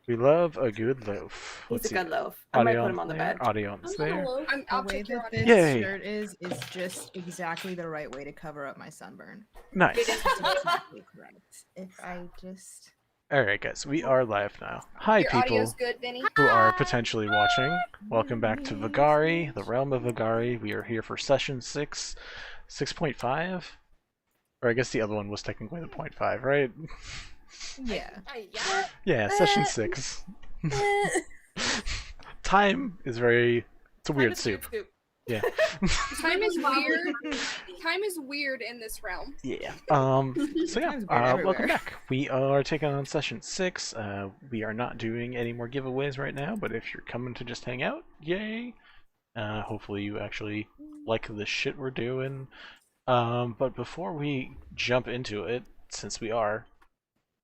We love a good loaf. He's Let's a see. good loaf. I might put him Audience on the there. bed. Audience there. I'll The way take your that audience. this Yay. shirt is just exactly the right way to cover up my sunburn. Nice. Exactly correct. If I just... Alright, guys, we are live now. Hi, Your people audio's good, Vinny. who are potentially watching. Welcome back to Vagari, the realm of Vagari. We are here for session 6, 6.5. Or I guess the other one was technically the 0.5, right? Yeah. Yeah, session 6. Time is very... It's a weird soup. Yeah. Time is weird. Time is weird in this realm. Yeah. So yeah, Time's weird welcome everywhere. back. We are taking on session 6. We are not doing any more giveaways right now, but if you're coming to just hang out, yay. Hopefully you actually like the shit we're doing. But before we jump into it, since we are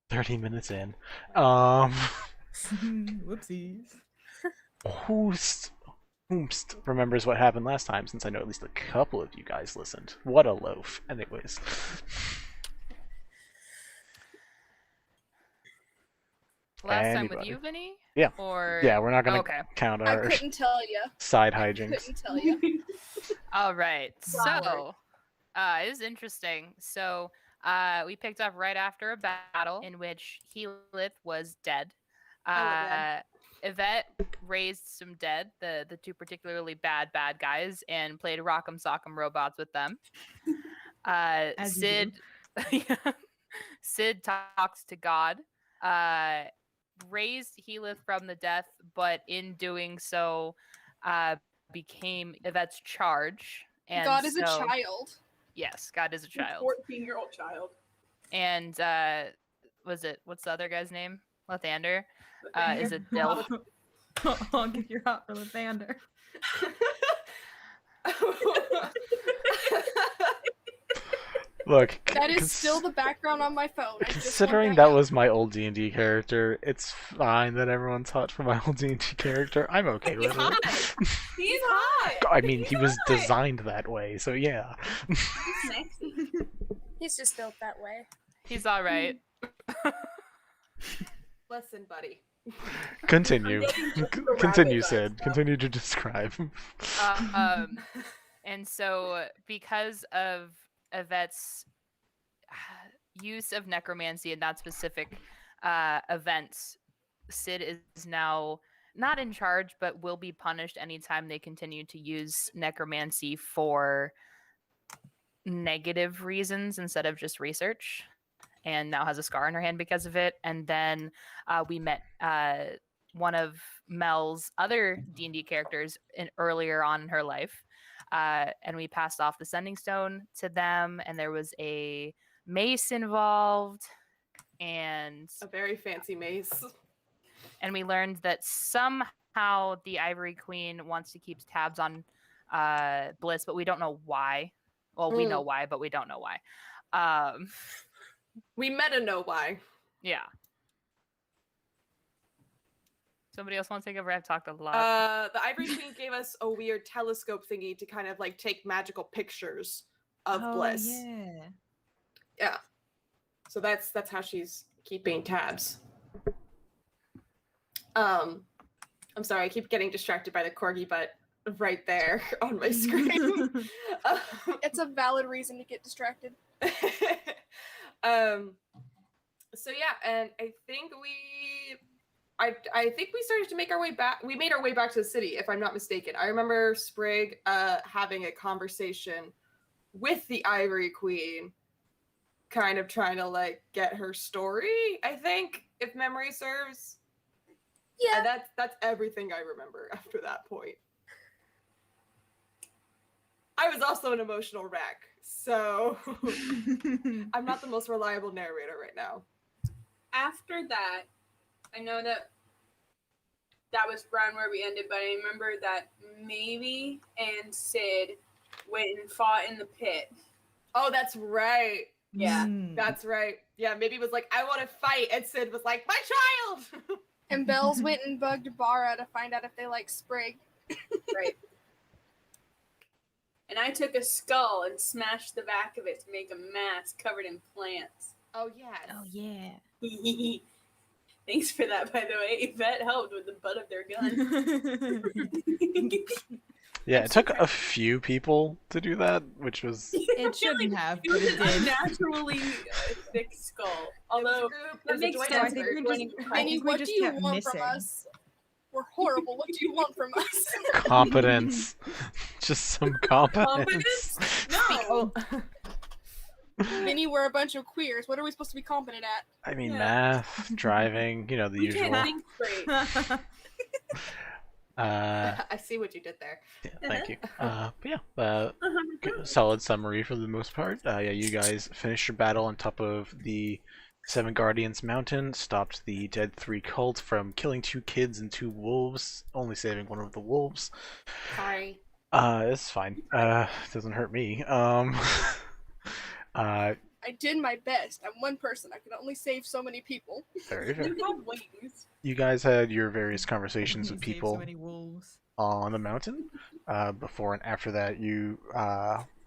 30 minutes in, Whoopsies. whoomst remembers what happened last time, since I know at least a couple of you guys listened. What a loaf. Anyways. Last time with you, Vinny? Yeah. Or Yeah, we're not gonna okay. count I our couldn't tell you. side I hijinks. couldn't tell you. All right. Flower. So, it is interesting. So, we picked up right after a battle in which Heath was dead. Yvette raised some dead, the two particularly bad guys, and played Rock'em Sock'em Robots with them. As you Sid, Sid talks to God. Raised Heath from the death, but in doing so, became Yvette's charge. And God is a so- child. Yes, God is a child. 14-year-old child. And was it, what's the other guy's name? Lathander. Is it Dilf? I'll give you hot for Lathander. Look, That is still the background on my phone. I just want considering that was my old D&D character, it's fine that everyone's hot for my old D&D character. I'm okay with it. He's hot. I mean, he was designed that way, so yeah. He's just built that way. He's all right. Listen, buddy. Continue. Continue, Sid. Continue to describe. And so, because of Yvette's use of necromancy in that specific event, Sid is now not in charge, but will be punished anytime they continue to use necromancy for negative reasons instead of just research, and now has a scar on her hand because of it. And then we met one of Mel's other D&D characters earlier on in her life, and we passed off the sending stone to them, and there was a mace involved, and A very fancy mace. and we learned that somehow the Ivory Queen wants to keep tabs on Bliss, but we don't know why. Well, we know why, but we don't know why. We meta know why. Yeah. Somebody else want to take over? I've talked a lot. The Ivory Queen gave us a weird telescope thingy to kind of like take magical pictures of Bliss. Yeah. Yeah. So that's how she's keeping tabs. I'm sorry, I keep getting distracted by the corgi butt right there on my screen. It's a valid reason to get distracted. So yeah, and I think we started to make our way back. We made our way back to the city, if I'm not mistaken. I remember Sprig having a conversation with the Ivory Queen, kind of trying to like get her story, I think, if memory serves. Yeah. And that's everything I remember after that point. I was also an emotional wreck, so I'm not the most reliable narrator right now. After that, I know that was around where we ended, but I remember that Maybe and Sid went and fought in the pit. Oh, that's right. Yeah. That's right. Yeah, maybe was like, I want to fight, and Sid was like, my child! And Bells went and bugged Bara to find out if they like Sprig. Right. And I took a skull and smashed the back of it to make a mask covered in plants. Oh, yeah. Oh, yeah. Thanks for that, by the way. Yvette helped with the butt of their gun. Yeah, it took a few people to do that, which was... It shouldn't have, It but was it an did. unnaturally thick skull. Although, that makes joint sense. effort. if you're joining I Vinny, think we what just do you kept want from missing. us? We're horrible. What do you want from us? competence. Just some competence. No! Vinny, we're a bunch of queers. What are we supposed to be competent at? I mean, Yeah. math, driving, you know, the You usual. can't think straight. I see what you did there. Yeah, thank you. But yeah, solid summary for the most part. Yeah, you guys finished your battle on top of the Seven Guardians Mountain, stopped the Dead 3 cult from killing 2 kids and 2 wolves, only saving one of the wolves. Sorry. It's fine. Doesn't hurt me. I did my best. I'm one person. I can only save so many people. Very fair. You have wings. You guys had your various conversations with Saved people So many wolves. on the mountain. Before and after that, you,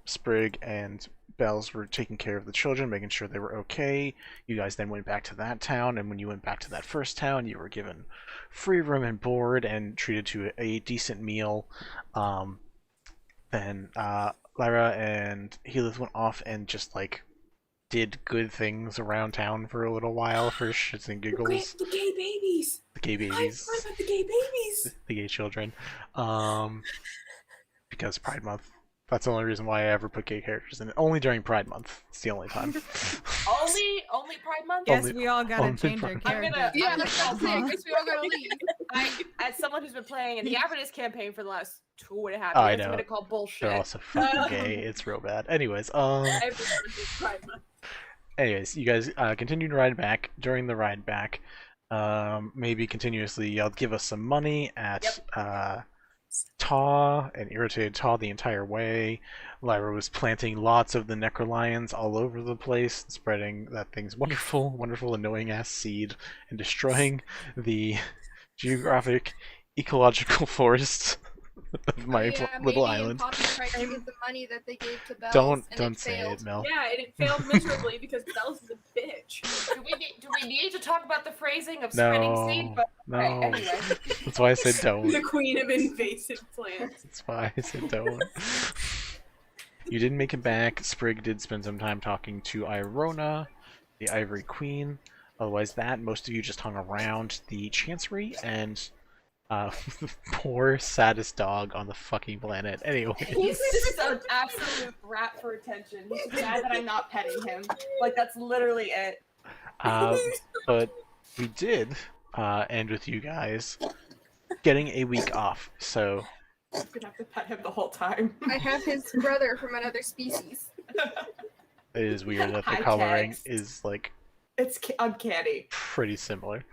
Sprig and Bells were taking care of the children, making sure they were okay. You guys then went back to that town, and when you went back to that first town, you were given free room and board and treated to a decent meal. Then Lyra and Helith went off and just like did good things around town for a little while for shits and giggles. The gay babies! The gay babies. I love the gay babies! The gay children. Because Pride Month. That's the only reason why I ever put gay characters in it. Only during Pride Month. It's the only time. Only Pride Month? Guess Only- we all gotta only change our Pride. I'm gonna- characters. Yeah, that's what I'm saying. I guess we all gotta leave. As someone who's been playing in the Avernus campaign for the last 2.5 years, I I'm know. gonna call bullshit. They're also fucking gay. It's real bad. Anyways, Everyone is Pride Month. anyways, you guys continue to ride back. During the ride back, maybe continuously y'all give us some money at Taw and irritated Taw the entire way. Lyra was planting lots of the Necrolions all over the place, spreading that thing's wonderful, annoying ass seed, and destroying the geographic, ecological forests of my little island. Poppy tried to get the money that they gave to Bells, Don't and it say failed. it, Mel. Yeah, and it failed miserably because Bells is a bitch. Do we need to talk about the phrasing of spreading seed? No, But no. anyway. That's why I said don't. The queen of invasive plants. That's why I said don't. You didn't make it back. Sprig did spend some time talking to Irona, the Ivory Queen. Otherwise, most of you just hung around the Chancery and poor saddest dog on the fucking planet. Anyway, He's just an absolute rat for attention. He's just mad that I'm not petting him. Like, that's literally it. but we did end with you guys getting a week off. So I'm gonna have to pet him the whole time. I have his brother from another species. it is weird that the Hi, coloring Tex. is like It's uncanny. pretty similar.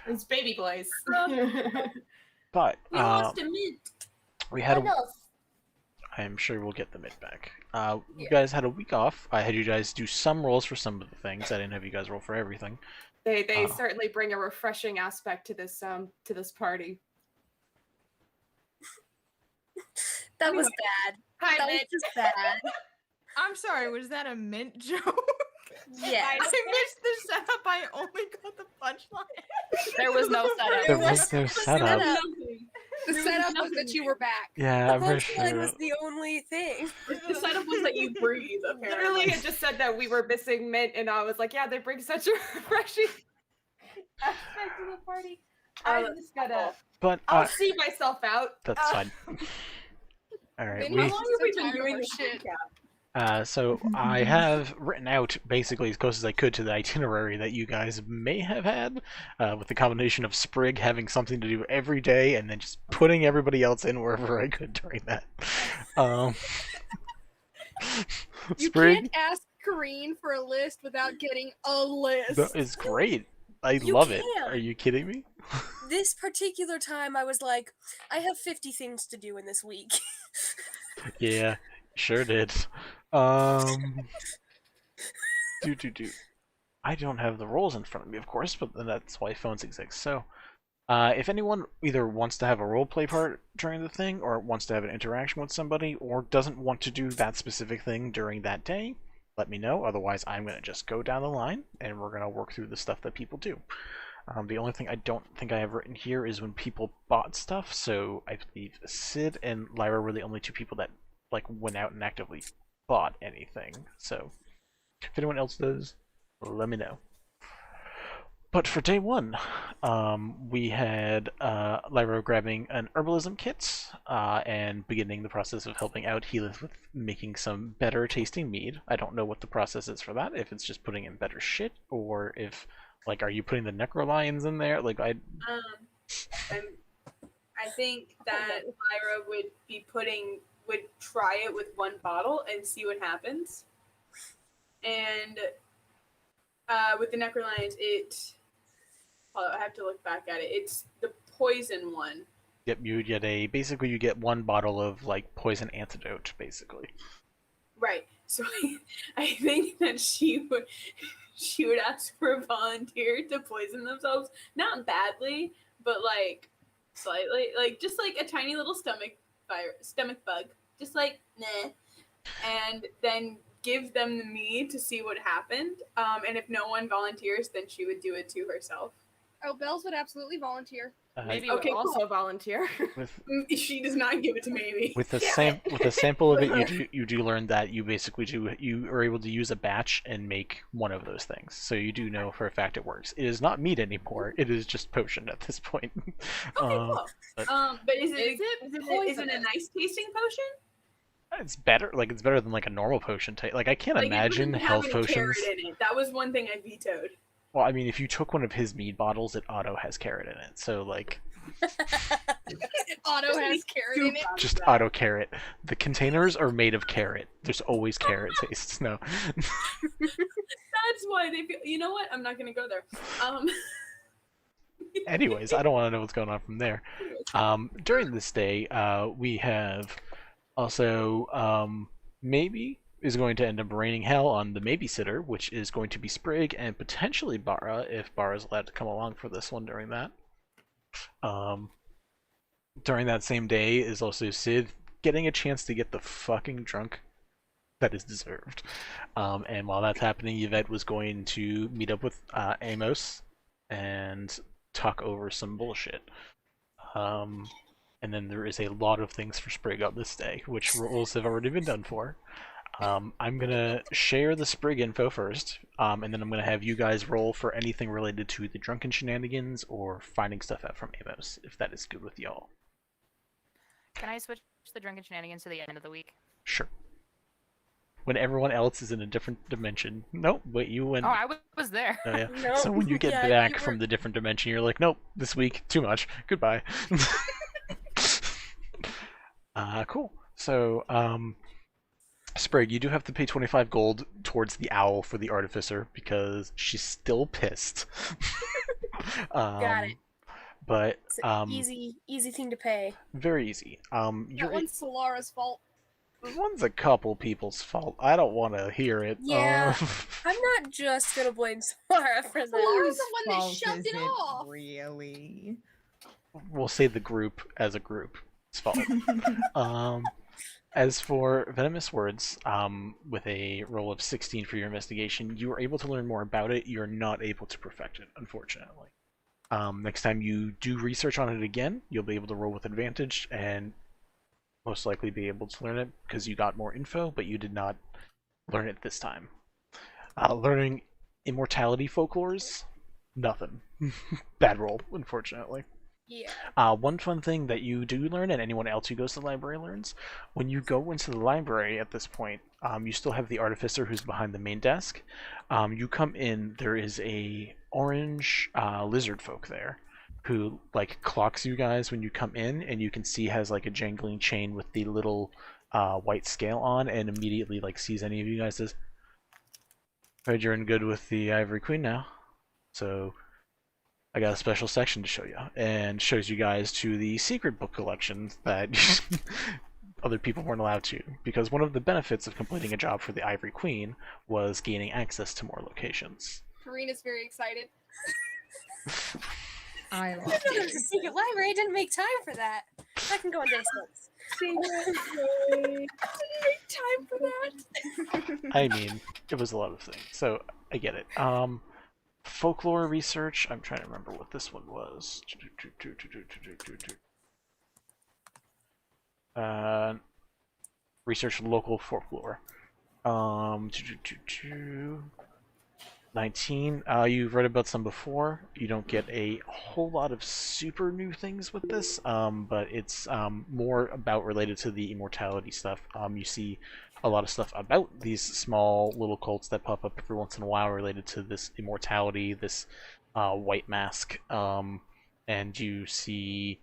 It's baby Blaze. But We lost a mint. we had I'm sure we'll get the mid back. You Yeah. guys had a week off. I had you guys do some rolls for some of the things. I didn't have you guys roll for everything. They certainly bring a refreshing aspect to this party. That was bad. Hi, That was Mitch. just bad. I'm sorry, was that a mint joke? Yes. I missed the setup. I only got the punchline. There was no setup. There was no setup. Nothing. The setup was that you were back. Yeah, The I'm pretty punchline sure. was the only thing. The setup was that you breathe, apparently. Literally, it just said that we were missing Mint, and I was like, yeah, they bring such a refreshing aspect to the party. I'm just gonna. But I'll see myself out. that's fine. All right, Vinny, we. How long have we So been tired of doing our this shit. recap? So I have written out basically as close as I could to the itinerary that you guys may have had, with the combination of Sprig having something to do every day and then just putting everybody else in wherever I could during that. You Sprig can't ask Kareen for a list without getting a list. is great. I You love it. can't. Are you kidding me? This particular time, I was like, I have 50 things to do in this week. Yeah, sure did. Do. I don't have the rolls in front of me, of course, but then that's why phones exist. So, if anyone either wants to have a roleplay part during the thing, or wants to have an interaction with somebody, or doesn't want to do that specific thing during that day, let me know. Otherwise, I'm going to just go down the line, and we're going to work through the stuff that people do. The only thing I don't think I have written here is when people bought stuff. So I believe Sid and Lyra were the only two people that like went out and actively bought anything. So if anyone else does, let me know. But for day one, we had Lyra grabbing an herbalism kit and beginning the process of helping out Heath with making some better tasting mead. I don't know what the process is for that, if it's just putting in better shit, or if, like, are you putting the necrolions in there? Like, I think that Lyra would try it with one bottle and see what happens. And with the necrolions, I have to look back at it. It's the poison one. Yep, you get basically you get one bottle of like poison antidote, basically. Right. So I think that she would ask for a volunteer to poison themselves, not badly, but like slightly, like just like a tiny little stomach bug, just like nah, and then give them the mead to see what happened. And if no one volunteers, then she would do it to herself. Oh, Bells would absolutely volunteer. Maybe Okay, would also cool. volunteer. She does not give it to Maybe. With a sample of it, you do learn that you basically you are able to use a batch and make one of those things. So you do know for a fact it works. It is not meat anymore. It is just potion at this point. Okay, cool. But is it poisonous? a nice tasting potion? It's better. Like it's better than like a normal potion type. Like I can't Like, imagine it health doesn't have any potions. carrot in it. That was one thing I vetoed. Well, I mean, if you took one of his mead bottles, it auto has carrot in it. So like, Auto has carrot in it. just auto carrot. The containers are made of carrot. There's always carrot tastes. No. That's why they feel. You know what? I'm not gonna go there. Anyways, I don't want to know what's going on from there. During this day, we have also maybe is going to end up raining hell on the Maybe-sitter, which is going to be Sprig and potentially Bara, if Bara is allowed to come along for this one during that. During that same day is also Sid getting a chance to get the fucking drunk that is deserved. And while that's happening, Yvette was going to meet up with Amos and talk over some bullshit. And then there is a lot of things for Sprig on this day, which roles have already been done for. I'm gonna share the Sprig info first, and then I'm gonna have you guys roll for anything related to the drunken shenanigans or finding stuff out from Amos, if that is good with y'all. Can I switch the drunken shenanigans to the end of the week? Sure. When everyone else is in a different dimension. Nope, wait, you went. Oh, I was there. Oh, yeah. Nope. So when you get Yeah, back you from were- the different dimension, you're like, nope, this week, too much. Goodbye. Cool. So, Sprig, you do have to pay 25 gold towards the owl for the artificer because she's still pissed. Got it. But It's an easy thing to pay. very easy. That one's Solara's fault. One's a couple people's fault. I don't want to hear it. Yeah. I'm not just gonna blame Solara for Solara's that. the one that Fault shoved is it off. Really? We'll say the group as a group. It's fault. As for venomous words, with a roll of 16 for your investigation, you are able to learn more about it. You're not able to perfect it, unfortunately. Next time you do research on it again, you'll be able to roll with advantage and most likely be able to learn it because you got more info, but you did not learn it this time. Learning immortality folklores, nothing. Bad roll, unfortunately. Yeah. One fun thing that you do learn, and anyone else who goes to the library learns, when you go into the library at this point, you still have the artificer who's behind the main desk. You come in, there is a orange lizard folk there who like clocks you guys when you come in, and you can see has like a jangling chain with the little white scale on, and immediately like sees any of you guys, says, "Heard you're in good with the Ivory Queen now, so I got a special section to show you," and shows you guys to the secret book collection that other people weren't allowed to, because one of the benefits of completing a job for the Ivory Queen was gaining access to more locations. Karina's very excited. I love Another secret library. I didn't make time for that. I can go on day 6. Time for that. I mean, it was a lot of things, so I get it. folklore research. I'm trying to remember what this one was. Research local folklore. 19. You've read about some before. You don't get a whole lot of super new things with this, but it's more about related to the immortality stuff. You see a lot of stuff about these small little cults that pop up every once in a while related to this immortality, this white mask, and you see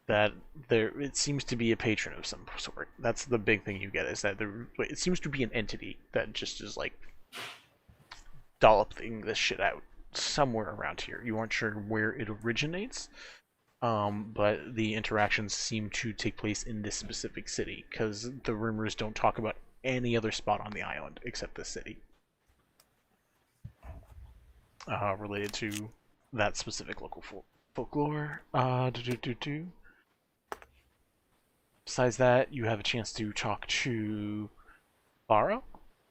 that it seems to be a patron of some sort. That's the big thing you get, is that it seems to be an entity that just is like dolloping this shit out somewhere around here. You aren't sure where it originates, but the interactions seem to take place in this specific city, because the rumors don't talk about any other spot on the island except this city related to that specific local folklore. Besides that, you have a chance to talk to Lara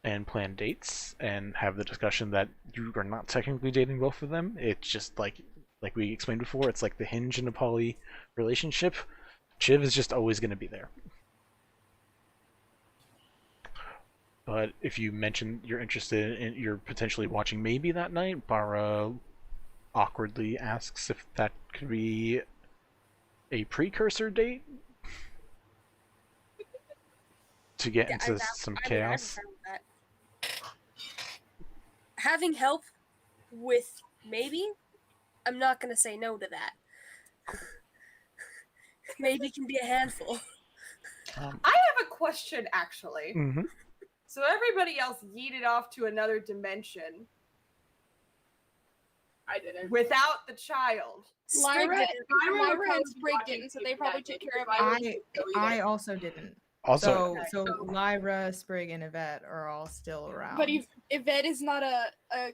and plan dates and have the discussion that you are not technically dating both of them. It's just like we explained before, it's like the hinge in a poly relationship. Chiv is just always going to be there. But if you mention you're interested in, you're potentially watching maybe that night, Bara awkwardly asks if that could be a precursor date to get into some chaos. Having help with maybe, I'm not gonna say no to that. Maybe can be a handful. I have a question, actually. Mm-hmm. So everybody else yeeted off to another dimension. I didn't. Without the child. Lyra Lyra and Sprig didn't, so they probably took care of it. I also didn't. Also, So Lyra, Sprig, and Yvette are all still around. But Yvette is not a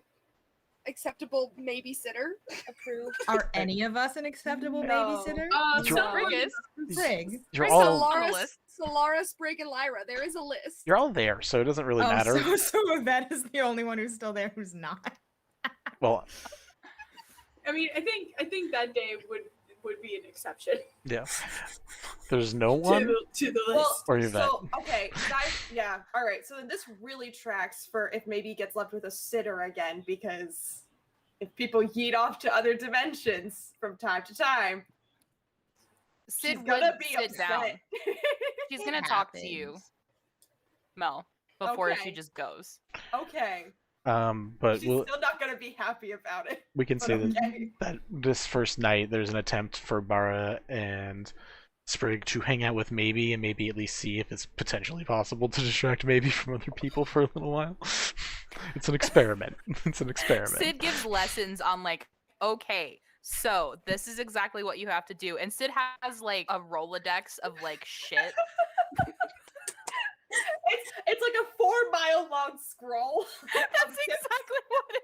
acceptable babysitter. Approved. Are any of us an acceptable No. babysitter? Sprig is. Sprig. you're There's all Solara, Sprig, and Lyra. There is a list. you're all there, so it doesn't really matter. So Yvette is the only one who's still there who's not. Well, I mean, I think that day would be an exception yeah. There's no one. to the list. Well, Or Yvette. so, okay, guys, yeah, alright, so then this really tracks for if maybe he gets left with a sitter again, because if people yeet off to other dimensions from time to time, Sid she's would gonna be sit upset. down. She's gonna talk to you, Mel, before she Okay. just goes. Okay, But she's still not gonna be happy about it. we can But say okay. that this first night there's an attempt for Bara and Sprig to hang out with Maybe, and maybe at least see if it's potentially possible to distract Maybe from other people for a little while. It's an experiment. It's an experiment. Sid gives lessons on like, okay, so this is exactly what you have to do, and Sid has like a Rolodex of like shit. It's like a 4-mile long scroll. That's exactly what it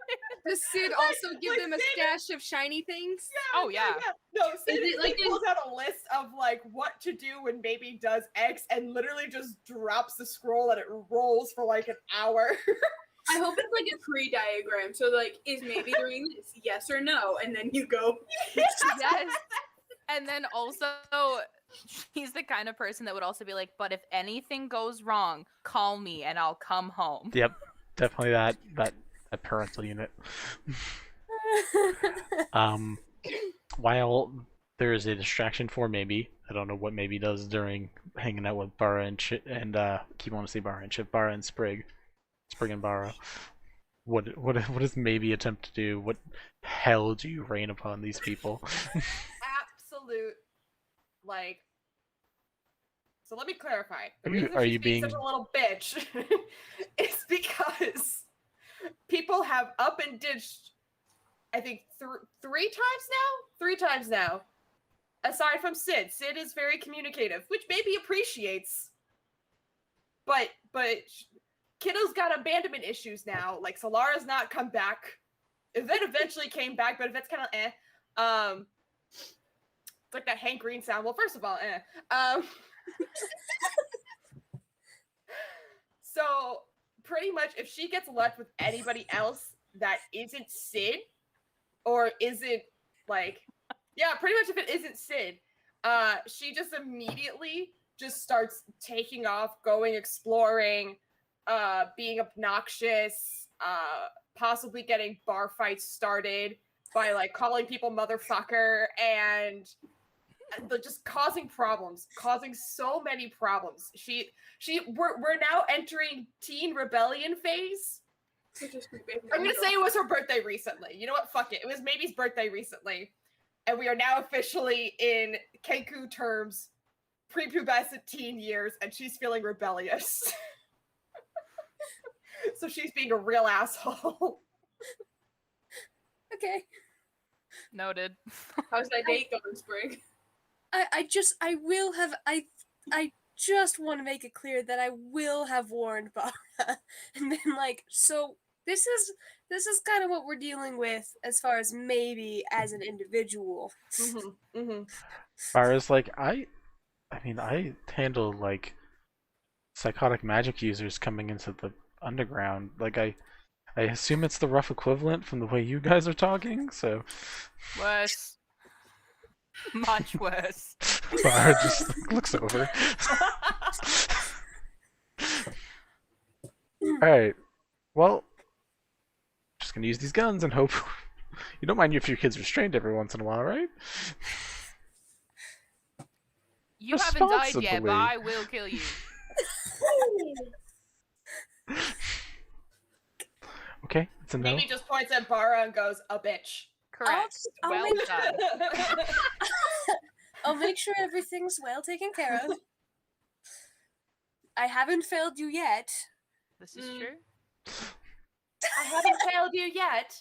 is. Does Sid also give like them a Sid- stash of shiny things? Oh yeah. No, Sid it like pulls out a list of like what to do when Maybe does X, and literally just drops the scroll and it rolls for like an hour. I hope it's like a tree diagram. So like, is maybe doing this? Yes or no? And then you go. Yes. And then also, he's the kind of person that would also be like, but if anything goes wrong, call me and I'll come home. Yep, definitely that parental unit. While there is a distraction for Maybe, I don't know what Maybe does during hanging out with Bara and keep on to say Bara and Chip, Bara and Sprig and Bara. What does Maybe attempt to do? What hell do you rain upon these people? Absolute, like. So let me clarify. The Are you- reason are she's you being- such a little bitch is because people have up and ditched. I think three times now. Aside from Sid is very communicative, which Maybe appreciates. But Kiddo's got abandonment issues now. Like Solara's not come back. Yvette eventually came back, but Yvette's kind of It's like that Hank Green sound. Well, first of all, So pretty much, if she gets left with anybody else, that isn't Sid, or isn't like, yeah, pretty much if it isn't Sid, she just immediately just starts taking off, going exploring, being obnoxious, possibly getting bar fights started by like calling people motherfucker and just causing problems, causing so many problems. We're now entering teen rebellion phase. I'm gonna say it was her birthday recently. You know what? Fuck it. It was Maybe's birthday recently. And we are now officially in Kenku terms, prepubescent teen years, and she's feeling rebellious. So she's being a real asshole. Okay. Noted. How's that date going, Sprig? I just want to make it clear that I will have warned Bara and been like, so this is kind of what we're dealing with as far as maybe as an individual. Bara's like, I mean, I handle like psychotic magic users coming into the underground. Like I assume it's the rough equivalent from the way you guys are talking. So Worse. Much worse. Bara just looks over. Alright. Well, just gonna use these guns and hope you don't mind if your kid's restrained every once in a while, right? You haven't died yet, Responsibly. but I will kill you. Okay, it's a no. Maybe just points at Bara and goes, a bitch. Correct. I'll Well make- done. I'll make sure everything's well taken care of. I haven't failed you yet. This is true. I haven't failed you yet.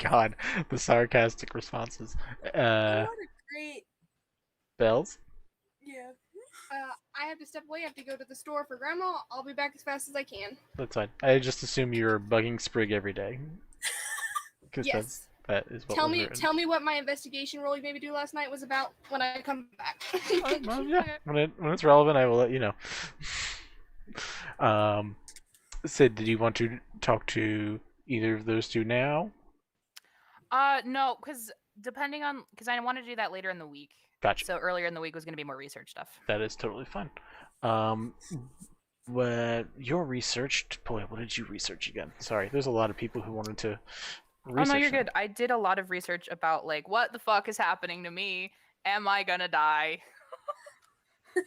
God, the sarcastic responses. What a great, Bells? yeah. I have to step away. I have to go to the store for Grandma. I'll be back as fast as I can. That's fine. I just assume you're bugging Sprig every day. Because Yes. that is what Tell was me, written. tell me what my investigation role you made me do last night was about when I come back. Well, yeah, when it's relevant, I will let you know. Sid, did you want to talk to either of those two now? No, because I want to do that later in the week. Gotcha. So earlier in the week was going to be more research stuff. That is totally fine. What your researched? Boy, what did you research again? Sorry, there's a lot of people who wanted to research. Oh no, you're them. good. I did a lot of research about like what the fuck is happening to me. Am I gonna die?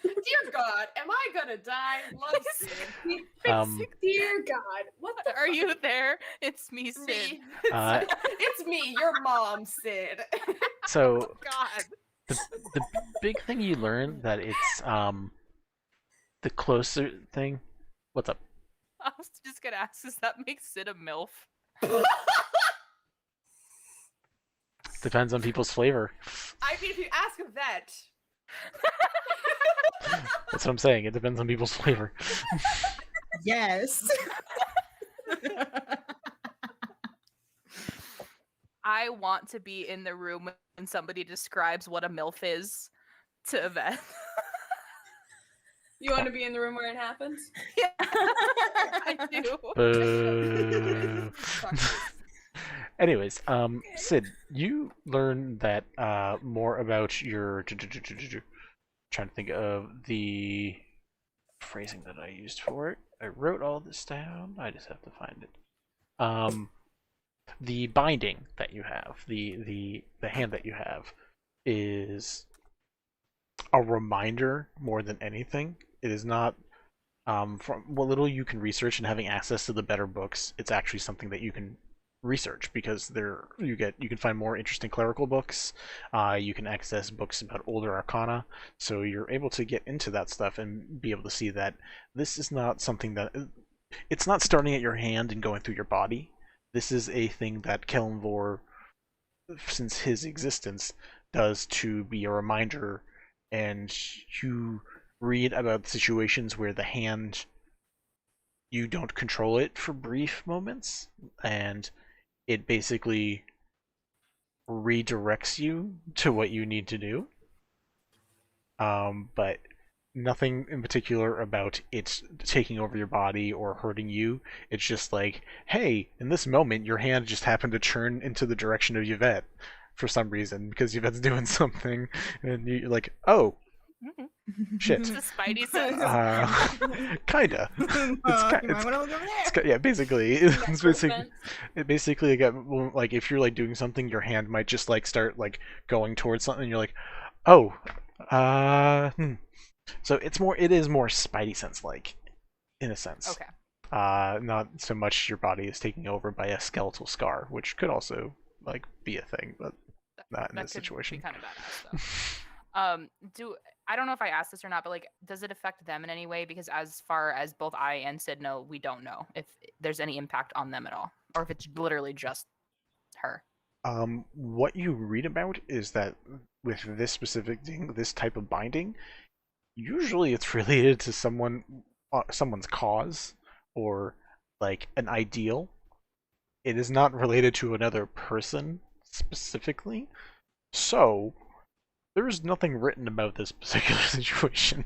Dear God, am I gonna die? Love Sid. Dear God, what the Are you there? It's me, Sid. Me. Uh, It's me, your mom, Sid. So God. the big thing you learn that it's the closer thing. What's up? I was just gonna ask, does that make Sid a MILF? Depends on people's flavor. I mean, if you ask Yvette, That's what I'm saying. It depends on people's flavor. Yes. I want to be in the room when somebody describes what a MILF is to Yvette. You want to be in the room where it happens? Yeah, I do. Boo. Anyways, Sid, you learn that more about your. Trying to think of the phrasing that I used for it. I wrote all this down. I just have to find it. The binding that you have, the hand that you have, is a reminder more than anything. It is not. From what little you can research and having access to the better books, it's actually something that you can research because you can find more interesting clerical books. You can access books about older arcana, so you're able to get into that stuff and be able to see that this is not something that it's not starting at your hand and going through your body. This is a thing that Kelemvor, since his existence, does to be a reminder, and you read about situations where the hand, you don't control it for brief moments, and it basically redirects you to what you need to do. But nothing in particular about it taking over your body or hurting you. It's just like, hey, in this moment, your hand just happened to turn into the direction of Yvette for some reason because Yvette's doing something, and you're like, oh, shit. It's the Spidey sense. Kinda. You might wanna look over there. Yeah, basically, it basically like if you're like doing something, your hand might just like start like going towards something. And you're like, oh, So it is more Spidey sense like, in a sense. Okay. Not so much your body is taking over by a skeletal scar, which could also like be a thing, but not in this situation. Be kind of badass, though. I don't know if I asked this or not, but like, does it affect them in any way? Because as far as both I and Sid know, we don't know if there's any impact on them at all, or if it's literally just her. What you read about is that with this specific thing, this type of binding, usually it's related to someone's cause or like an ideal. It is not related to another person specifically. So there's nothing written about this particular situation.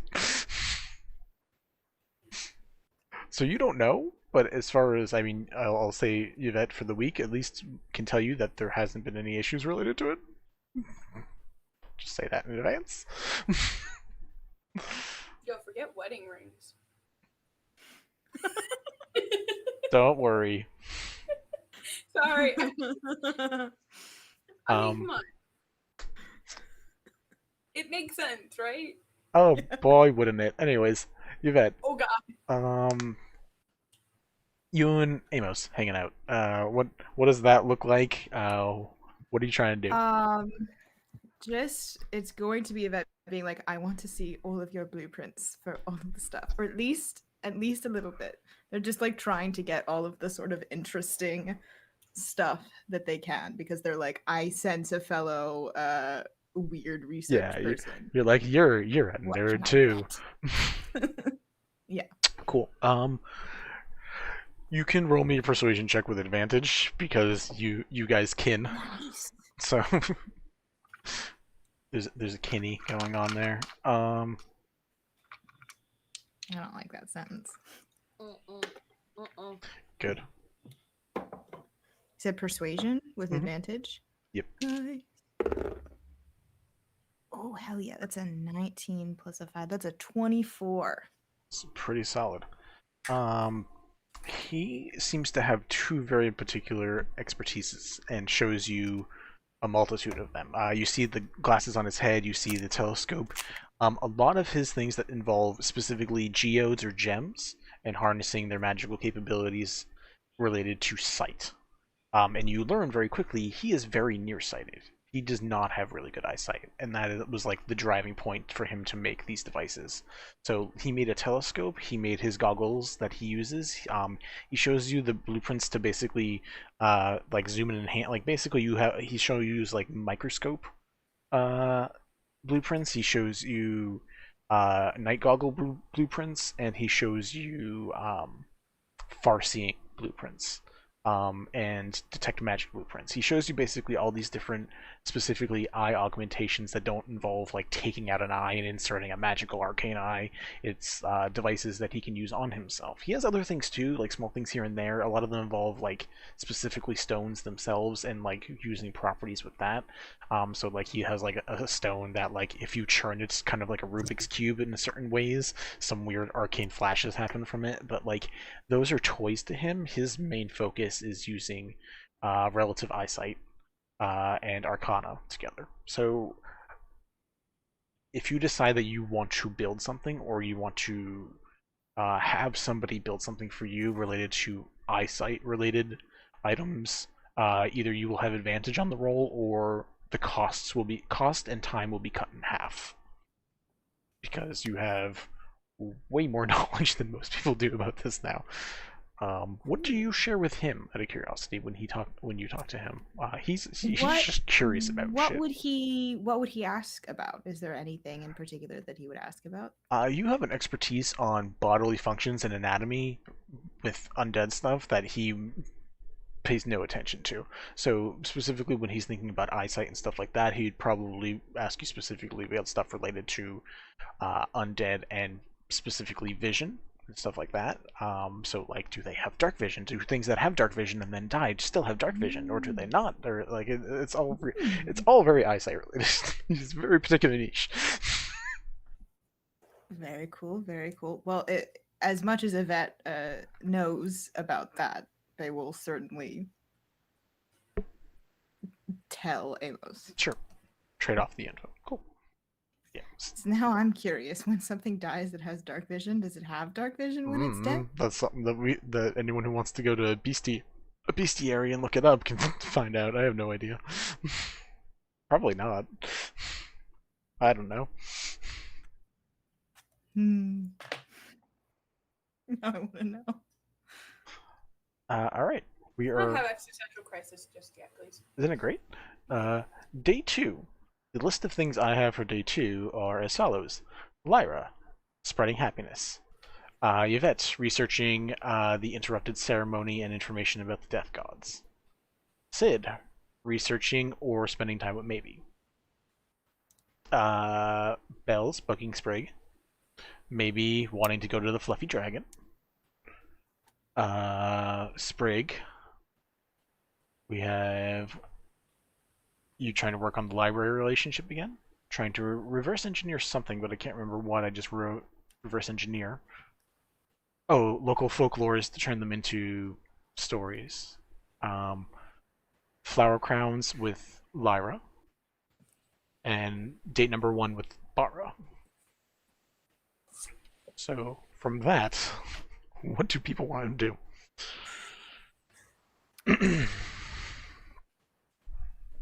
So you don't know, but as far as, I mean, I'll say Yvette for the week at least can tell you that there hasn't been any issues related to it. Just say that in advance. Yo, forget wedding rings. Don't worry. Sorry. I mean, come on. It makes sense, right? Oh boy, wouldn't it? Anyways, Yvette. Oh god. You and Amos hanging out. What does that look like? What are you trying to do? Just it's going to be Yvette being like, I want to see all of your blueprints for all of the stuff, or at least a little bit. They're just like trying to get all of the sort of interesting stuff that they can, because they're like, I sense a fellow weird research person. You're like, you're a nerd too. Yeah. Cool. You can roll me a persuasion check with advantage because you guys kin. Nice. So there's a kinny going on there. I don't like that sentence. Good. You said persuasion with advantage? Yep. Nice. Oh, hell yeah. That's a 19 plus a 5. That's a 24. It's pretty solid. He seems to have two very particular expertises and shows you a multitude of them. You see the glasses on his head, you see the telescope. A lot of his things that involve specifically geodes or gems and harnessing their magical capabilities related to sight. And you learn very quickly he is very nearsighted. He does not have really good eyesight, and that was like the driving point for him to make these devices. So he made a telescope, he made his goggles that he uses. He shows you the blueprints to basically like zoom in and hand, like basically he shows you like microscope blueprints. He shows you night goggle blueprints, and he shows you far-seeing blueprints. And detect magic blueprints. He shows you basically all these different, specifically eye augmentations that don't involve like taking out an eye and inserting a magical arcane eye. It's devices that he can use on himself. He has other things too, like small things here and there. A lot of them involve like specifically stones themselves and like using properties with that. So like he has like a stone that like if you churn it's kind of like a Rubik's Cube in certain ways. Some weird arcane flashes happen from it, but like those are toys to him. His main focus is using relative eyesight and arcana together. So if you decide that you want to build something, or you want to have somebody build something for you related to eyesight related items, either you will have advantage on the roll, or the cost and time will be cut in half, because you have way more knowledge than most people do about this now. What do you share with him, out of curiosity, when you talk to him? He's just curious about what shit. What would he ask about? Is there anything in particular that he would ask about? You have an expertise on bodily functions and anatomy with undead stuff that he pays no attention to. So specifically when he's thinking about eyesight and stuff like that, he'd probably ask you specifically about stuff related to undead and specifically vision and stuff like that. So like, do they have dark vision? Do things that have dark vision and then die still have dark vision, or do they not? Or like, it's all very eyesight related. It's a very particular niche. Very cool, very cool. Well, as much as Yvette knows about that, they will certainly tell Amos. Sure. Trade off the info. Cool. Yeah. So now I'm curious. When something dies that has dark vision, does it have dark vision when it's dead? That's something that anyone who wants to go to a bestiary and look it up can find out. I have no idea. Probably not. I don't know. I want to know. All right. We I don't are. have existential crisis just yet, please. Isn't it great? Day 2. The list of things I have for day 2 are as follows: Lyra, spreading happiness. Yvette, researching the interrupted ceremony and information about the death gods. Sid, researching or spending time with Maybe. Bells, bugging Sprig. Maybe wanting to go to the Fluffy Dragon. Sprig, we have you trying to work on the library relationship again, trying to reverse engineer something, but I can't remember what I just wrote. Reverse engineer. Oh, local folklore is to turn them into stories. Flower crowns with Lyra, and date number 1 with Bara. So from that, what do people want to do?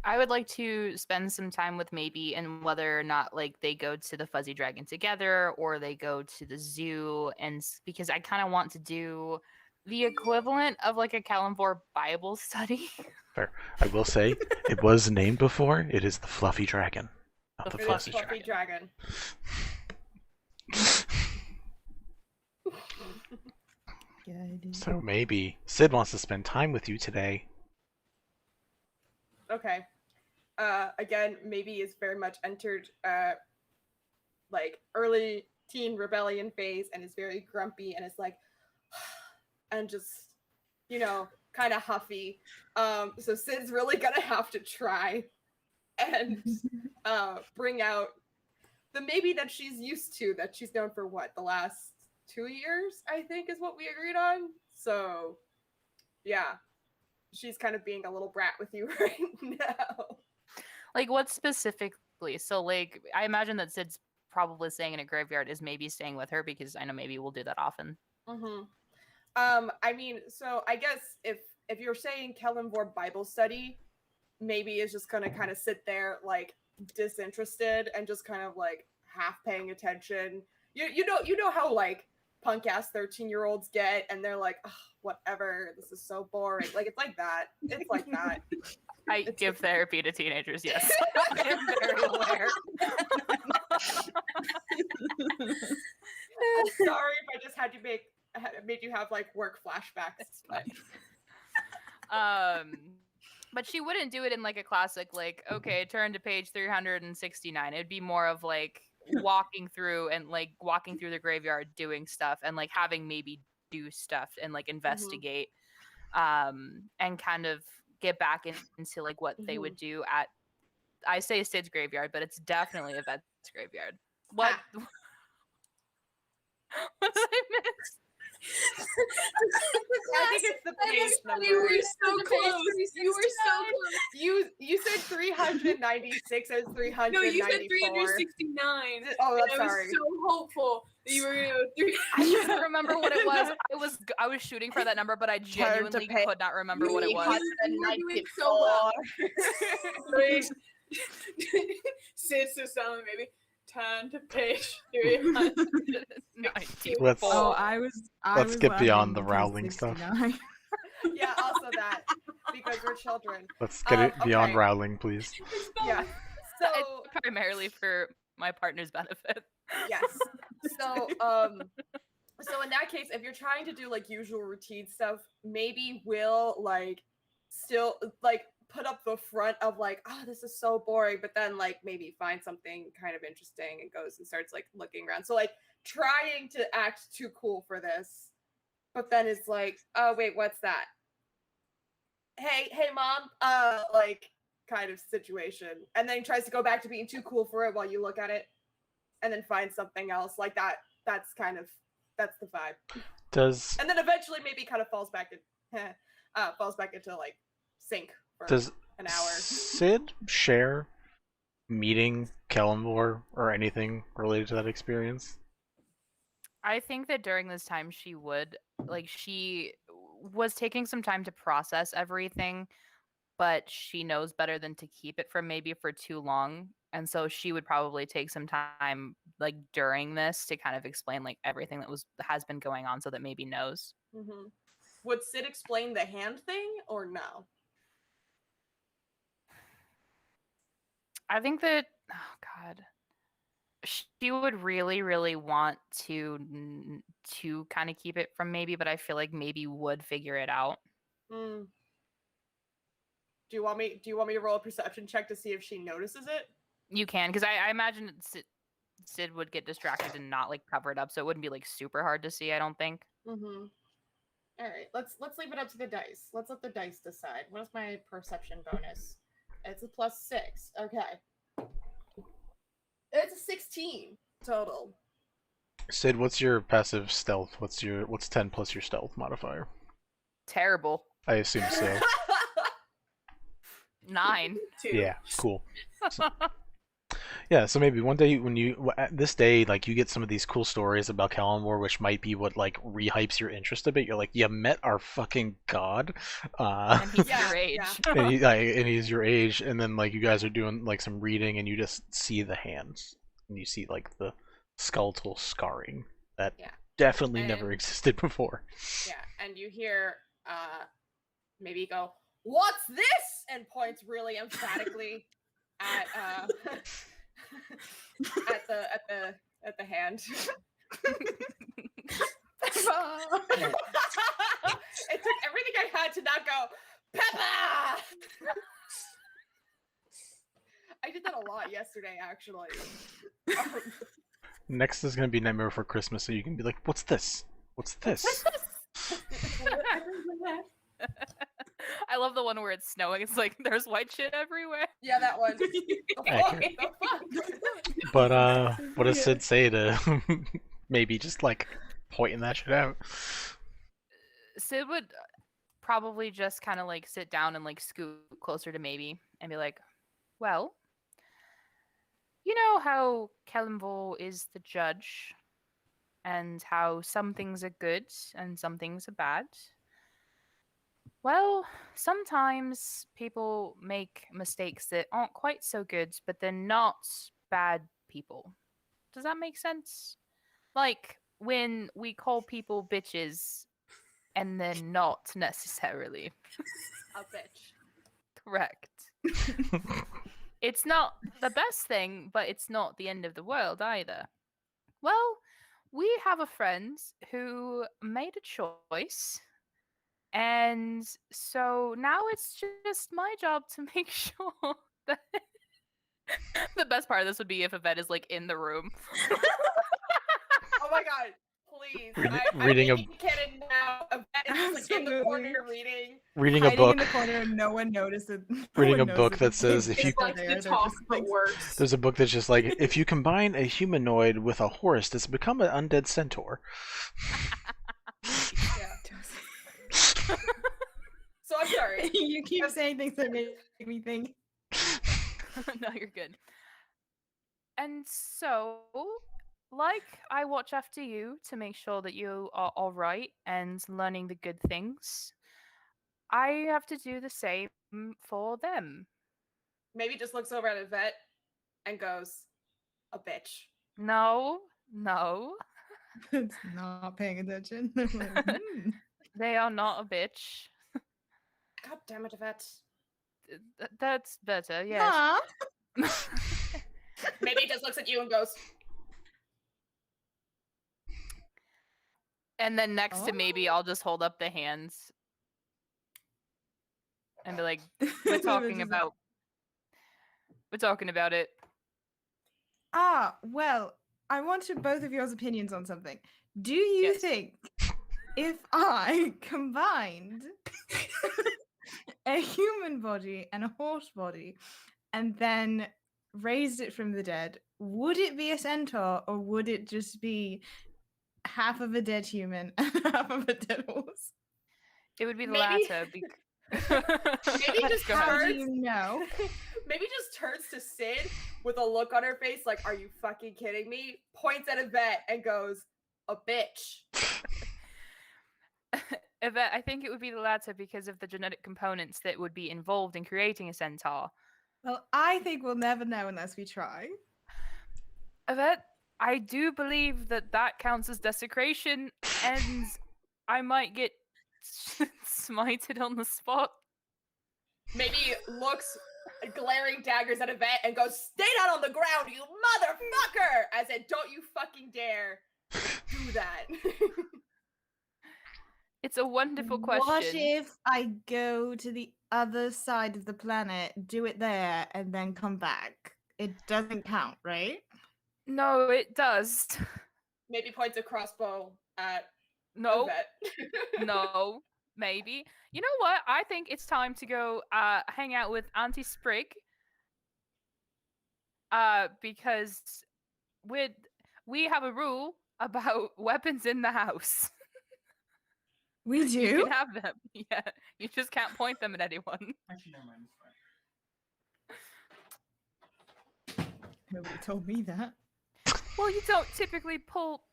I would like to spend some time with Maybe, and whether or not like they go to the Fuzzy Dragon together or they go to the zoo, and because I kind of want to do the equivalent of like a Kelemvor Bible study. Fair. I will say it was named before. It is the Fluffy Dragon, not the It is Fuzzy Fluffy Dragon. Dragon. So maybe Sid wants to spend time with you today. Okay. Again, Maybe is very much entered like early teen rebellion phase and is very grumpy and is like and just, you know, kind of huffy. So Sid's really gonna have to try and bring out the Maybe that she's used to, that she's known for what, the last 2 years, I think is what we agreed on. So yeah, she's kind of being a little brat with you right now. Like, what specifically? So, like, I imagine that Sid's probably staying in a graveyard is Maybe staying with her, because I know Maybe will do that often. Mm-hmm. I mean, so I guess if you're saying Kelemvor Bible study, Maybe is just gonna kind of sit there like disinterested and just kind of like half paying attention. You know how like punk ass 13-year-olds get, and they're like, oh, whatever, this is so boring. Like it's like that. It's like that. I give therapy to teenagers, yes. I am very aware. Sorry if I just had to made you have like work flashbacks. But she wouldn't do it in like a classic, like, okay, turn to page 369. It'd be more of like walking through the graveyard doing stuff, and like having Maybe do stuff and like investigate, and kind of get back into like what they would do at, I say Sid's graveyard, but it's definitely Yvette's graveyard. What? What did I miss? I think it's the page number. You were so close. You were so close. You said 396 as 394. No, you said 369. Oh, and I'm I sorry. was so hopeful that you were gonna go 3. I couldn't remember what it was. I was shooting for that number, but I genuinely could not remember what it was. You were doing so well. Sid's so silent, maybe. Turn to page 394. Let's Let's get beyond the rowling stuff. Yeah, also that, because we're children. Let's get it beyond okay. Rowling, please. Yeah. So It's primarily for my partner's benefit. yes. So so in that case, if you're trying to do like usual routine stuff, Maybe will like still like put up the front of like, oh, this is so boring, but then like maybe find something kind of interesting and goes and starts like looking around. So like trying to act too cool for this, but then it's like, oh wait, what's that? Hey mom, like kind of situation. And then tries to go back to being too cool for it while you look at it and then find something else like that. That's the vibe. And then eventually maybe kind of falls back into like sync for an hour. Sid share meeting Kelemvor or anything related to that experience? I think that during this time she would, like, she was taking some time to process everything, but she knows better than to keep it from maybe for too long. And so she would probably take some time like during this to kind of explain like everything that has been going on so that maybe knows. Mm-hmm. Would Sid explain the hand thing or no? I think that, oh god, she would really, really want to kind of keep it from maybe, but I feel like maybe would figure it out. Mm. Do you want me to roll a perception check to see if she notices it? You can, because I imagine Sid would get distracted and not like cover it up, so it wouldn't be like super hard to see, I don't think. Mm-hmm. All right, let's leave it up to the dice. Let's let the dice decide. What is my perception bonus? It's a +6. Okay. It's a 16 total. Sid, what's your passive stealth? What's 10 plus your stealth modifier? Terrible. I assume so. 9. 2. Yeah, cool. Yeah, so maybe one day this day, like, you get some of these cool stories about Kelemvor, which might be what, like, rehypes your interest a bit. You're like, you met our fucking god. And he's your age. Yeah. And he's your age, and then, like, you guys are doing, like, some reading, and you just see the hands. And you see, like, the skeletal scarring that definitely never existed before. Yeah, and you hear, maybe go, "What's this?" and points really emphatically at at the hand. It took everything I had to not go, Peppa! I did that a lot yesterday, actually. Next is gonna be Nightmare Before Christmas, so you can be like, "What's this? What's this?" I love the one where it's snowing. It's like there's white shit everywhere. Yeah, that one. But what does Sid say to maybe just like pointing that shit out? Sid would probably just kind of like sit down and like scoot closer to maybe and be like, "Well, you know how Kelemvor is the judge, and how some things are good and some things are bad. Well, sometimes people make mistakes that aren't quite so good, but they're not bad people. Does that make sense? Like when we call people bitches and they're not necessarily. A bitch. Correct. It's not the best thing, but it's not the end of the world either. Well, we have a friend who made a choice. And so now it's just my job to make sure that the best part of this would be if Yvette is like in the room. Oh my god, please. Reading I'm canon now. Yvette is like in the corner reading a Hiding book. in the corner, no one notices. Reading a book that says if you Like the talk that works. there's a book that's just like if you combine a humanoid with a horse, it's become an undead centaur. So I'm sorry. You keep saying things that make me think. No, you're good. And so, like I watch after you to make sure that you are all right and learning the good things, I have to do the same for them. Maybe just looks over at Yvette and goes, a bitch. No. It's not paying attention. They are not a bitch. God damn it, Yvette. That's better, yes. Maybe he just looks at you and goes, And then next to maybe I'll just hold up the hands. and be like, we're talking Just- about it. Ah, well, I wanted both of yours opinions on something. Do you Yes. think if I combined a human body and a horse body and then raised it from the dead, would it be a centaur or would it just be half of a dead human and half of a dead horse? It would be the Maybe- latter. Maybe just Go ahead. How do turns- you know? Maybe just turns to Sid with a look on her face like, "Are you fucking kidding me?" Points at Yvette and goes, "A bitch." Yvette, I think it would be the latter because of the genetic components that would be involved in creating a centaur. Well, I think we'll never know unless we try. Yvette, I do believe that counts as desecration, and I might get smited on the spot. Maybe looks glaring daggers at Yvette and goes, "Stay down on the ground, you motherfucker!" As in, "Don't you fucking dare do that." It's a wonderful question. What if I go to the other side of the planet, do it there, and then come back? It doesn't count, right? No, it does. Maybe points a crossbow at No, Yvette. no, maybe. You know what? I think it's time to go hang out with Auntie Sprig. Because we have a rule about weapons in the house. We do? You can have them. Yeah. You just can't point them at anyone. Actually, never mind. It's fine. Nobody told me that. Well, you don't typically pull.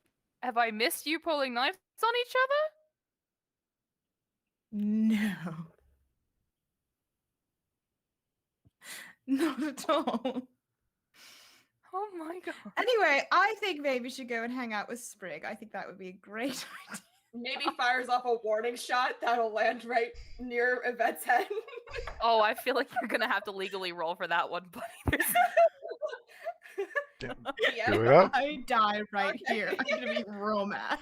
Have I missed you pulling knives on each other? No. Not at all. Oh my god. Anyway, I think maybe we should go and hang out with Sprig. I think that would be a great idea. Maybe fires off a warning shot that'll land right near Yvette's head. Oh, I feel like you're gonna have to legally roll for that one, buddy. Yeah. Do it up. I die right Okay. here. I'm gonna be real mad.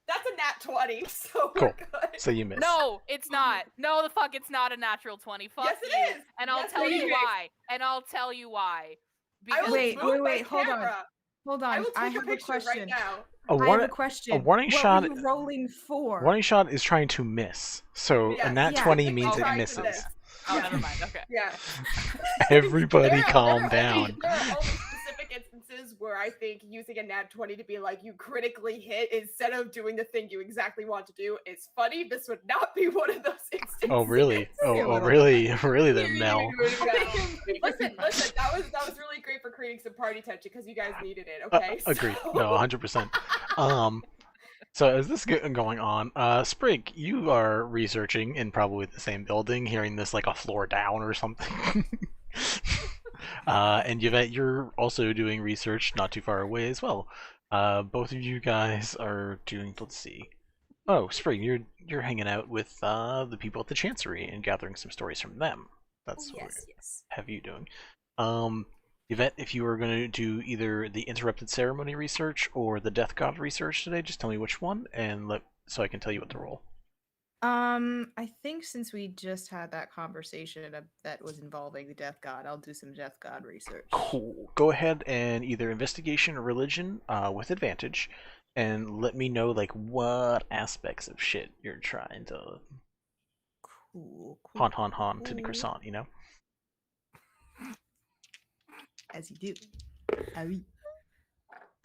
That's a nat 20, so Cool. we're good. So you missed. No, it's not. No, the fuck, it's not a natural 20. Fuck Yes, you. it is. And I'll Yes, tell it you is. why. And I'll tell you why. I will Wait, move my hold on. camera. Hold I on. will I take a have a picture question. right now. A, I have warning a question. warning what shot. Were you rolling for? Warning shot is trying to miss. So Yeah, a nat yeah, 20 it's means trying it to misses. miss. Oh, never mind. Okay. Yeah. Everybody calm there are only- down. There are only specific instances where I think using a nat 20 to be like, you critically hit instead of doing the thing you exactly want to do is funny. This would not be one of those instances. Oh really? Oh, Yeah, oh well, really? Really then, Mel. Listen, that was really great for creating some party tension because you guys needed it, okay? Agreed. So- No, 100%. So as this going on, Sprig, you are researching in probably the same building, hearing this like a floor down or something. And Yvette, you're also doing research not too far away as well. Both of you guys are doing. Let's see. Oh, Sprig, you're hanging out with the people at the Chancery and gathering some stories from them. That's what Yes, yes. we have you doing. Yvette, if you were going to do either the interrupted ceremony research or the death god research today, just tell me which one, and so I can tell you what to roll. I think since we just had that conversation that was involving the death god, I'll do some death god research. Cool. Go ahead and either investigation or religion with advantage, and let me know like what aspects of shit you're trying to Cool. hon to the cool. croissant, you know? As you do. Ah oui.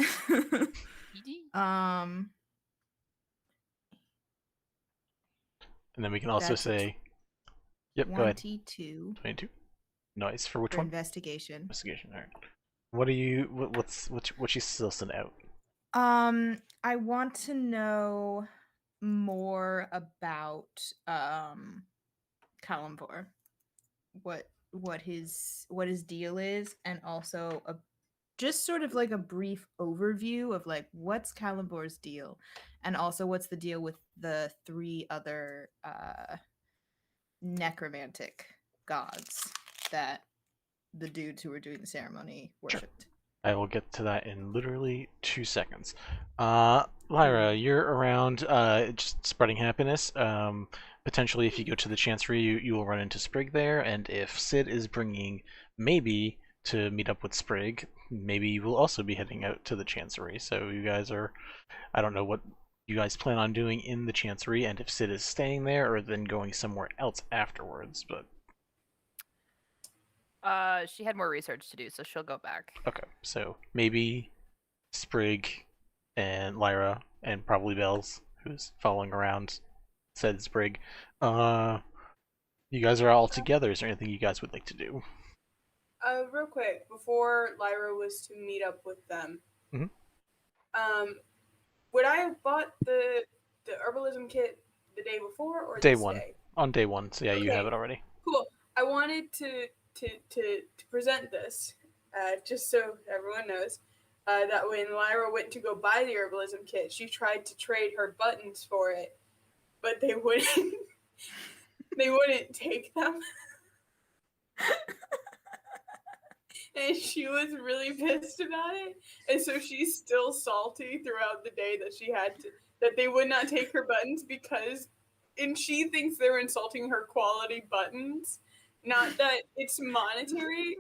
PD? And then we can also That's say, yep, go ahead. 22 22. Nice. For which for one? investigation. Investigation. All right. What are you? What's she sussing out? I want to know more about Kelemvor. What his deal is, and also just sort of like a brief overview of like what's Kelemvor's deal, and also what's the deal with the 3 other necromantic gods that the dudes who were doing the ceremony worshipped. I will get to that in literally 2 seconds. Lyra, you're around just spreading happiness. potentially if you go to the Chancery, you will run into Sprig there, and if Sid is bringing maybe to meet up with Sprig, maybe you will also be heading out to the Chancery. So you guys are, I don't know what you guys plan on doing in the Chancery, and if Sid is staying there or then going somewhere else afterwards, but... She had more research to do, so she'll go back. Okay, so maybe Sprig and Lyra and probably Bells, who's following around, said Sprig. You guys are all together. Is there anything you guys would like to do? Real quick, before Lyra was to meet up with them, would I have bought the herbalism kit the day before or Day this one. day? On day one, so yeah, you Okay. have it already. Cool. I wanted to present this, just so everyone knows, that when Lyra went to go buy the herbalism kit, she tried to trade her buttons for it, but they wouldn't. They wouldn't take them. And she was really pissed about it, and so she's still salty throughout the day that they would not take her buttons and she thinks they're insulting her quality buttons. Not that it's monetary.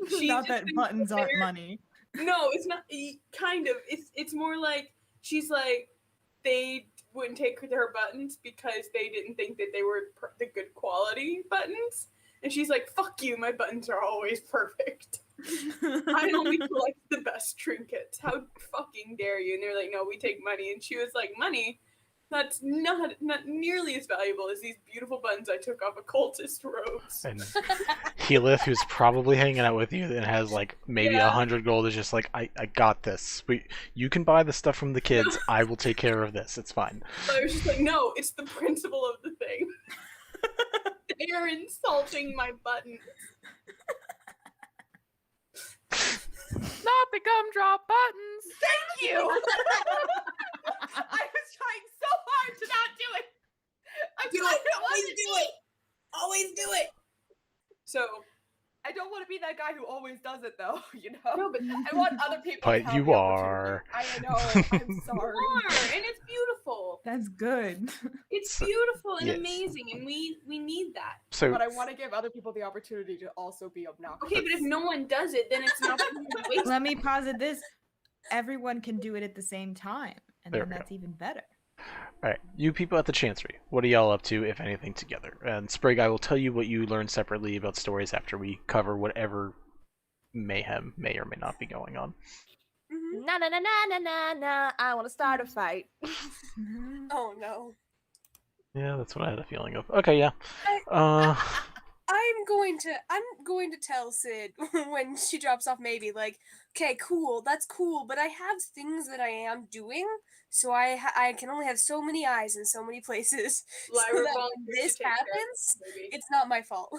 She Not just that thinks buttons aren't they're- money. No, it's not. Kind of. It's more like she's like they wouldn't take her buttons because they didn't think that they were the good quality buttons, and she's like, "Fuck you! My buttons are always perfect. I only collect the best trinkets. How fucking dare you?" And they're like, "No, we take money." And she was like, "Money? That's not nearly as valuable as these beautiful buttons I took off occultist robes." And Healith, who's probably hanging out with you and has like maybe 100 gold, is just like, I got this. You can buy the stuff from the kids. I will take care of this. It's fine. So I was just like, "No, it's the principle of the thing. They are insulting my buttons." Not the gumdrop buttons. Thank you. I was trying so hard to not do it. Always do it. So I don't want to be that guy who always does it, though. You know. no, but I want other people. But to have you the are. opportunity. I know. I'm sorry. and it's beautiful. That's good. It's So- beautiful and yes. amazing, and we need that. So But I want to give other people the opportunity to also be obnoxious. Okay, but if no one does it, then it's not waste. Let me posit this. Everyone can do it at the same time, and There then we go. that's even better. Alright, you people at the Chancery, what are y'all up to, if anything, together? And Sprig, I will tell you what you learn separately about stories after we cover whatever mayhem may or may not be going on. Na na na na na na na. I want to start a fight. Oh no. Yeah, that's what I had a feeling of. Okay, yeah. I'm going to tell Sid when she drops off maybe like, okay, cool, that's cool, but I have things that I am doing, so I can only have so many eyes in so many places. So Lyra that when volunteers this to take care of happens, the baby. it's not my fault.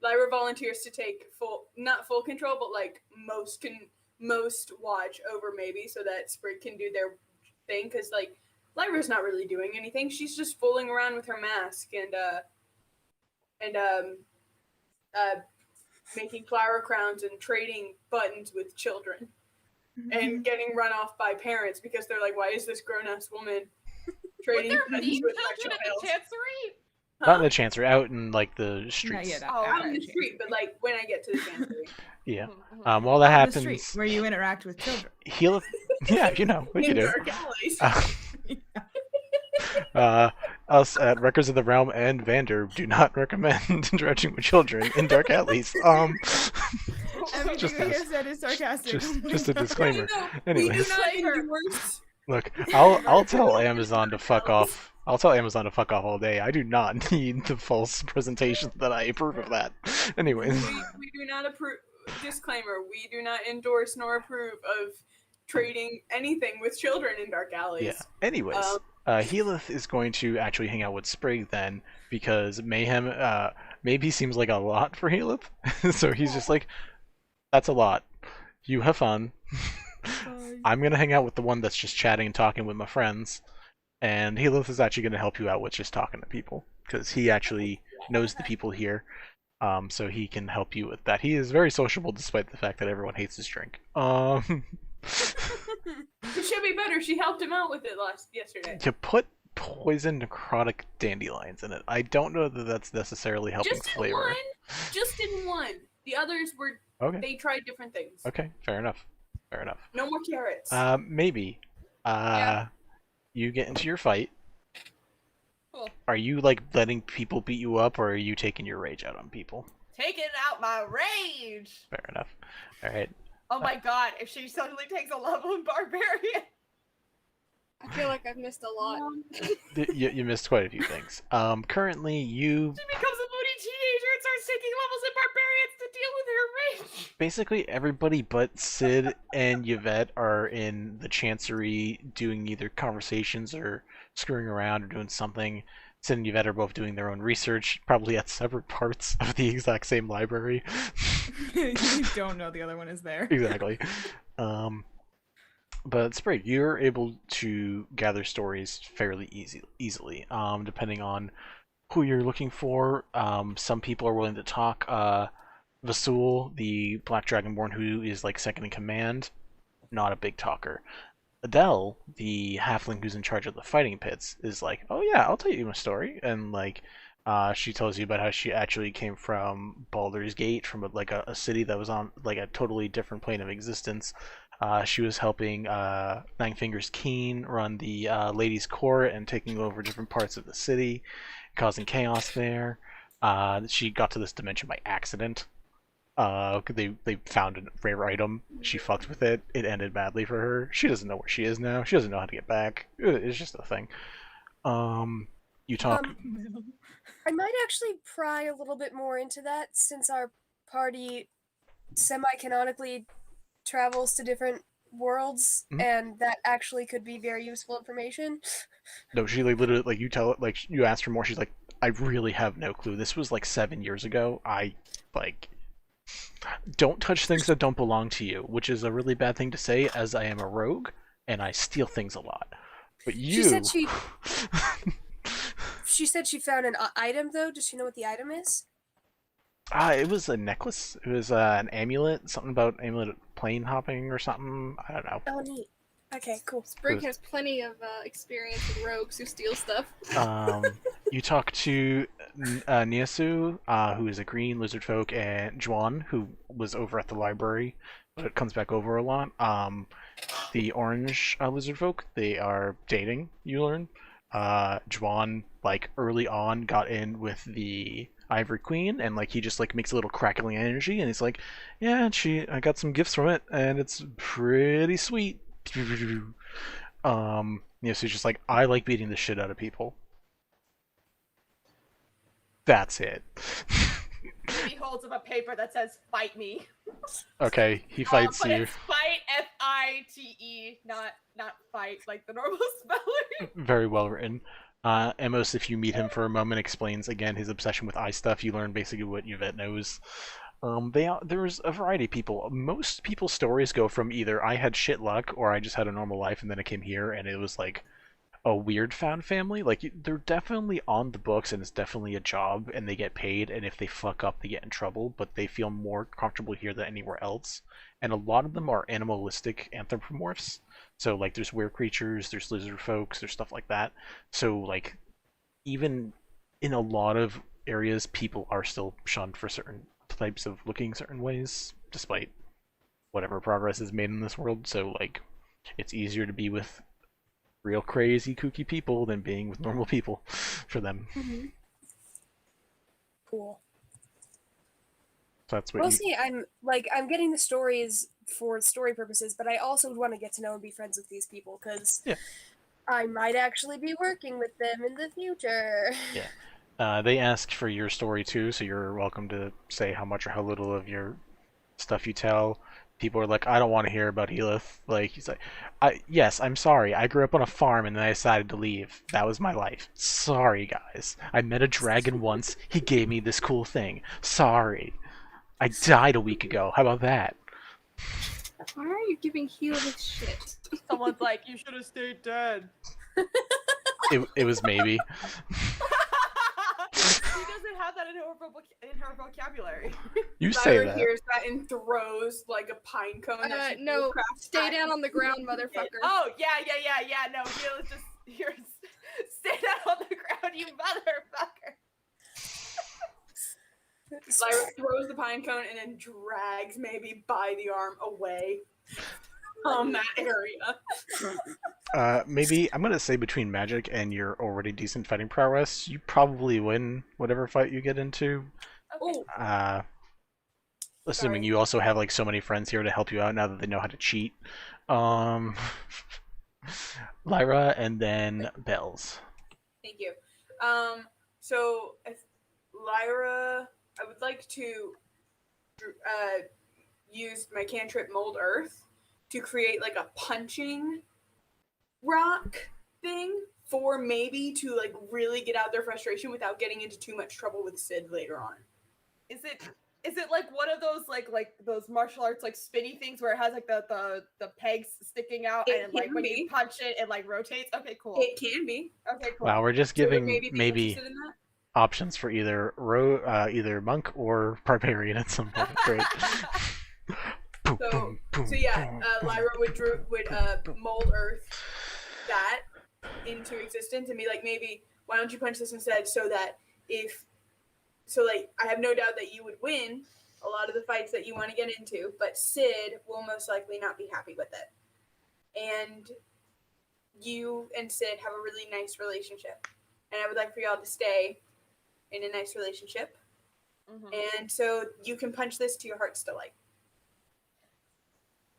Lyra volunteers to take not full control, but like most watch over maybe, so that Sprig can do their thing. Because like Lyra's not really doing anything; she's just fooling around with her mask and making flower crowns and trading buttons with children, and getting run off by parents because they're like, "Why is this grown-ass woman trading buttons with my child?" Chancery? Not in the Chancery, out in like the Not streets. yet. Oh, Out in the street, but like when I get to the Chancery. Yeah. Mhm. While that On the street, happens, where you interact with children. Heal. Yeah, you know, we can In do. dark alleys. Us at Records of the Realm and Vander do not recommend interacting with children in dark alleys. Everything Just we as- have said is sarcastic. just a disclaimer. We Anyways, do not endorse. look, I'll tell Amazon to fuck off. I'll tell Amazon to fuck off all day. I do not need the false presentation that I approve of that. Anyways, We do not approve. Disclaimer: we do not endorse nor approve of trading anything with children in dark alleys. yeah. Anyways, Healith is going to actually hang out with Sprig then, because Mayhem maybe seems like a lot for Healith. So he's just like, that's a lot. You have fun. I'm gonna hang out with the one that's just chatting and talking with my friends, and Healith is actually gonna help you out with just talking to people, because he actually knows the people here. So he can help you with that. He is very sociable despite the fact that everyone hates his drink. It should be better. She helped him out with it yesterday. You put poison necrotic dandelions in it. I don't know that that's necessarily helping Just in flavor. one. Just in one. The others were. Okay. They tried different things. Okay, fair enough. Fair enough. No more carrots. Maybe. You get into your fight. Cool. Are you like letting people beat you up, or are you taking your rage out on people? Taking out my rage. Fair enough. All right. Oh my god, if she suddenly takes a level in Barbarian. I feel like I've missed a lot. You missed quite a few things. Currently, you She becomes a moody teenager and starts taking levels in Barbarians to deal with her rage. basically everybody but Sid and Yvette are in the Chancery doing either conversations or screwing around or doing something. Sid and Yvette are both doing their own research, probably at separate parts of the exact same library. You don't know the other one is there. Exactly. But Sprig, you're able to gather stories fairly easily, depending on who you're looking for. Some people are willing to talk. Vasul, the Black Dragonborn who is like second in command, not a big talker. Adele, the halfling who's in charge of the fighting pits, is like, oh yeah, I'll tell you a story. And like, she tells you about how she actually came from Baldur's Gate, from a city that was on like a totally different plane of existence. She was helping Nine Fingers Keen run the ladies' court and taking over different parts of the city, causing chaos there. She got to this dimension by accident. They found a rare item. She fucked with it. It ended badly for her. She doesn't know where she is now. She doesn't know how to get back. It's just a thing. You talk. I might actually pry a little bit more into that since our party semi-canonically travels to different worlds, and that actually could be very useful information. No, she like literally like you tell it like you asked her more. She's like, I really have no clue. This was like 7 years ago. I like don't touch things that don't belong to you, which is a really bad thing to say, as I am a rogue and I steal things a lot. But you. She said she found an item though. Does she know what the item is? It was a necklace. It was an amulet. Something about amulet plane hopping or something. I don't know. Oh, neat. Okay, cool. Sprig has plenty of experience with rogues who steal stuff. You talk to Niasu, who is a green lizard folk, and Juan, who was over at the library, but it comes back over a lot. The orange lizard folk, they are dating, you learn. Juan, like, early on got in with the Ivory Queen, and like he just like makes a little crackling energy, and he's like, yeah, I got some gifts from it, and it's pretty sweet. So he's just like, I like beating the shit out of people. That's it. He holds up a paper that says "Fight me." Okay, he fights but you. It's fight, F-I-T-E, not fight like the normal spelling. Very well written. Emos, if you meet him for a moment, explains again his obsession with eye stuff. You learn basically what Yvette knows. There's a variety of people. Most people's stories go from either I had shit luck or I just had a normal life and then I came here and it was like a weird found family. Like, they're definitely on the books and it's definitely a job and they get paid, and if they fuck up they get in trouble, but they feel more comfortable here than anywhere else. And a lot of them are animalistic anthropomorphs. So like there's were creatures, there's lizard folks, there's stuff like that. So like even in a lot of areas people are still shunned for certain types of looking certain ways, despite whatever progress is made in this world. So like it's easier to be with real crazy kooky people than being with normal people for them. Mm-hmm. Cool. So that's what Mostly I'm getting the stories for story purposes, but I also want to get to know and be friends with these people because I might actually be working with them in the future. Yeah. They ask for your story too, so you're welcome to say how much or how little of your stuff you tell. People are like, I don't want to hear about Helith. Like, he's like, yes, I'm sorry. I grew up on a farm and then I decided to leave. That was my life. Sorry, guys. I met a dragon once. He gave me this cool thing. Sorry. I died a week ago. How about that? Why are you giving Helix shit? Someone's like, you should have stayed dead. It was maybe. She doesn't have that in her vocabulary. You say Lyra that. hears that and throws like a pine cone. that she No, crafts stay at down on the ground, motherfucker. Oh, yeah. No, Gil is just here. Stay down on the ground, you motherfucker! Lyra throws the pine cone and then drags maybe by the arm away from that area. Maybe I'm gonna say between magic and your already decent fighting prowess, you probably win whatever fight you get into. Okay. Assuming Sorry. you also have like so many friends here to help you out now that they know how to cheat. Lyra and then Bells. Thank you. So if Lyra, I would like to use my cantrip Mold Earth to create like a punching rock thing for maybe to like really get out their frustration without getting into too much trouble with Sid later on. Is it like one of those like those martial arts like spinny things where it has like the pegs sticking out It and like can when be. you punch it it like rotates? Okay, cool. It can be. Okay, cool. Wow, we're just So would giving maybe be maybe interested in that? options for either either monk or barbarian at some point. Great. Boom, So, boom, boom, so yeah, boom. Lyra would mold Earth that into existence and be like, maybe why don't you punch this instead, so that I have no doubt that you would win a lot of the fights that you want to get into, but Sid will most likely not be happy with it. And you and Sid have a really nice relationship, and I would like for y'all to stay in a nice relationship. Mhm. And so you can punch this to your heart's delight.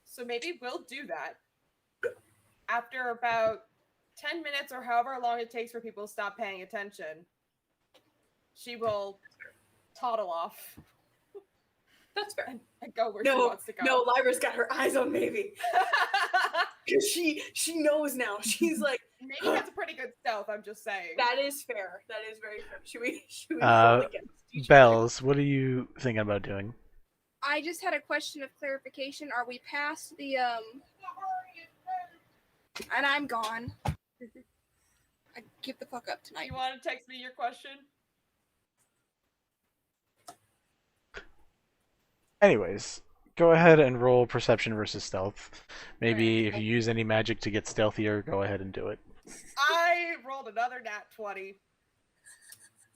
So maybe we'll do that after about 10 minutes or however long it takes for people to stop paying attention. She will toddle off That's fair. and go where she No, wants to go. no, Lyra's got her eyes on Maybe. Because she knows now. She's like, Maybe that's a pretty good stealth, I'm just saying. that is fair. That is very fair. Should we roll against each other? Bells, what are you thinking about doing? I just had a question of clarification. Are we past the And I'm gone. I give the fuck up tonight. You want to text me your question? Anyways, go ahead and roll perception versus stealth. Maybe if you use any magic to get stealthier, go ahead and do it. I rolled another nat 20.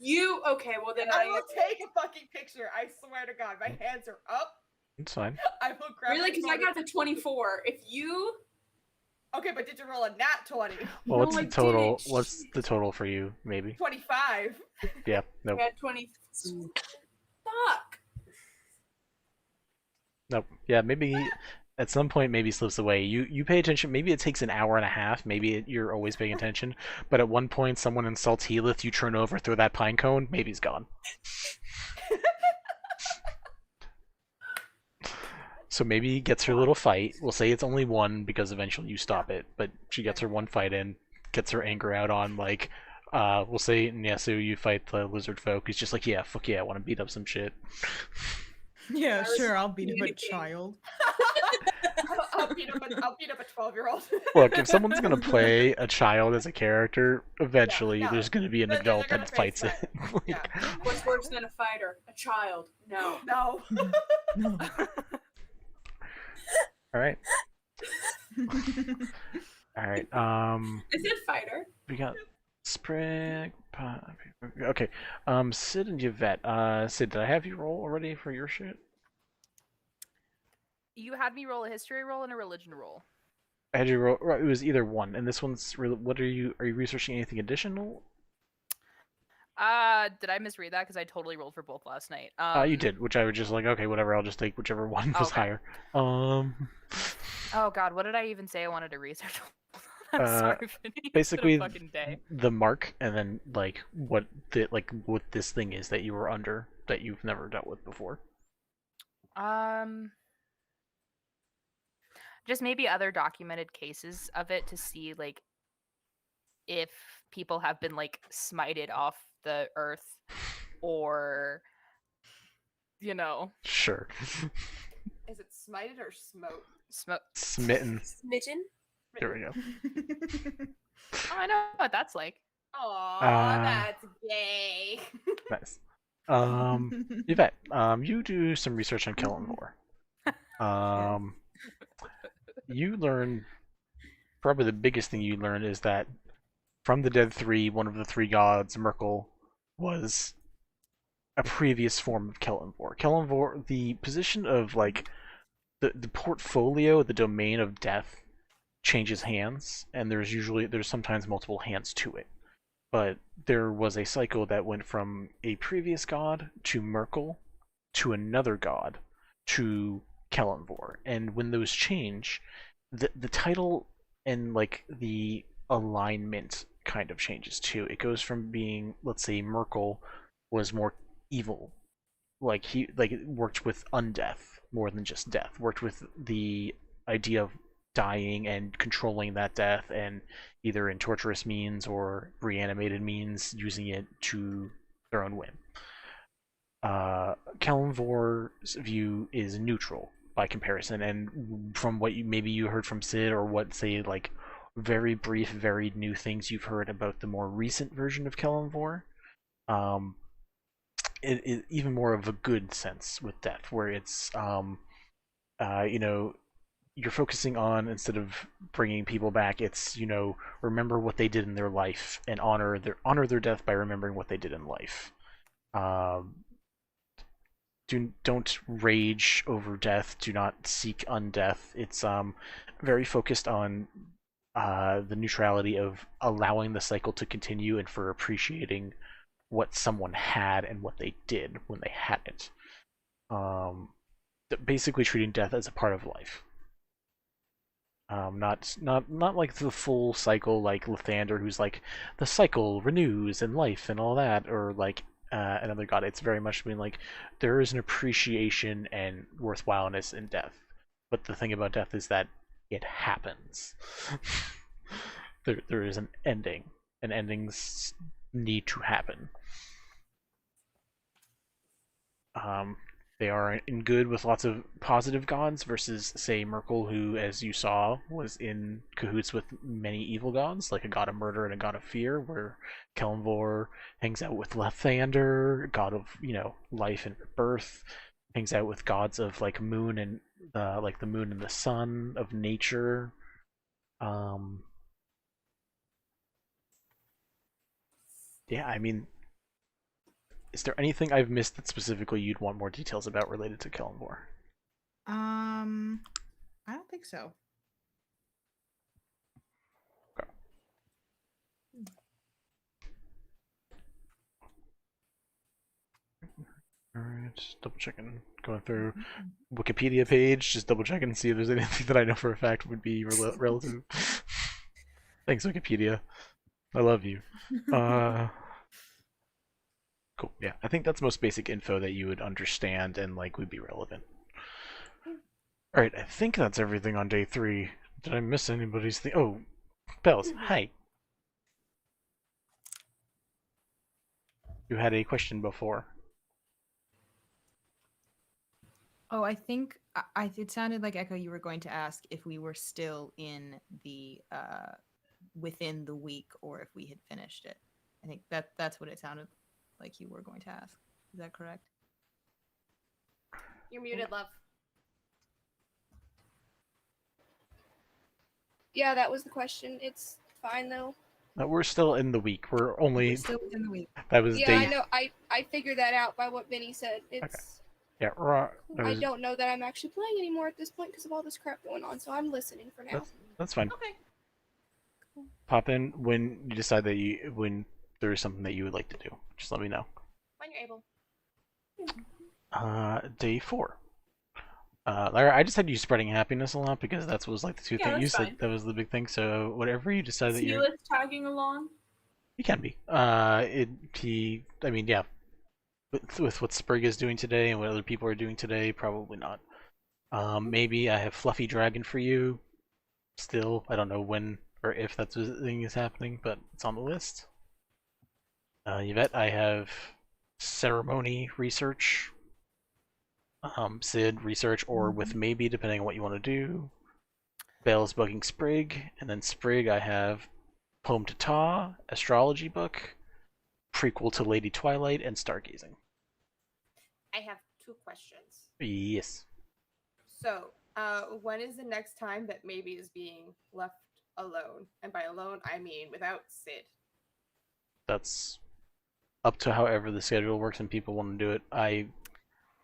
Okay, well then I will take a fucking picture. I swear to God, my hands are up. It's fine. I will grab really, my because I phone got the 24. If you Okay, but did you roll a nat 20? Well, No, what's I the total? didn't. What's the total for you? Maybe. 25. Yeah. Nope. got 20, fuck. Nope. Yeah. Maybe at some point, maybe slips away. You pay attention. Maybe it takes an hour and a half. Maybe you're always paying attention. But at one point, someone insults Healith. You turn over, throw that pine cone. Maybe he's gone. So maybe he gets her little fight. We'll say it's only one because eventually you stop it. But she gets her one fight in, gets her anger out on like, we'll say Nyasu, you fight the lizard folk. He's just like, yeah, fuck yeah, I want to beat up some shit. Yeah, sure, I'll beat him a child. I'll beat up a 12-year-old. Look, if someone's gonna play a child as a character, eventually no. there's gonna be an They're adult gonna that face fights it. that. Like, Yeah. What's worse than a fighter? A child. No. No. No. all right. All right. I said fighter. We got Sprig. Okay. Sid and Yvette. Sid, did I have you roll already for your shit? You had me roll a history roll and a religion roll. I had you roll. Right, it was either one, and this one's. What are you? Are you researching anything additional? Did I misread that? Because I totally rolled for both last night. You did, which I was just like, okay, whatever. I'll just take whichever one was Okay. higher. Oh God, what did I even say I wanted to research? I'm sorry, Vinny. It's been a basically fucking day. the mark, and then like what this thing is that you were under that you've never dealt with before. Just maybe other documented cases of it to see like if people have been like smited off the earth or Sure. Is it smited or smote? Smitten. Smitten? There we go. Oh, I know what that's like. Aw, that's gay. Nice. Yvette, you do some research on Kelemvor. You learn probably the biggest thing you learn is that from the Dead Three, one of the three gods, Merkel, was a previous form of Kelemvor. Kelemvor, the position of like the portfolio, the domain of death changes hands, and there's sometimes multiple hands to it. But there was a cycle that went from a previous god to Merkel to another god to Kelemvor. And when those change, the title and like the alignment kind of changes too. It goes from being, let's say, Merkel was more evil, like he worked with undeath more than just death, worked with the idea of dying and controlling that death, and either in torturous means or reanimated means, using it to their own whim. Kelemvor's view is neutral by comparison, and from what maybe you heard from Sid, or what, say, like very brief, very new things you've heard about the more recent version of Kelemvor, it is even more of a good sense with death, where it's you're focusing on, instead of bringing people back, it's, remember what they did in their life and honor their death by remembering what they did in life. Don't rage over death. Do not seek undeath. It's very focused on the neutrality of allowing the cycle to continue, and for appreciating what someone had and what they did when they had it. Basically treating death as a part of life. Not like the full cycle, like Lathander, who's like the cycle renews in life and all that, or like another god. It's very much been like there is an appreciation and worthwhileness in death, but the thing about death is that it happens. there is an ending, and endings need to happen. They are in good with lots of positive gods, versus, say, Merkel, who, as you saw, was in cahoots with many evil gods, like a god of murder and a god of fear, where Kelemvor hangs out with Lathander, god of, life and birth, hangs out with gods of, like, moon and, like the moon and the sun, of nature. Yeah, I mean, is there anything I've missed that specifically you'd want more details about related to Kelemvor? I don't think so. Okay. Alright, double checking. Going through Wikipedia page, just double checking and see if there's anything that I know for a fact would be relative. Thanks, Wikipedia. I love you. Cool. Yeah, I think that's most basic info that you would understand and like would be relevant. All right, I think that's everything on day 3. Did I miss anybody's thing? Oh, Bells, hi. You had a question before. Oh, I think it sounded like, Echo, you were going to ask if we were still in the within the week, or if we had finished it. I think that's what it sounded like you were going to ask. Is that correct? You're muted, love. Yeah, that was the question. It's fine though. We're still in the week. We're Still within the week. That was Yeah, day. I know. I figured that out by what Benny said. It's. Yeah, I don't know that I'm actually playing anymore at this point because of all this crap going on. So I'm listening for now. That's fine. Okay. Pop in when you decide that when there is something that you would like to do. Just let me know. When you're able. Day 4. Lyra, I just had you spreading happiness a lot because that was like the two things you said. Fine. That was the big thing. So whatever you decide that you're, tagging along. you can be. I mean, yeah. With what Sprig is doing today and what other people are doing today, probably not. Maybe I have Fluffy Dragon for you. Still, I don't know when or if that thing is happening, but it's on the list. Yvette, I have Ceremony Research. Sid Research, or with maybe, depending on what you want to do. Bell's bugging Sprig, and then Sprig I have Poem to Ta, Astrology Book, prequel to Lady Twilight, and Stargazing. I have 2 questions. Yes. So, when is the next time that maybe is being left alone? And by alone, I mean without Sid. that's up to however the schedule works and people want to do it.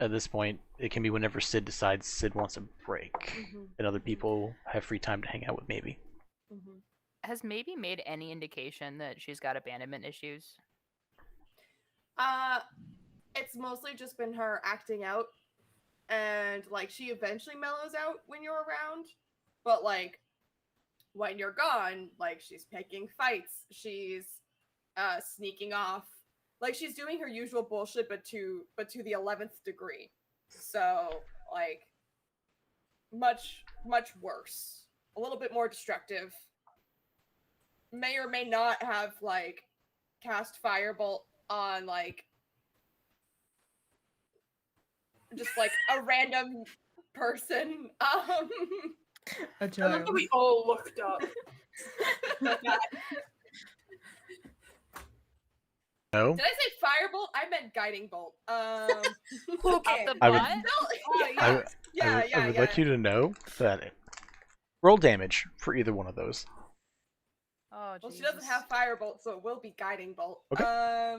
At this point, it can be whenever Sid decides Sid wants a break, and other people have free time to hang out with Maybe. Has Maybe made any indication that she's got abandonment issues? It's mostly just been her acting out, and like she eventually mellows out when you're around, but like when you're gone, like she's picking fights, she's sneaking off, like she's doing her usual bullshit, but to the 11th degree. So like much worse, a little bit more destructive. May or may not have like cast firebolt on like just like a random person. A I love child. that we all looked up. No? Did I say firebolt? I meant guiding bolt. Okay. Off the I would- butt? I would like you to know that roll damage for either one of those. Oh, Well, she doesn't Jesus. have firebolt, so it will be guiding bolt. Okay.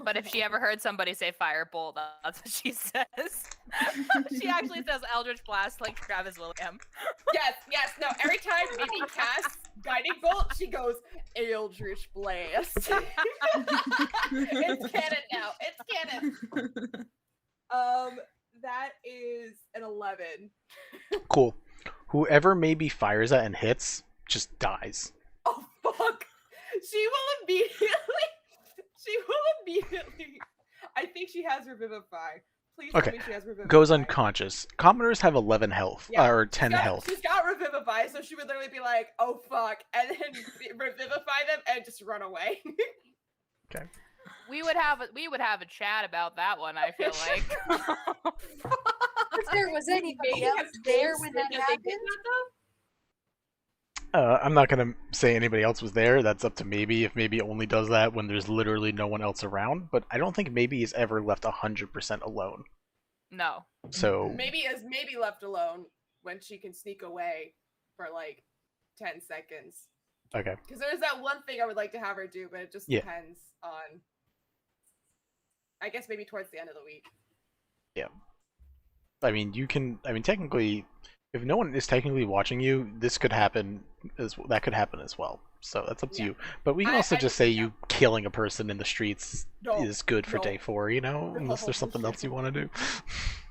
But if she ever heard somebody say firebolt, that's what she says. She actually says Eldritch Blast like Travis William. yes, no. Every time Mimi casts guiding bolt, she goes Eldritch Blast. It's canon now. It's canon. That is an 11. Cool. Whoever Maybe fires at and hits just dies. Oh fuck! She will immediately. I think she has Revivify. Please tell Okay. me she has Revivify. Goes unconscious. Commoners have 11 health, Yeah, or 10 health. She's got Revivify, so she would literally be like, "Oh fuck," and then revivify them and just run away. We would have a chat about that one, I feel like. If there was anybody else there when that happened, I'm not gonna say anybody else was there. That's up to Maybe. If Maybe only does that when there's literally no one else around. But I don't think Maybe is ever left 100% alone. No. So Maybe left alone when she can sneak away for like 10 seconds. okay. Because there's that one thing I would like to have her do, but it just Yeah. depends on. I guess maybe towards the end of the week. I mean, technically, if no one is technically watching you, this could happen that could happen as well. So that's up to Yeah. you. But we can I also just just- say you killing a person in the streets No, is good for no. day 4, you know, No. unless there's something else you want to do.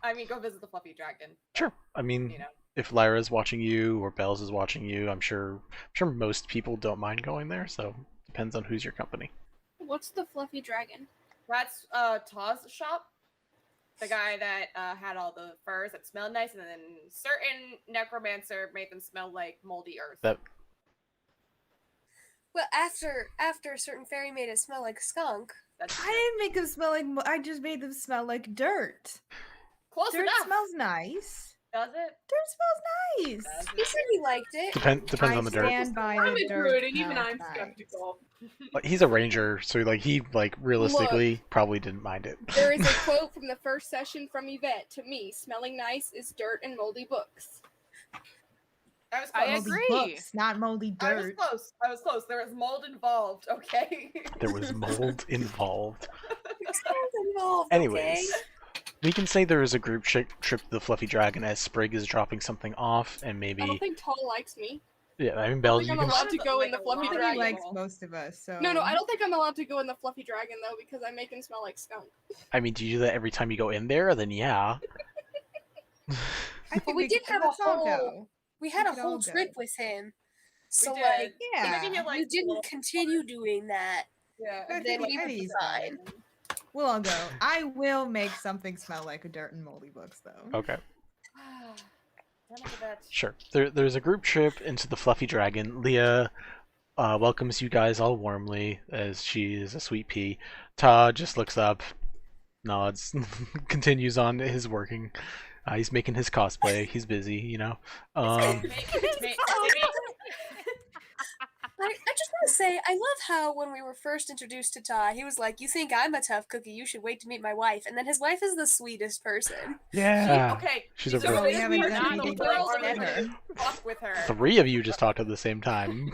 I mean, go visit the fluffy dragon. Sure. I mean, You know. if Lyra's watching you or Bells is watching you, I'm sure most people don't mind going there. So depends on who's your company. What's the fluffy dragon? That's Taw's shop. The guy that had all the furs that smelled nice, and then certain necromancer made them smell like moldy earth. That well, after a certain fairy made it smell like skunk. That's I didn't make them smell like. I just made them smell like dirt. close Dirt enough. smells nice. Does it? Dirt smells nice. Does He said he liked it. depends I on the dirt. stand by I'm the into dirt. it, and even smells I'm nice. skeptical. He's a ranger, so he realistically probably didn't mind it. There is a quote from the first session from Yvette to me: "Smelling nice is dirt and moldy books." I was I close. Moldy agree. books, not moldy I was dirt. close. I was close. There was mold involved. Okay. There was mold involved. Sounds involved, Anyways, okay? we can say there is a group trip to the Fluffy Dragon as Sprig is dropping something off, and I maybe don't think Tall likes me. yeah. I mean, I Bells, think you I'm can. allowed to go in the fluffy I think dragon. he likes most of us. So No, I don't think I'm allowed to go in the fluffy dragon though because I make him smell like skunk. I mean, do you do that every time you go in there? Then yeah. I But think we did have a let's all whole- go. We had a We could all whole go. trip with him. So did. like, Yeah, Maybe you, like, we didn't continue doing that. Yeah. I then think we that would is be fine. We'll all go. I will make something smell like a dirt and moldy books though. Okay. Damn it, Yvette. Sure. There's a group trip into the Fluffy Dragon. Leah welcomes you guys all warmly as she is a sweet pea. Ta just looks up, nods, continues on his working. He's making his cosplay. He's busy, you know. Maybe- I just want to say, I love how when we were first introduced to Ta, he was like, "You think I'm a tough cookie? You should wait to meet my wife." And then his wife is the sweetest person. Yeah. Okay. She's a so real- We this haven't weird done not anything the girls like are that. gonna fuck with her. 3 of you just talked at the same time.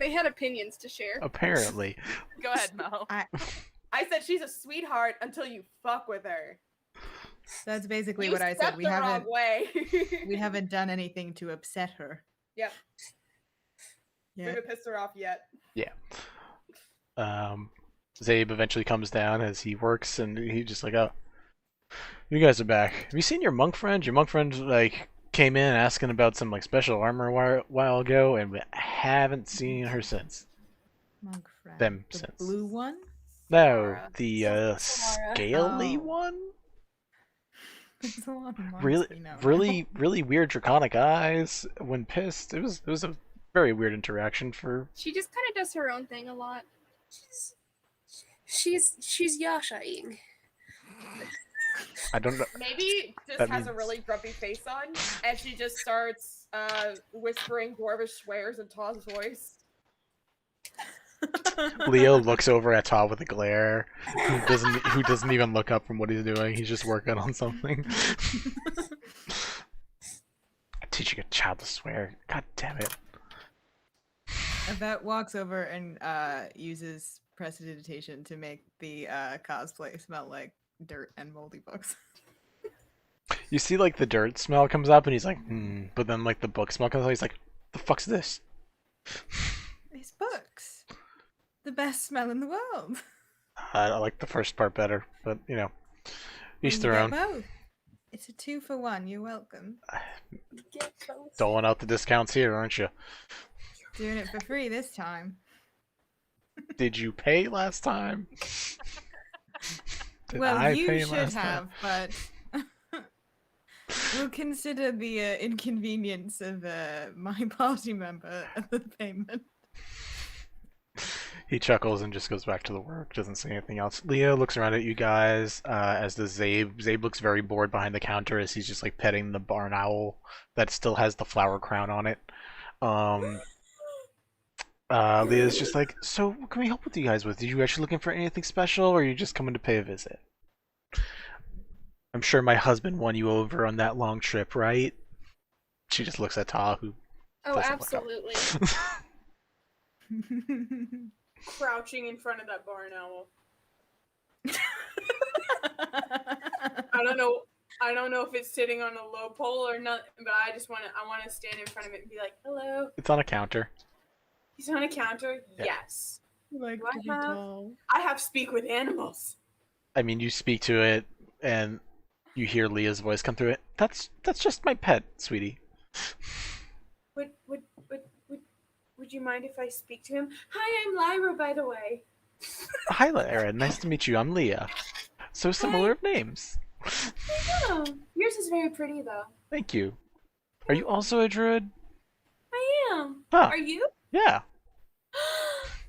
They had opinions to share. Apparently. Go ahead, Mo. I said she's a sweetheart until you fuck with her. That's basically You what I said. stepped We the haven't wrong way. we haven't done anything to upset her. Yep. We Yeah. haven't pissed her off yet. Yeah. Zabe eventually comes down as he works, and he just like, oh, you guys are back. Have you seen your monk friend? Your monk friend like came in asking about some like special armor a while ago, and we haven't seen her since. Monk friend. Them the since. blue one? No, Solara. the Solara. scaly Oh. one. There's a lot of monks Really, we know. really weird draconic eyes when pissed. It was a very weird interaction for. She just kind of does her own thing a lot. She's Yasha-ing. I don't know. Maybe just That has a means- really grumpy face on, and she just starts whispering dwarvish swears in Taw's voice. Leo looks over at Todd with a glare. Who doesn't even look up from what he's doing. He's just working on something. Teaching a child to swear. God damn it. Yvette walks over and uses prestidigitation to make the cosplay smell like dirt and moldy books. You see, like, the dirt smell comes up, and he's like, but then, like, the book smell comes up, he's like, the fuck's this? These books. The best smell in the world. I like the first part better, but, you know, each And their you own. get both. It's a 2-for-1. You're welcome. Get both. Doling out the discounts here, aren't you? Doing it for free this time. Did you pay last time? Did Well, I you pay should last have, time? but we'll consider the inconvenience of my party member of the payment. He chuckles and just goes back to the work, doesn't say anything else. Leo looks around at you guys, as does Zabe. Zabe looks very bored behind the counter as he's just like petting the barn owl that still has the flower crown on it. Leo's just like, so what can we help with you guys with? Did you actually looking for anything special, or are you just coming to pay a visit? I'm sure my husband won you over on that long trip, right? She just looks at Ta, who Oh, doesn't look up. absolutely. Crouching in front of that barn owl. I don't know if it's sitting on a low pole or not, but I want to stand in front of it and be like, hello. It's on a counter. He's on a counter? Yeah. Yes. Like Do I to be have- tall. I have speak with animals. I mean, you speak to it, and you hear Leah's voice come through it. That's just my pet, sweetie. Would you mind if I speak to him? Hi, I'm Lyra, by the way. Hi, Lyra. Nice to meet you. I'm Leah. So similar of names. Oh, yours is very pretty, though. Thank you. Are you also a druid? I am. Huh. Are you? Yeah.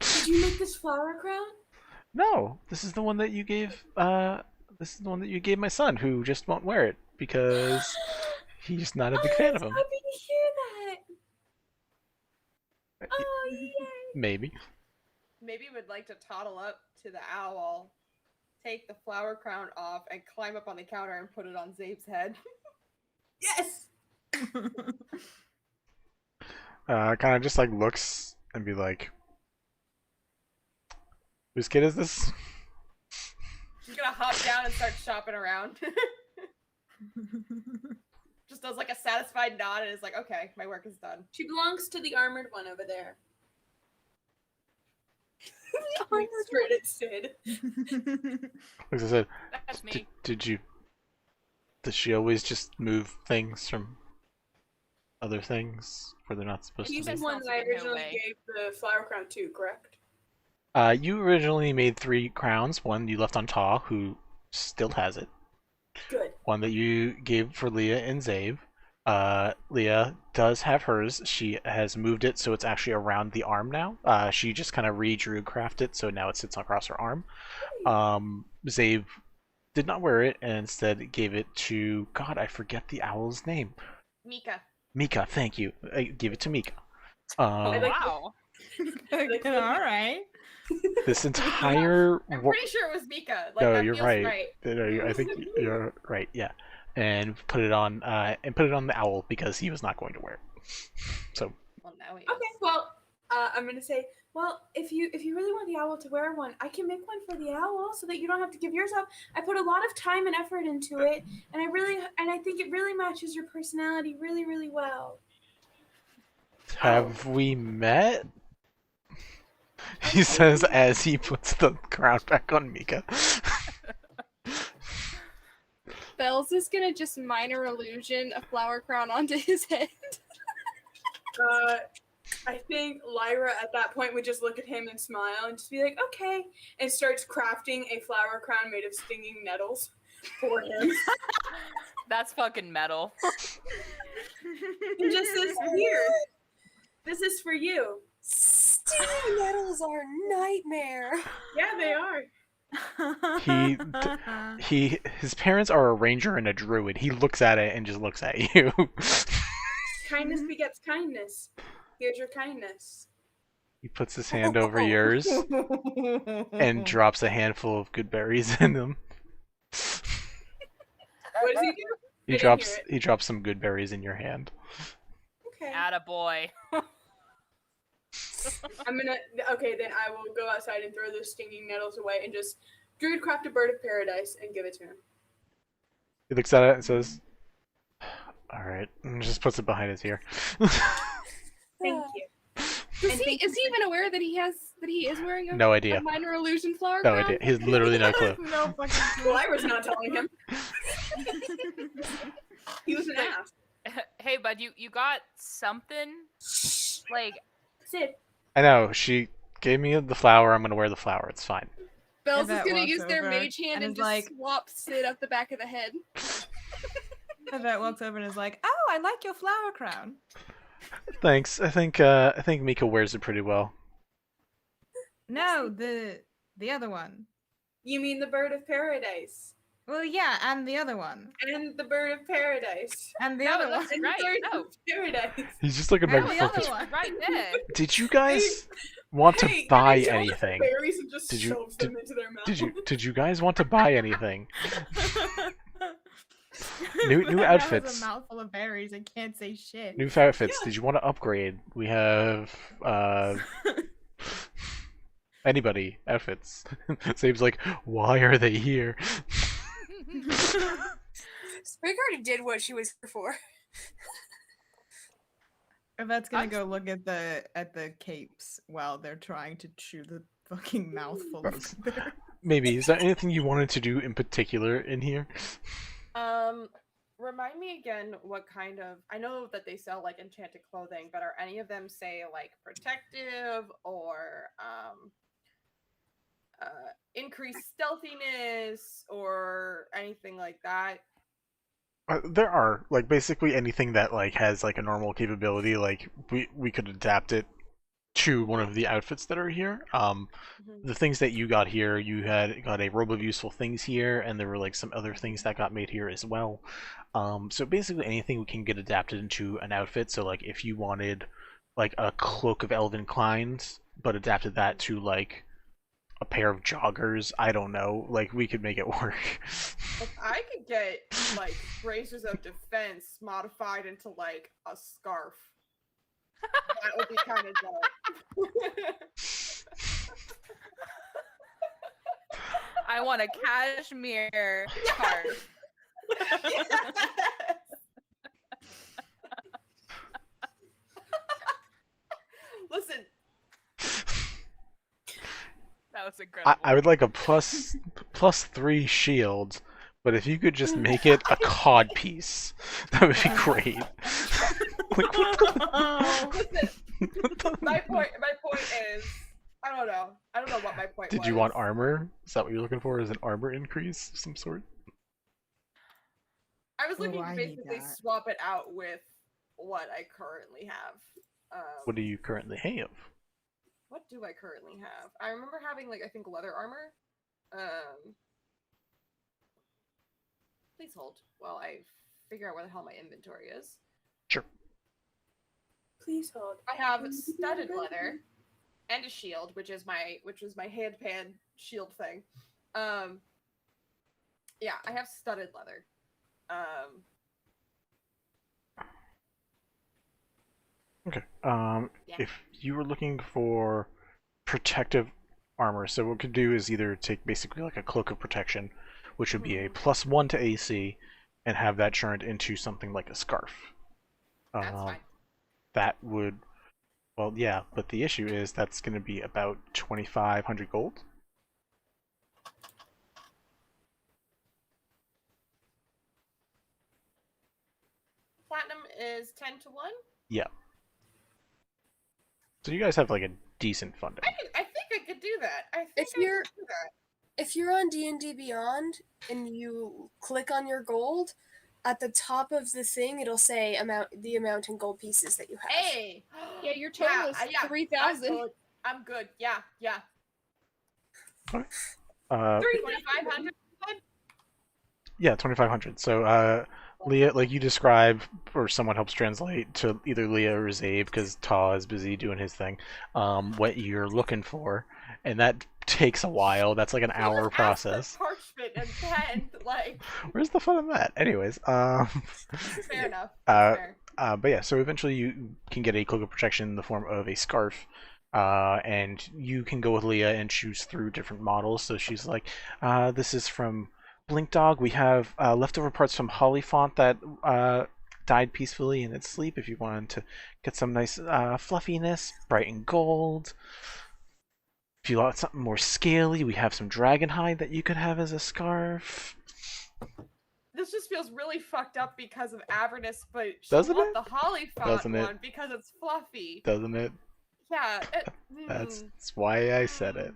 Did you make this flower crown? No, this is the one that you gave. This is the one that you gave my son, who just won't wear it because he's not a big fan of I'm him. happy to hear that. Oh, yay. Maybe. Maybe would like to toddle up to the owl, take the flower crown off, and climb up on the counter and put it on Zabe's head. Yes. Kind of just like looks and be like, "Whose kid is this?" She's gonna hop down and start shopping around. Just does like a satisfied nod and is like, okay, my work is done. She belongs to the armored one over there. The Like, armored straight at Sid. Like I said, That's me. does she always just move things from other things where they're not supposed He's to the be? one that I Sounds like a originally way. gave the flower crown to, correct? You originally made 3 crowns. One you left on Ta, who still has it. Good. One that you gave for Leah and Zabe. Leah does have hers. She has moved it so it's actually around the arm now. She just kind of re-Druid crafted, so now it sits across her arm. Zabe did not wear it and instead gave it to, God, I forget the owl's name. Mika. Mika, thank you. I gave it to Mika. Oh, like- wow. All right. This entire I'm wor- pretty sure it was Mika. Like, No, that you're feels right. No, I think you're right. Yeah, and put it on the owl because he was not going to wear it. So Well, now he Okay, well, I'm gonna say, well, if you really want the owl to wear one, I can make one for the owl so that you don't have to give yours up. I put a lot of time and effort into it, and I think it really matches your personality really, really well. Have we met? He says as he puts the crown back on Mika. Bells is gonna just minor illusion a flower crown onto his head. I think Lyra at that point would just look at him and smile and just be like, okay, and starts crafting a flower crown made of stinging nettles for him. That's fucking metal. And just says, here, this is for you. Stinging nettles are a nightmare. Yeah, they are. His parents are a ranger and a druid. He looks at it and just looks at you. Kindness begets kindness. Here's your kindness. He puts his hand over yours and drops a handful of good berries in them. What does he do? He drops some good berries in your hand. Okay. Attaboy. Okay, then I will go outside and throw those stinging nettles away and just druidcraft a bird of paradise and give it to him. He looks at it and says, alright, and just puts it behind his ear. Thank you. Is he even aware that he is wearing a, No idea. a minor illusion flower No crown? idea. He's literally no clue. No fucking clue. Lyra's not telling him. He was an ass. Hey, bud, you got something? Like, Sid. I know, she gave me the flower, I'm gonna wear the flower, it's fine. Bells is Yvette gonna walks use their over mage hand and and is just like- swap Sid up the back of the head. Yvette walks over and is like, oh, I like your flower crown. Thanks. I think Mika wears it pretty well. No, the other one. You mean the bird of paradise? Well, yeah, and the other one. And the bird of paradise. And the No, other one. that's And right. the bird No. of paradise. He's just looking And back the and other forth. one. Right there. Did you guys want to Hey, buy and he tells the anything? berries and just Did you- shoves them into their mouth. Did you guys want to buy anything? New That outfits. has a mouthful of berries and can't say shit. New outfits. Did you want to upgrade? We have anybody outfits. Sabe's like, why are they here? Sprig already did what she was here for. Yvette's gonna go look at the capes while they're trying to chew the fucking mouthful of berries. Maybe. Is there anything you wanted to do in particular in here? Remind me again what kind of. I know that they sell like enchanted clothing, but are any of them say like protective or increased stealthiness or anything like that? There are like basically anything that like has like a normal capability. Like we could adapt it to one of the outfits that are here. The things that you got here, you had got a robe of useful things here, and there were like some other things that got made here as well. So basically anything we can get adapted into an outfit. So like if you wanted like a cloak of elven clines, but adapted that to like a pair of joggers, I don't know, like we could make it work. If I could get like bracers of defense modified into like a scarf, that would be kind of dope. I want a cashmere scarf. Yes! Listen, That was incredible. I would like a +3 shield, but if you could just make it a cod piece, that would be great. Like, listen. My point is, I don't know what my point was. Did you want armor? Is that what you're looking for? Is an armor increase of some sort? I was looking I to need basically that. swap it out with what I currently have. What do you currently have? What do I currently have? I remember having like I think leather armor. Please hold while I figure out where the hell my inventory is. Sure. Please hold. I have studded leather and a shield, which is my handpan shield thing. Yeah, I have studded leather. Okay. Yeah. If you were looking for protective armor, so what we could do is either take basically like a cloak of protection, which would be a +1 to AC, and have that turned into something like a scarf. That's fine. That would, well, yeah, but the issue is that's going to be about 2,500 gold. Platinum is 10 to 1. Yeah. So you guys have like a decent funding. I think I could do that. I think If I you're- could do that. If you're on D&D Beyond and you click on your gold, at the top of the thing it'll say the amount in gold pieces that you have. Hey! Yeah, your total is 3,000. I'm good. Yeah. 2,500. 2,500. Yeah, 2,500. So, Leah, like you describe, or someone helps translate to either Leah or Zabe, because Ta is busy doing his thing, what you're looking for, and that takes a while. That's like an hour process. Parchment and pen, like. Where's the fun of that? Anyways, Fair enough. Fair. But yeah, so eventually you can get a cloak of protection in the form of a scarf, and you can go with Leah and choose through different models. So she's like, this is from Blink Dog. We have leftover parts from Hollyfont that died peacefully in its sleep. If you wanted to get some nice fluffiness, bright and gold. If you want something more scaly, we have some dragon hide that you could have as a scarf. This just feels really fucked up because of Avernus, but she Doesn't want it? the Hollyfont Doesn't it? one because it's fluffy. Doesn't it? Yeah. That's why I said it.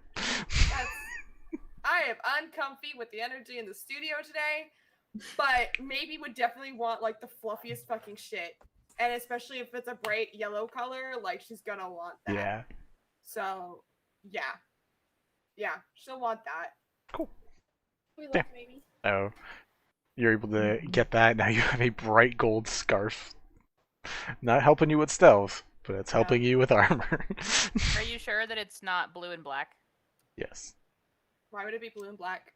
I am uncomfy with the energy in the studio today, but maybe would definitely want like the fluffiest fucking shit. And especially if it's a bright yellow color, like she's gonna want that. Yeah. So, yeah, she'll want that. Cool. We love Yeah. baby. So you're able to get that. Now you have a bright gold scarf. Not helping you with stealth, but it's helping you with armor. Are you sure that it's not blue and black? Yes. Why would it be blue and black?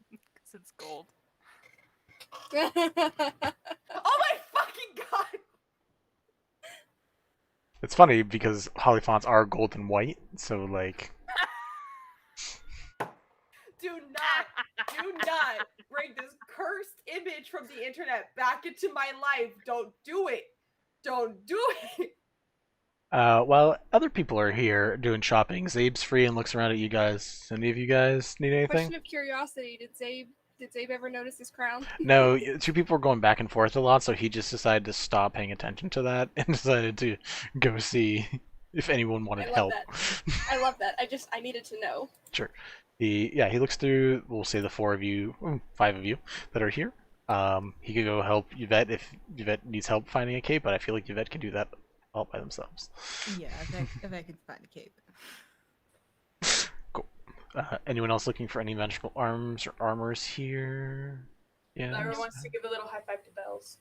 Because it's gold. Oh my fucking god! It's funny because Hollyfonts are gold and white, so like. Do not bring this cursed image from the internet back into my life. Don't do it. Don't do it. While other people are here doing shopping, Zabe's free and looks around at you guys. Any of you guys need anything? Question of curiosity: Did Zabe ever notice his crown? No, two people were going back and forth a lot, so he just decided to stop paying attention to that and decided to go see if anyone wanted help. I love that. I needed to know. Sure. He looks through, we'll say the 5 of you that are here. He could go help Yvette if Yvette needs help finding a cape, but I feel like Yvette can do that all by themselves. Yeah, if I can find a cape. Cool. Anyone else looking for any magical arms or armors here? Yeah. Lyra wants to give a little high five to Bells.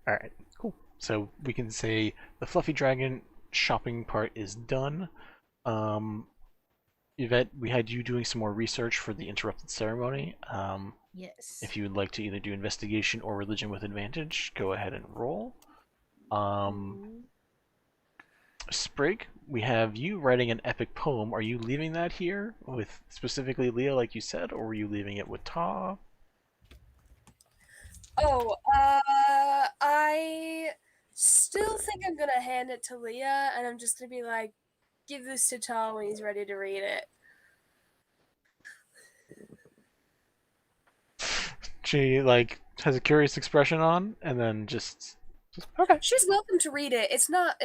Alright, cool. So we can say the Fluffy Dragon shopping part is done. Yvette, we had you doing some more research for the interrupted ceremony. Yes. If you would like to either do investigation or religion with advantage, go ahead and roll. Sprig, we have you writing an epic poem. Are you leaving that here with specifically Leah, like you said, or were you leaving it with Ta? Oh, I still think I'm gonna hand it to Leah, and I'm just gonna be like, give this to Ta when he's ready to read it. She like has a curious expression on, and then just okay. She's welcome to read it. It's not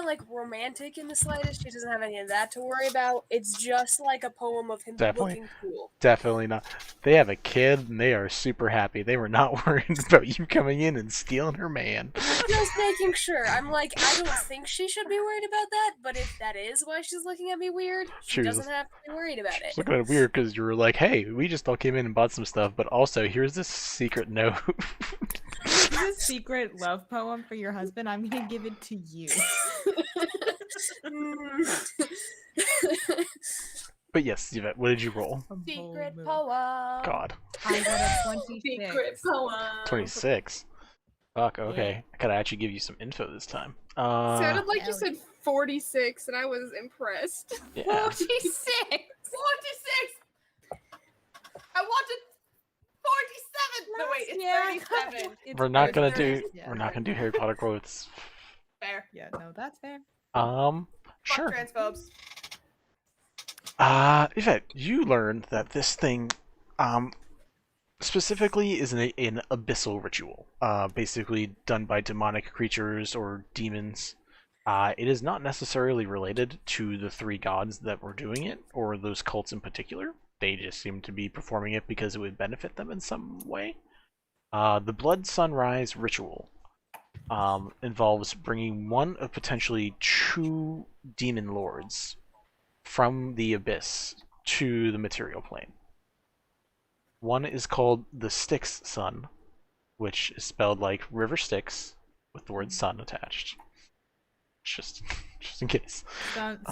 like romantic in the slightest. She doesn't have any of that to worry about. It's just like a poem of him looking cool. Definitely not. They have a kid and they are super happy. They were not worried about you coming in and stealing her man. Just making sure. I'm like, I don't think she should be worried about that, but if that is why she's looking at me weird, she doesn't have to be worried about it. It's looking at it weird because you were like, hey, we just all came in and bought some stuff, but also here's this secret note. This is a secret love poem for your husband. I'm gonna give it to you. But yes, Yvette, what did you roll? Secret Homebrew. poem. God. I got a 26. Secret poem. 26. Fuck, okay. I gotta actually give you some info this time. Sounded like you hell said 46, and I was impressed. Yeah. 46. 46! I wanted 47! No, wait, it's 37. It's We're not gonna 30. do Yeah. we're not gonna do Harry Potter quotes. Fair. Yeah, no, that's fair. Fuck Sure. transphobes. Yvette, you learned that this thing, specifically is an abyssal ritual, basically done by demonic creatures or demons. It is not necessarily related to the three gods that were doing it, or those cults in particular. They just seem to be performing it because it would benefit them in some way. The Blood Sunrise ritual involves bringing one of potentially two demon lords from the abyss to the material plane. One is called the Styx Sun, which is spelled like River Styx with the word sun attached. Just in case.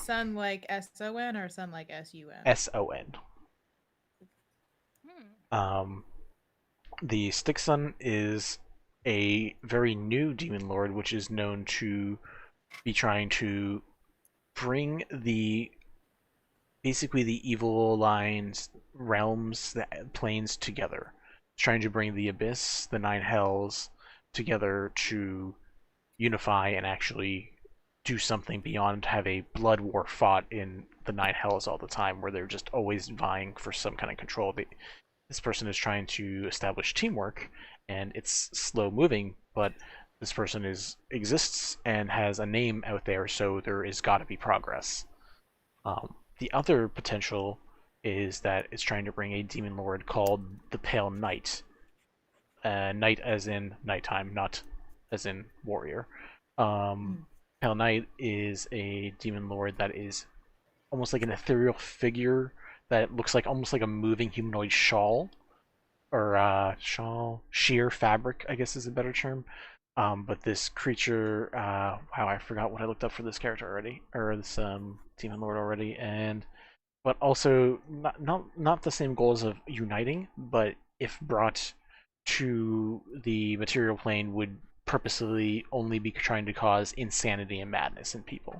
Sun like S-O-N or sun like S-U-N? S-O-N. The Styx Sun is a very new demon lord, which is known to be trying to bring basically the evil lines, realms, the planes together. It's trying to bring the abyss, the nine hells together to unify and actually do something beyond have a blood war fought in the nine hells all the time, where they're just always vying for some kind of control. This person is trying to establish teamwork, and it's slow moving, but this person exists and has a name out there, so there is got to be progress. The other potential is that it's trying to bring a demon lord called the Pale Knight. Knight as in nighttime, not as in warrior. Pale Knight is a demon lord that is almost like an ethereal figure that looks like almost like a moving humanoid shawl, or sheer fabric, I guess is a better term. But this creature, wow, I forgot what I looked up for this character already, or this demon lord already, but also not the same goals of uniting, but if brought to the material plane, would purposely only be trying to cause insanity and madness in people.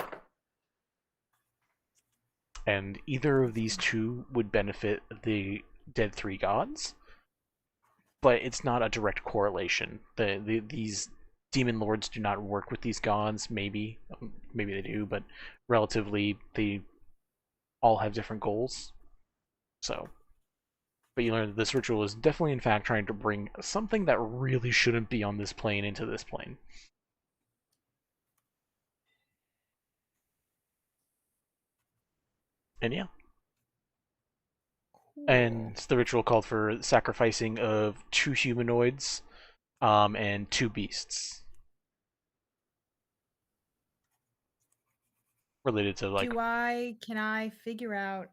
And either of these two would benefit the dead three gods, but it's not a direct correlation. These demon lords do not work with these gods. Maybe they do, but relatively they all have different goals. So, but you learn that this ritual is definitely in fact trying to bring something that really shouldn't be on this plane into this plane. And yeah. And the ritual called for sacrificing of 2 humanoids and 2 beasts. Related to like... Can I figure out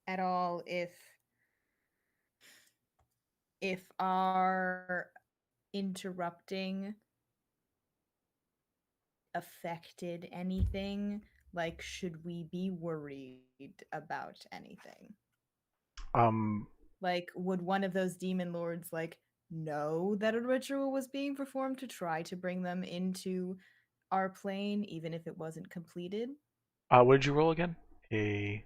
at all if our interrupting affected anything? Like, should we be worried about anything? Like, would one of those demon lords, like, know that a ritual was being performed to try to bring them into our plane, even if it wasn't completed? What did you roll again? A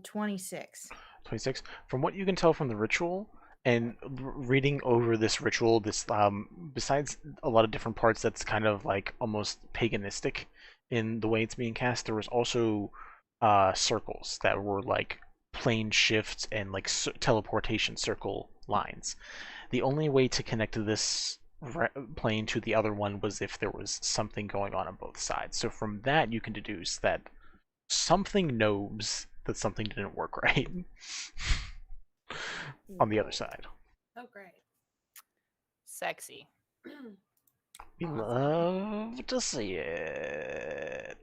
26. 26. From what you can tell from the ritual, and reading over this ritual, this besides a lot of different parts that's kind of like almost paganistic in the way it's being cast, there was also circles that were like plane shifts and like teleportation circle lines. The only way to connect this plane to the other one was if there was something going on both sides. So from that you can deduce that something knows that something didn't work right on the other side. Oh, great. Sexy. We love to see it.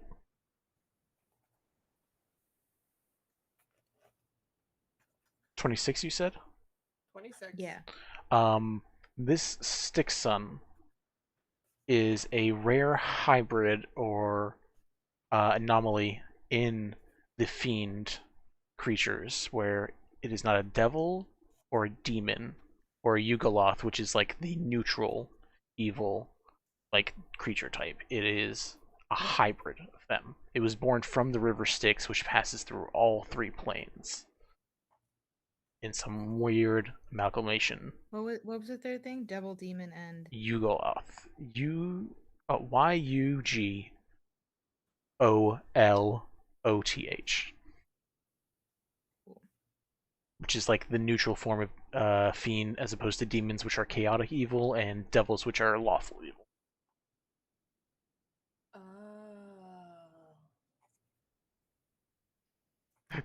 $26, you said? 26. Yeah. This Styx Sun is a rare hybrid or anomaly in the Fiend creatures where it is not a devil or a demon or a Yugoloth, which is like the neutral evil like creature type. It is a hybrid of them. It was born from the river Styx, which passes through all 3 planes in some weird amalgamation. What was the third thing? Devil, demon, and Yugoloth. Yugoloth. Which is like the neutral form of fiend, as opposed to demons, which are chaotic evil, and devils, which are lawful evil.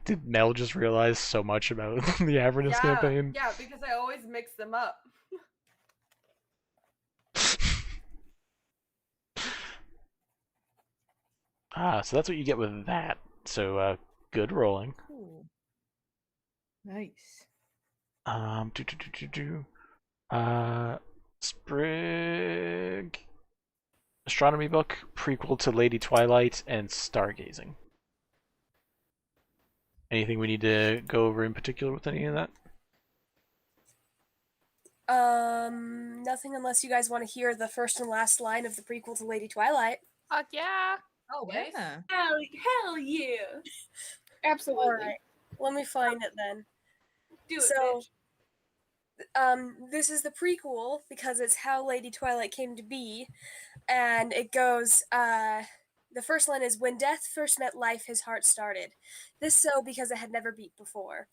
Did Mel just realize so much about the Avernus campaign? Yeah, because I always mix them up. So that's what you get with that. So, good rolling. cool. Nice. Sprig. Astronomy book, prequel to Lady Twilight, and stargazing. Anything we need to go over in particular with any of that? Nothing unless you guys want to hear the first and last line of the prequel to Lady Twilight. Fuck yeah. Oh, wait. Yeah. Hell yeah. Absolutely. Alright, let me find it then. Do it, So, bitch. this is the prequel because it's how Lady Twilight came to be, and it goes, the first line is, when death first met life, his heart started. This so because it had never beat before.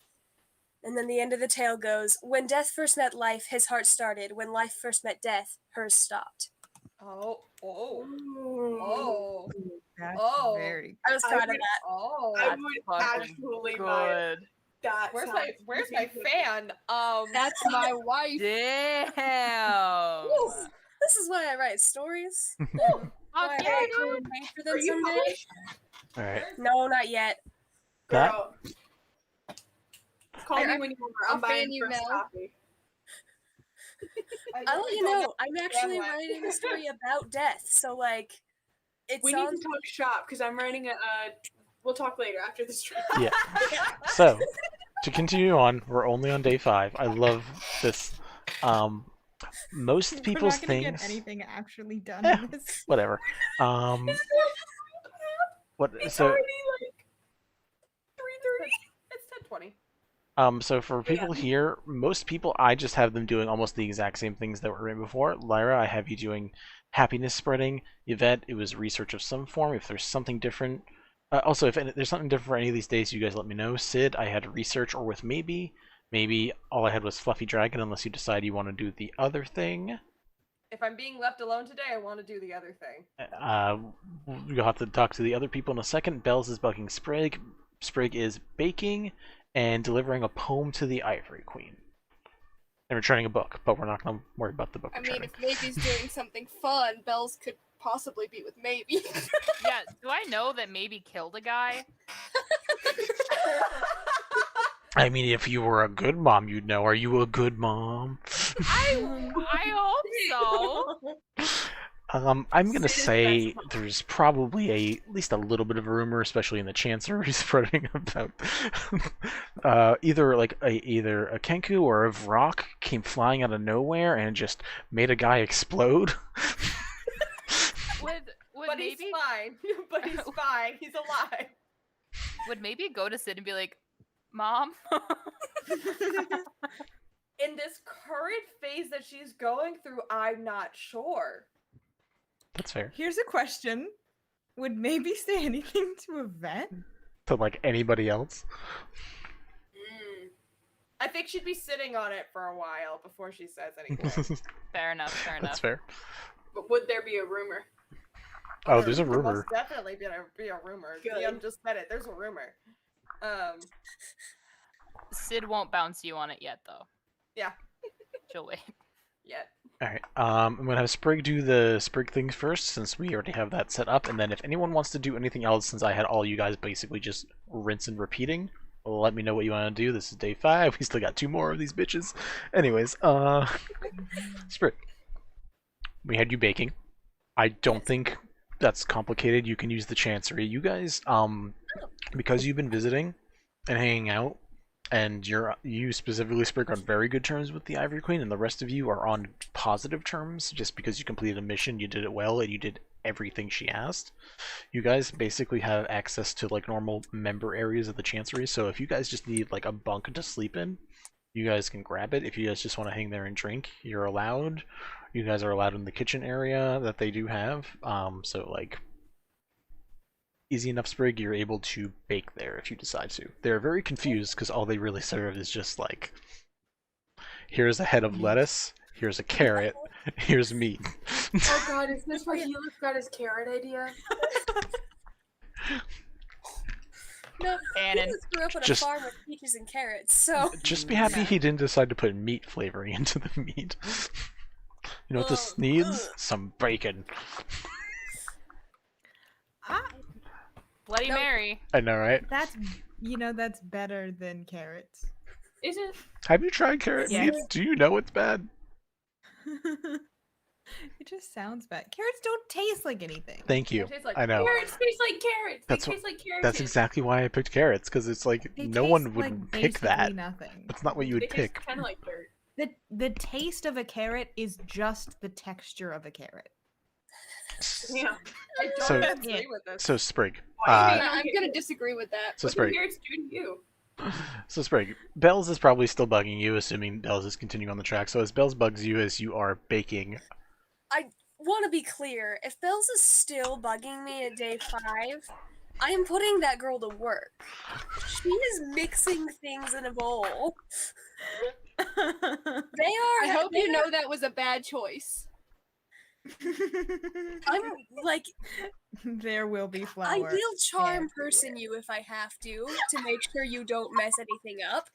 And then the end of the tale goes, when death first met life, his heart started. When life first met death, hers stopped. Oh. That's Oh. very I was I proud of would- that. Oh. I That's would fucking absolutely buy Good. that. Where's sound. my fan? That's my wife. Damn. This is why I write stories. Fuck Why I yeah, hope to dude. pay for Are them you someday. published? Alright. No, not yet. That- Girl. Call me when you are. I'm I'll buying fan you first now. copy. I'll let you know, I'm actually what? writing a story about death, so like, it We need sounds. to talk shop because I'm writing a. We'll talk later after the stream. Yeah. So, to continue on, we're only on day 5. I love this. Most people's We're not gonna things. get anything actually done Yeah. in this. Whatever. What? It's So, already like 3:30. It's 10:20. so for people here, most people, I just have them doing almost the exact same things that were written before. Lyra, I have you doing happiness spreading. Yvette, it was research of some form. If there's something different, also if there's something different for any of these days, you guys let me know. Sid, I had research or with maybe all I had was fluffy dragon, unless you decide you want to do the other thing. If I'm being left alone today, I want to do the other thing. You'll have to talk to the other people in a second. Bells is bugging Sprig. Sprig is baking and delivering a poem to the Ivory Queen. And returning a book, but we're not going to worry about the book I mean, returning. if Maybe's doing something fun, Bells could possibly be with Maybe. Yeah, do I know that maybe killed a guy? I mean, if you were a good mom, you'd know. Are you a good mom? I hope so. I'm gonna say there's probably at least a little bit of a rumor, especially in the Chancery, spreading about either a Kenku or a Vrock came flying out of nowhere and just made a guy explode. Would But maybe he's fine. But he's fine. He's alive. would maybe go to Sid and be like, Mom? In this current phase that she's going through, I'm not sure. That's fair. Here's a question: would maybe say anything to Yvette? To like anybody else. I think she'd be sitting on it for a while before she says anything. Fair enough, fair enough. That's fair. But would there be a rumor? Oh, there's a There rumor. must definitely be a rumor. Good. DM just said it. There's a rumor. Sid won't bounce you on it yet, though. Yeah. She'll wait. Yet. Alright, I'm gonna have Sprig do the Sprig things first, since we already have that set up, and then if anyone wants to do anything else, since I had all you guys basically just rinse and repeating, let me know what you want to do. This is day 5, we still got 2 more of these bitches. Anyways, Sprig. We had you baking. I don't think that's complicated. You can use the Chancery. You guys, because you've been visiting, and hanging out, and you specifically, Sprig, on very good terms with the Ivory Queen, and the rest of you are on positive terms just because you completed a mission, you did it well, and you did everything she asked. You guys basically have access to like normal member areas of the Chancery, so if you guys just need like a bunk to sleep in, you guys can grab it. If you guys just want to hang there and drink, you're allowed. You guys are allowed in the kitchen area that they do have. So like easy enough, Sprig, you're able to bake there if you decide to. They're very confused because all they really serve is just like, here's a head of lettuce, here's a carrot, here's meat. Oh god, is this why he got his carrot idea? No, Cannon. he just grew up on a Just- farm with peaches and carrots, so Just be happy he didn't decide to put meat flavoring into the meat. You know what this needs? Some bacon. Bloody Nope. Mary. I know, right? That's that's better than carrots. Is it? Have you tried carrot Yes. meat? Do you know it's bad? It just sounds bad. Carrots don't taste like anything. Thank you. It tastes like I know. Carrots taste like carrots. That's They what- taste like carrots. That's exactly why I picked carrots, because it's like They no taste one would like pick that. basically Nothing. That's not what you would They taste pick. kind of like dirt. The taste of a carrot is just the texture of a carrot. Yeah. I don't So- agree with this. So Sprig, I'm gonna disagree with that. so What do Sprig, carrots do to you? so Sprig, Bells is probably still bugging you, assuming Bells is continuing on the track. So as Bells bugs you as you are baking, want to be clear. If Bells is still bugging me at day 5, I am putting that girl to work. She is mixing things in a bowl. They are. I hope they you are- know that was a bad choice. I'm like There will be flour. ideal charm everywhere. person you if I have to make sure you don't mess anything up.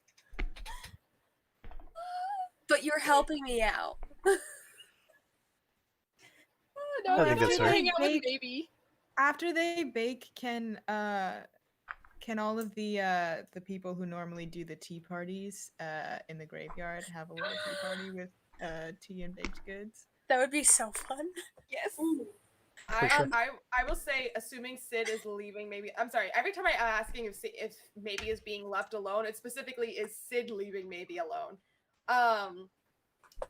But you're helping me out. Oh, no, I think that's I'm fair. hang out with Bake- baby. After they bake, can all of the people who normally do the tea parties in the graveyard have a little tea party with tea and baked goods? That would be so fun. Yes. For sure. I will say, assuming Sid is leaving, maybe I'm sorry. Every time I'm asking if maybe is being left alone, it specifically is Sid leaving maybe alone.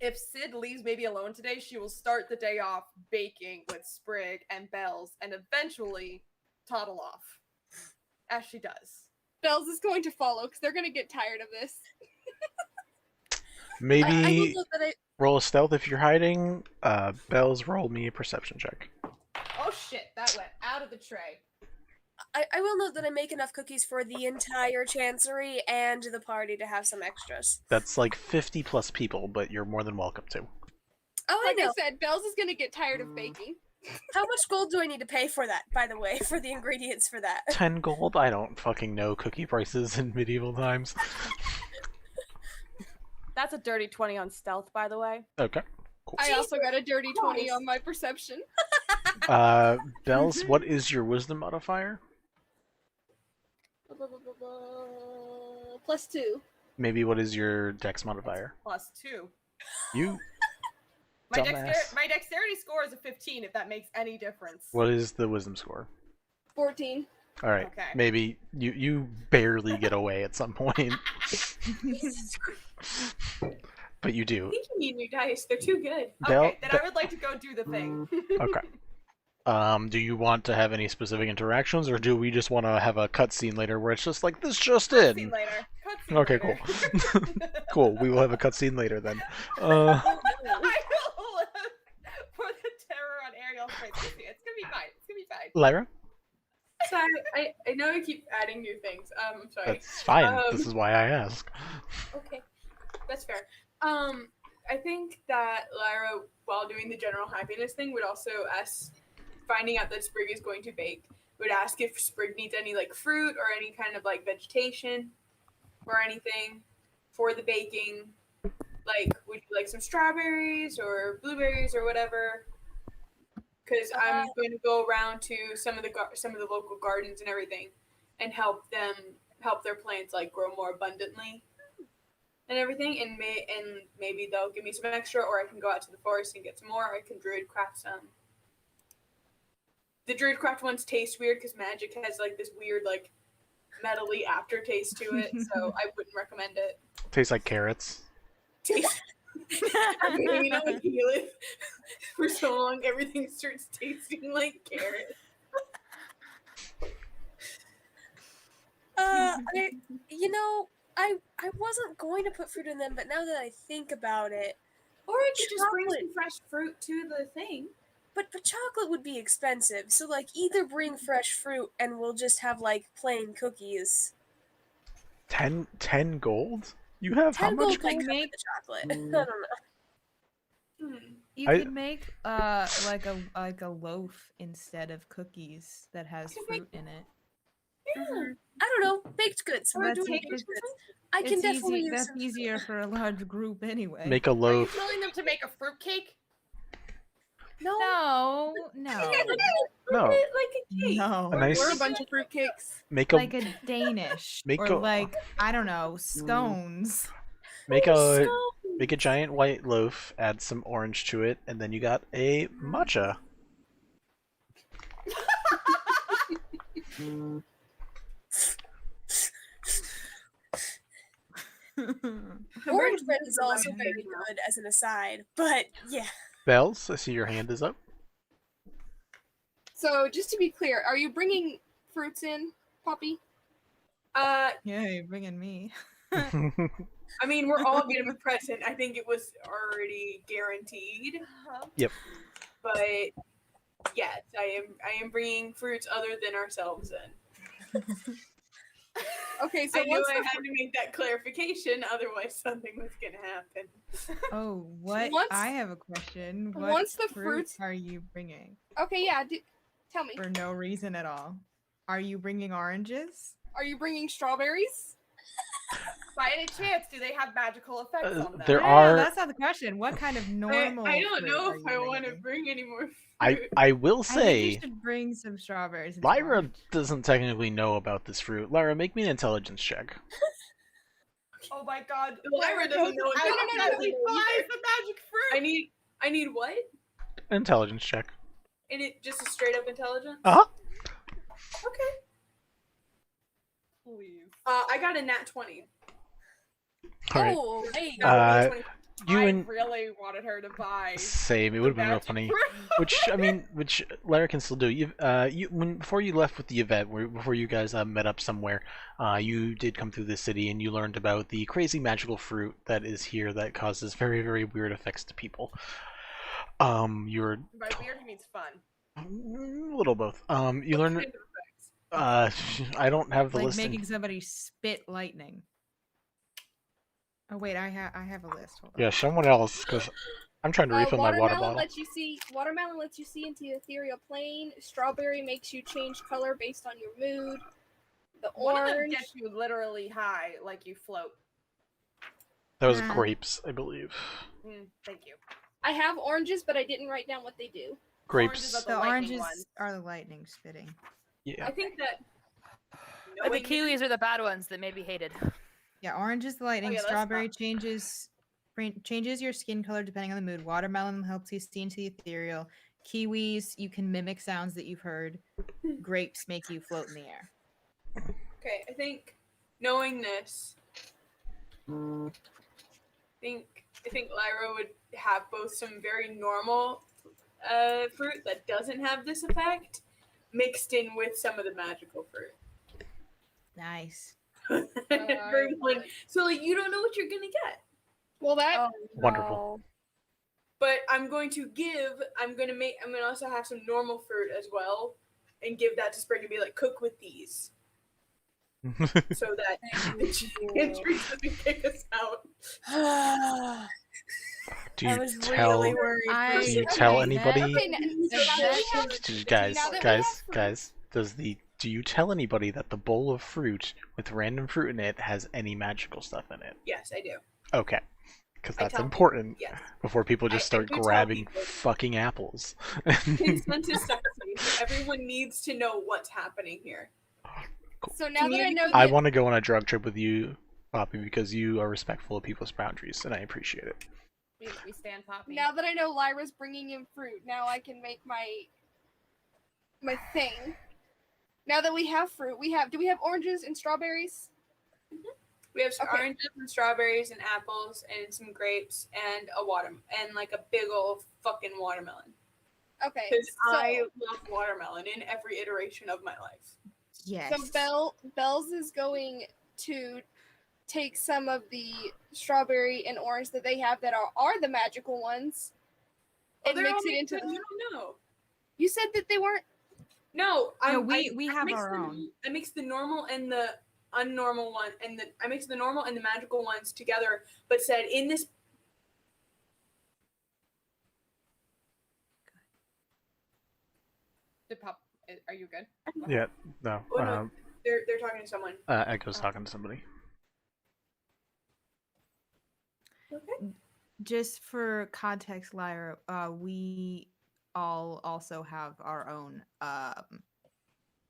If Sid leaves maybe alone today, she will start the day off baking with Sprig and Bells, and eventually toddle off, as she does. Bells is going to follow because they're gonna get tired of this. I will maybe note that roll a stealth if you're hiding. Bells, roll me a perception check. Oh shit! That went out of the tray. I will note that I make enough cookies for the entire Chancery and the party to have some extras. That's like 50 plus people, but you're more than welcome to. Oh, Like I I know. said, Bells is gonna get tired of baking. How much gold do I need to pay for that, by the way, for the ingredients for that? 10 gold? I don't fucking know cookie prices in medieval times. That's a dirty 20 on stealth, by the way. Okay. I also got a dirty 20 Christ. on my perception. Bells, what is your wisdom modifier? +2. Maybe what is your dex modifier? +2. You. My, Dumbass. my dexterity score is a 15, if that makes any difference. What is the wisdom score? 14. All right. Okay. Maybe you barely get away at some point, but you I do. think you need new dice. They're too good. Okay, then I would like to go do the thing. Okay. Do you want to have any specific interactions, or do we just want to have a cutscene later where it's just like this just Cutscene in? later. Cutscene Okay, later. cool. Cool. We will have a cutscene later then. I will for the terror on Ariel's face. It's gonna be fine. It's gonna be fine. Lyra, Sorry, I know I keep adding new things. I'm sorry. that's fine. Um, This is why I ask. Okay, that's fair. I think that Lyra, while doing the general happiness thing, would also ask, finding out that Sprig is going to bake, would ask if Sprig needs any like fruit or any kind of like vegetation or anything for the baking. Like, would you like some strawberries or blueberries or whatever? Because I'm going to go around to some of the local gardens and everything, and help their plants like grow more abundantly and everything. And maybe they'll give me some extra, or I can go out to the forest and get some more. Or I can druid craft some. The druid craft ones taste weird because magic has like this weird like metally aftertaste to it, so I wouldn't recommend it. Tastes like carrots. Taste. You know, when you live for so long, everything starts tasting like carrot. I wasn't going to put fruit in them, but now that I think about it, Or I could just bring Chocolate. some fresh fruit to the thing. but chocolate would be expensive. So like either bring fresh fruit and we'll just have like plain cookies. 10 gold? You have how 10 much gold might gold? come with the chocolate. I don't know. You I- could make like a loaf instead of cookies that has fruit in it. I don't know. Baked goods. We're doing baked goods. I can It's definitely easy, use that's some easier for a large group anyway. Make a Are you loaf. telling them to make a fruitcake? No. No. No. Like a cake. No. A nice- Or a bunch of fruitcakes? Make a Like a Danish. Make or a- like, I don't know, scones. make a giant white loaf, add some orange to it, and then you got a matcha. Orange bread is also very good as an aside, but yeah. Bells, I see your hand is up. So just to be clear, are you bringing fruits in, Poppy? Uh, Yeah, you're bringing me. I mean, we're all gonna be present. I think it was already guaranteed. Yep. But yes, I am bringing fruits other than ourselves in. Okay, so I knew once I the had to make that clarification, otherwise something was gonna happen. Oh, what? Once- I have a question. What once the fruits fruits- are you bringing? okay, yeah, tell me. For no reason at all. Are you bringing oranges? Are you bringing strawberries? By any chance, do they have magical effects on them? there No, are- that's not the question. What kind of normal I don't fruit know are if you I want to bringing? bring any more fruit. I will I think you say, should bring some strawberries. and Lyra orange. doesn't technically know about this fruit. Lyra, make me an intelligence check. Oh my god. Lyra doesn't know I about don't know magic who buys either. the magic fruit. I need what? Intelligence check. And it just a straight up intelligence? Uh-huh. Okay. Please. I got a nat 20. Alright. Oh, hey. Uh, You I and really wanted her to buy. same. It would have been real magic funny. fruit. Which Lyra can still do. Before you left with the Yvette, before you guys met up somewhere, you did come through the city and you learned about the crazy magical fruit that is here that causes very, very weird effects to people. You're By weird, he means fun. a little both. You What learned. kind of effects? I don't have the Like listing. making somebody spit lightning. Oh wait, I have a list. Hold on. Yeah, someone else, because I'm trying to refill my water bottle. Watermelon lets you see into the ethereal plane. Strawberry makes you change color based on your mood. The One of them orange. gets you literally high, like you float. That was Yeah. grapes, I believe. Thank you. I have oranges, but I didn't write down what they do. Oranges Grapes. are the The lightning oranges one. are the lightning spitting. Yeah. I think that. The knowing- kiwis are the bad ones that may be hated. Yeah, orange is the lightning. yeah, that's Strawberry fine. changes your skin color depending on the mood. Watermelon helps you see into the ethereal. Kiwis, you can mimic sounds that you've heard. Grapes make you float in the air. Okay, I think knowing this, I think Lyra would have both some very normal fruit that doesn't have this effect, mixed in with some of the magical fruit. Nice. Everyone- so like you don't know what you're gonna get. Well, that Wonderful. But I'm gonna also have some normal fruit as well, and give that to Sprig and be like, cook with these, so that Enchantress doesn't kick us out. Do I you was tell? really worried. I- Do you tell okay, anybody? Okay, so now that we have- now that we have fruit- Guys, do you tell anybody that the bowl of fruit with random fruit in it has any magical stuff in it? Yes, I do. Okay, because I that's tell important Yes. before people just I start do tell grabbing people. fucking apples. Consent is sexy. Everyone needs to know what's happening here. So now that I know I that, want to go on a drug trip with you, Poppy, because you are respectful of people's boundaries, and I appreciate it. We stand Poppy. now that I know Lyra's bringing in fruit, now I can make my thing. Now that we have fruit, do we have oranges and strawberries? We have some Okay. oranges and strawberries and apples and some grapes and and like a big old fucking watermelon. Okay. Because So, I love watermelon in every iteration of my life. Yes. so Bells is going to take some of the strawberry and orange that they have that are the magical ones and they're mix all it into mixed in, you don't know. You said that they weren't. No, we have mixed our the- own. I mixed the normal and the unnormal one, and I mixed the normal and the magical ones together, but said in this. Are you good? Yeah, no. Oh, no. They're talking to someone. Echo's talking to somebody. Okay. Just for context, Lyra, we all also have our own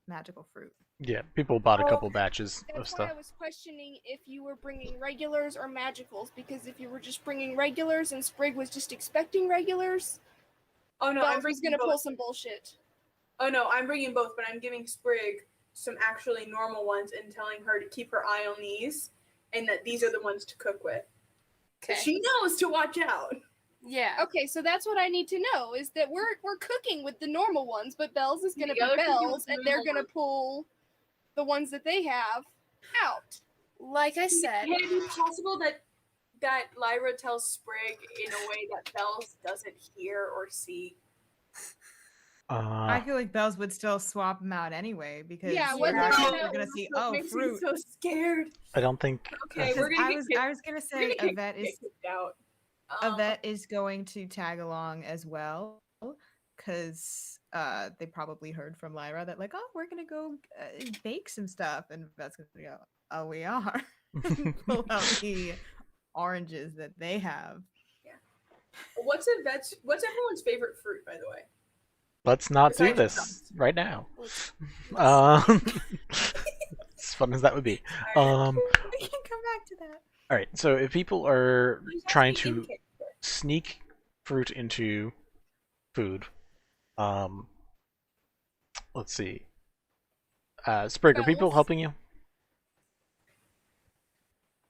magical fruit. Yeah, people bought a Oh, couple batches of That's why stuff. I was questioning if you were bringing regulars or magicals, because if you were just bringing regulars and Sprig was just expecting regulars, Oh no, Bells I'm was bringing gonna pull both. some bullshit. Oh no, I'm bringing both, but I'm giving Sprig some actually normal ones and telling her to keep her eye on these, and that these are the ones to cook with. Okay. She knows to watch out. Yeah. Okay, so that's what I need to know is that we're cooking with the normal ones, but Bells is gonna Yeah, be they're cooking with Bells, the and they're normal gonna pull the ones that they have out. Like I said, Can it be possible that Lyra tells Sprig in a way that Bells doesn't hear or see? I feel like Bells would still swap them out anyway because Yeah, what they're regardless, gonna- we're gonna see It makes me fruit. so scared. I don't think. Okay, Because we're gonna I was gonna we're say gonna get Yvette is kicked out. Yvette is going to tag along as well because they probably heard from Lyra that like, oh, we're gonna go bake some stuff, and Yvette's gonna go, oh, we are. Pull out the oranges that they have. What's everyone's favorite fruit, by the way? Let's not do Besides this right now. As fun as that would be. We can come back to that. All right. So if people are Who's trying actually in to character? sneak fruit into food, let's see. Sprig, are people Bells? helping you?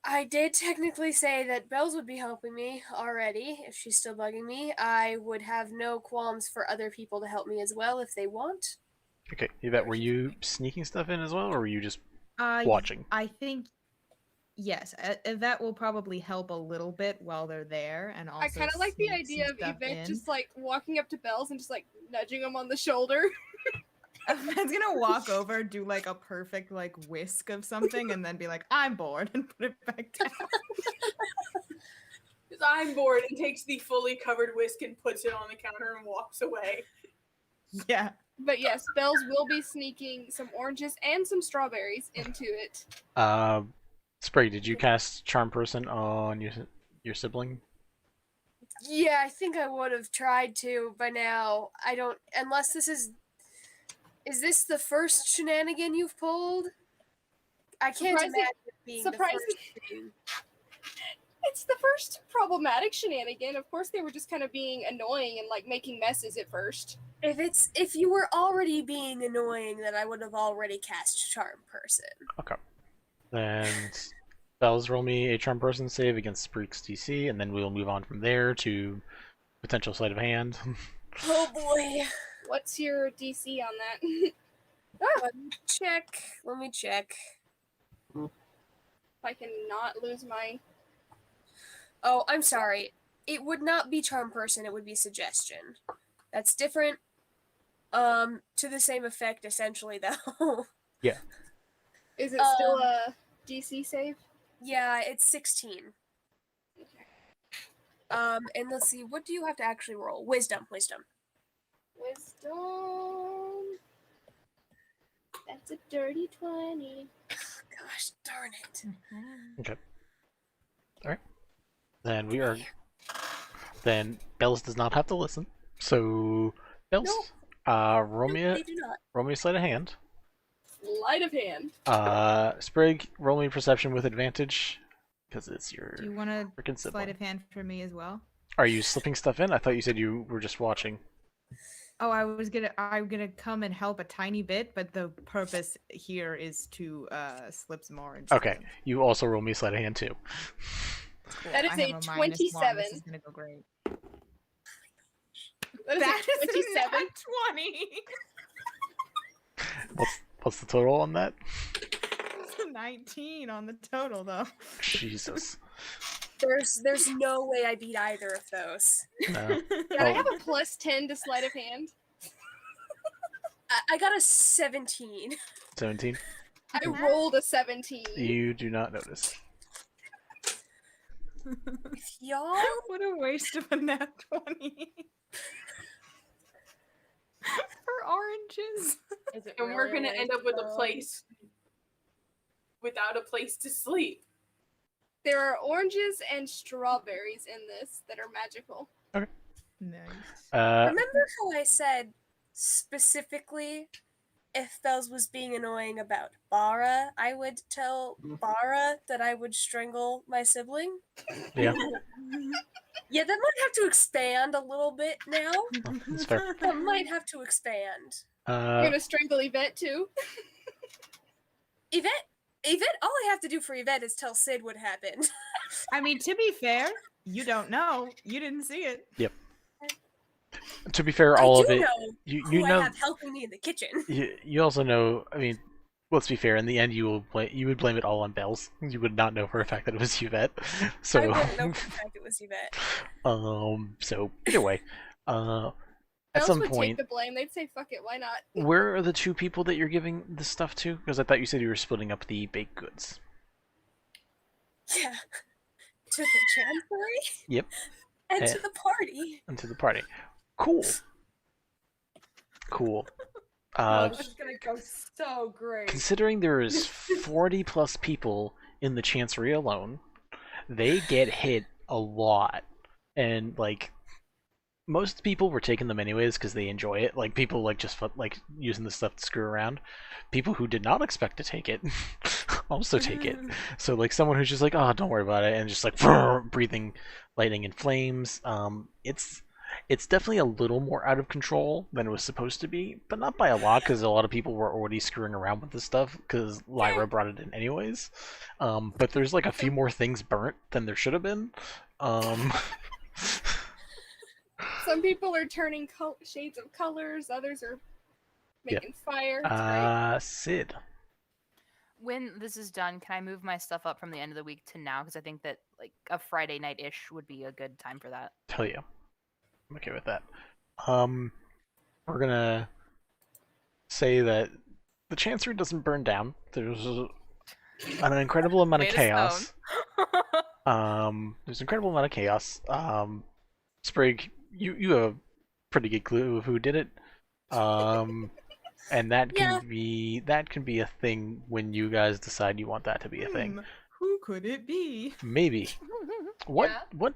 I did technically say that Bells would be helping me already if she's still bugging me. I would have no qualms for other people to help me as well if they want. Okay, Yvette, were you sneaking stuff in as well, or were you just Uh, watching? I think yes, Yvette will probably help a little bit while they're there, and also I kind of like the sneak idea some of stuff Yvette in. just like walking up to Bells and just like nudging him on the shoulder. Yvette's gonna walk over, do like a perfect like whisk of something, and then be like, "I'm bored," and put it back down. Because I'm bored and takes the fully covered whisk and puts it on the counter and walks away. Yeah. But yes, Bells will be sneaking some oranges and some strawberries into it. Sprig, did you cast Charm Person on your sibling? Yeah, I think I would have tried to by now. I don't, unless this is. Is this the first shenanigan you've pulled? I can't Surprising- imagine it being the surprising- first thing. It's the first problematic shenanigan. Of course, they were just kind of being annoying and like making messes at first. If you were already being annoying, then I would have already cast Charm Person. Okay. Then Bells, roll me a Charm Person save against Sprig's DC, and then we'll move on from there to potential sleight of hand. Oh boy. What's your DC on that? Let me check. Let me check. If I cannot lose my. Oh, I'm sorry. It would not be Charm Person, it would be Suggestion. That's different. To the same effect, essentially, though. Is it still a DC save? Yeah, it's 16. And let's see, what do you have to actually roll? Wisdom. Wisdom. That's a dirty 20. Gosh darn it. Okay. Alright. Then we are. Then Bells does not have to listen. So, Bells, roll me No, they do not. a sleight of hand. Sleight of hand. Sprig, roll me perception with advantage, because it's your Do you want to freaking sleight sibling. of hand for me as well? Are you slipping stuff in? I thought you said you were just watching. Oh, I'm gonna come and help a tiny bit, but the purpose here is to slip some orange. Okay, you also roll me sleight of hand too. Cool. That is I a have -1. 27. This is gonna go great. That is That a is 27. a 20. What's the total on that? It's a 19 on the total, though. Jesus. There's no way I beat either of those. No. Can I have a +10 to sleight of hand? I got a 17. 17. I rolled a 17. You do not notice. Y'all? What a waste of a nat 20. For oranges. Is it And we're really gonna end up with a waste? place without a place to sleep. There are oranges and strawberries in this that are magical. Nice. Remember how I said specifically if Bells was being annoying about Bara, I would tell Bara that I would strangle my sibling? Yeah. Yeah, that might have to expand a little bit now. Oh, that's fair. That might have to expand. You're gonna strangle Yvette too? Yvette, all I have to do for Yvette is tell Sid what happened. I mean, to be fair, you don't know. You didn't see it. To be fair, all I of do it. know You who know. I have helping me in the kitchen. You also know. I mean, let's be fair. In the end, you would blame it all on Bells. You would not know for a fact that it was Yvette. So. I wouldn't know for the fact it was Yvette. So either way, at Bells some would point, take the blame. They'd say, "Fuck it, why not?" where are the two people that you're giving this stuff to? Because I thought you said you were splitting up the baked goods. Yeah. To the Chancery? Yep. And Eh. to the party. Into the party. Cool. Cool. Oh, this is gonna go so great. Considering there is 40 plus people in the Chancery alone, they get hit a lot, and like most people were taking them anyways because they enjoy it. Like people like just like using the stuff to screw around. People who did not expect to take it also take it. So like someone who's just like, oh, don't worry about it, and just like breathing lightning and flames. It's definitely a little more out of control than it was supposed to be, but not by a lot because a lot of people were already screwing around with this stuff because Lyra brought it in anyways. But there's like a few more things burnt than there should have been. Some people are turning shades of colors. Others are making fire. It's great. Sid. When this is done, can I move my stuff up from the end of the week to now? Because I think that like a Friday night-ish would be a good time for that. Hell yeah. I'm okay with that. We're gonna say that the Chancery doesn't burn down. There's an incredible amount of Made of chaos. There's an incredible amount of chaos. Sprig, you have a pretty good clue of who did it. And that can be a thing when you guys decide you want that to be a thing. Who could it be? Maybe. What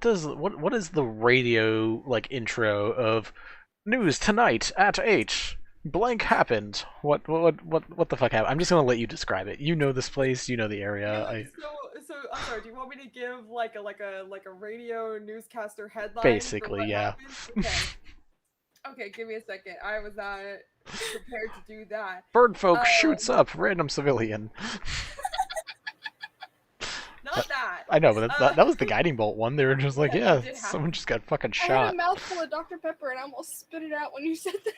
is the radio like intro of news tonight at 8? Blank happened. What the fuck happened? I'm just gonna let you describe it. You know this place. You know the area. So I'm sorry. Do you want me to give like a radio newscaster headline? Basically, for what yeah. happened? Okay. Okay, give me a second. I was not prepared to do that. Birdfolk shoots up random civilian. Not that. I know, but that was the guiding bolt one. They were just like, Yeah, yeah, that did happen. someone just got fucking I had shot. a mouthful of Dr. Pepper and I almost spit it out when you said that.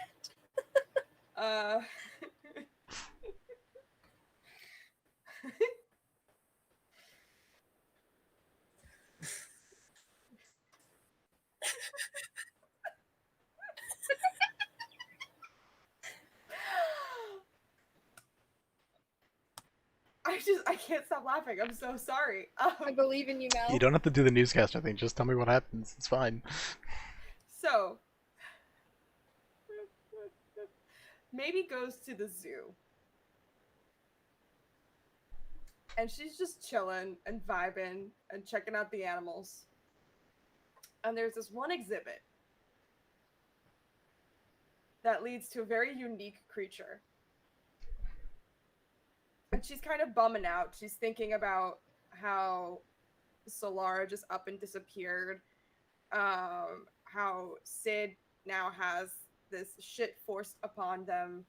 I can't stop laughing. I'm so sorry. I believe in you, Mel. You don't have to do the newscaster thing. Just tell me what happens. It's fine. So, maybe goes to the zoo. And she's just chilling and vibing and checking out the animals. And there's this one exhibit that leads to a very unique creature. And she's kind of bumming out. She's thinking about how Solara just up and disappeared. How Sid now has this shit forced upon them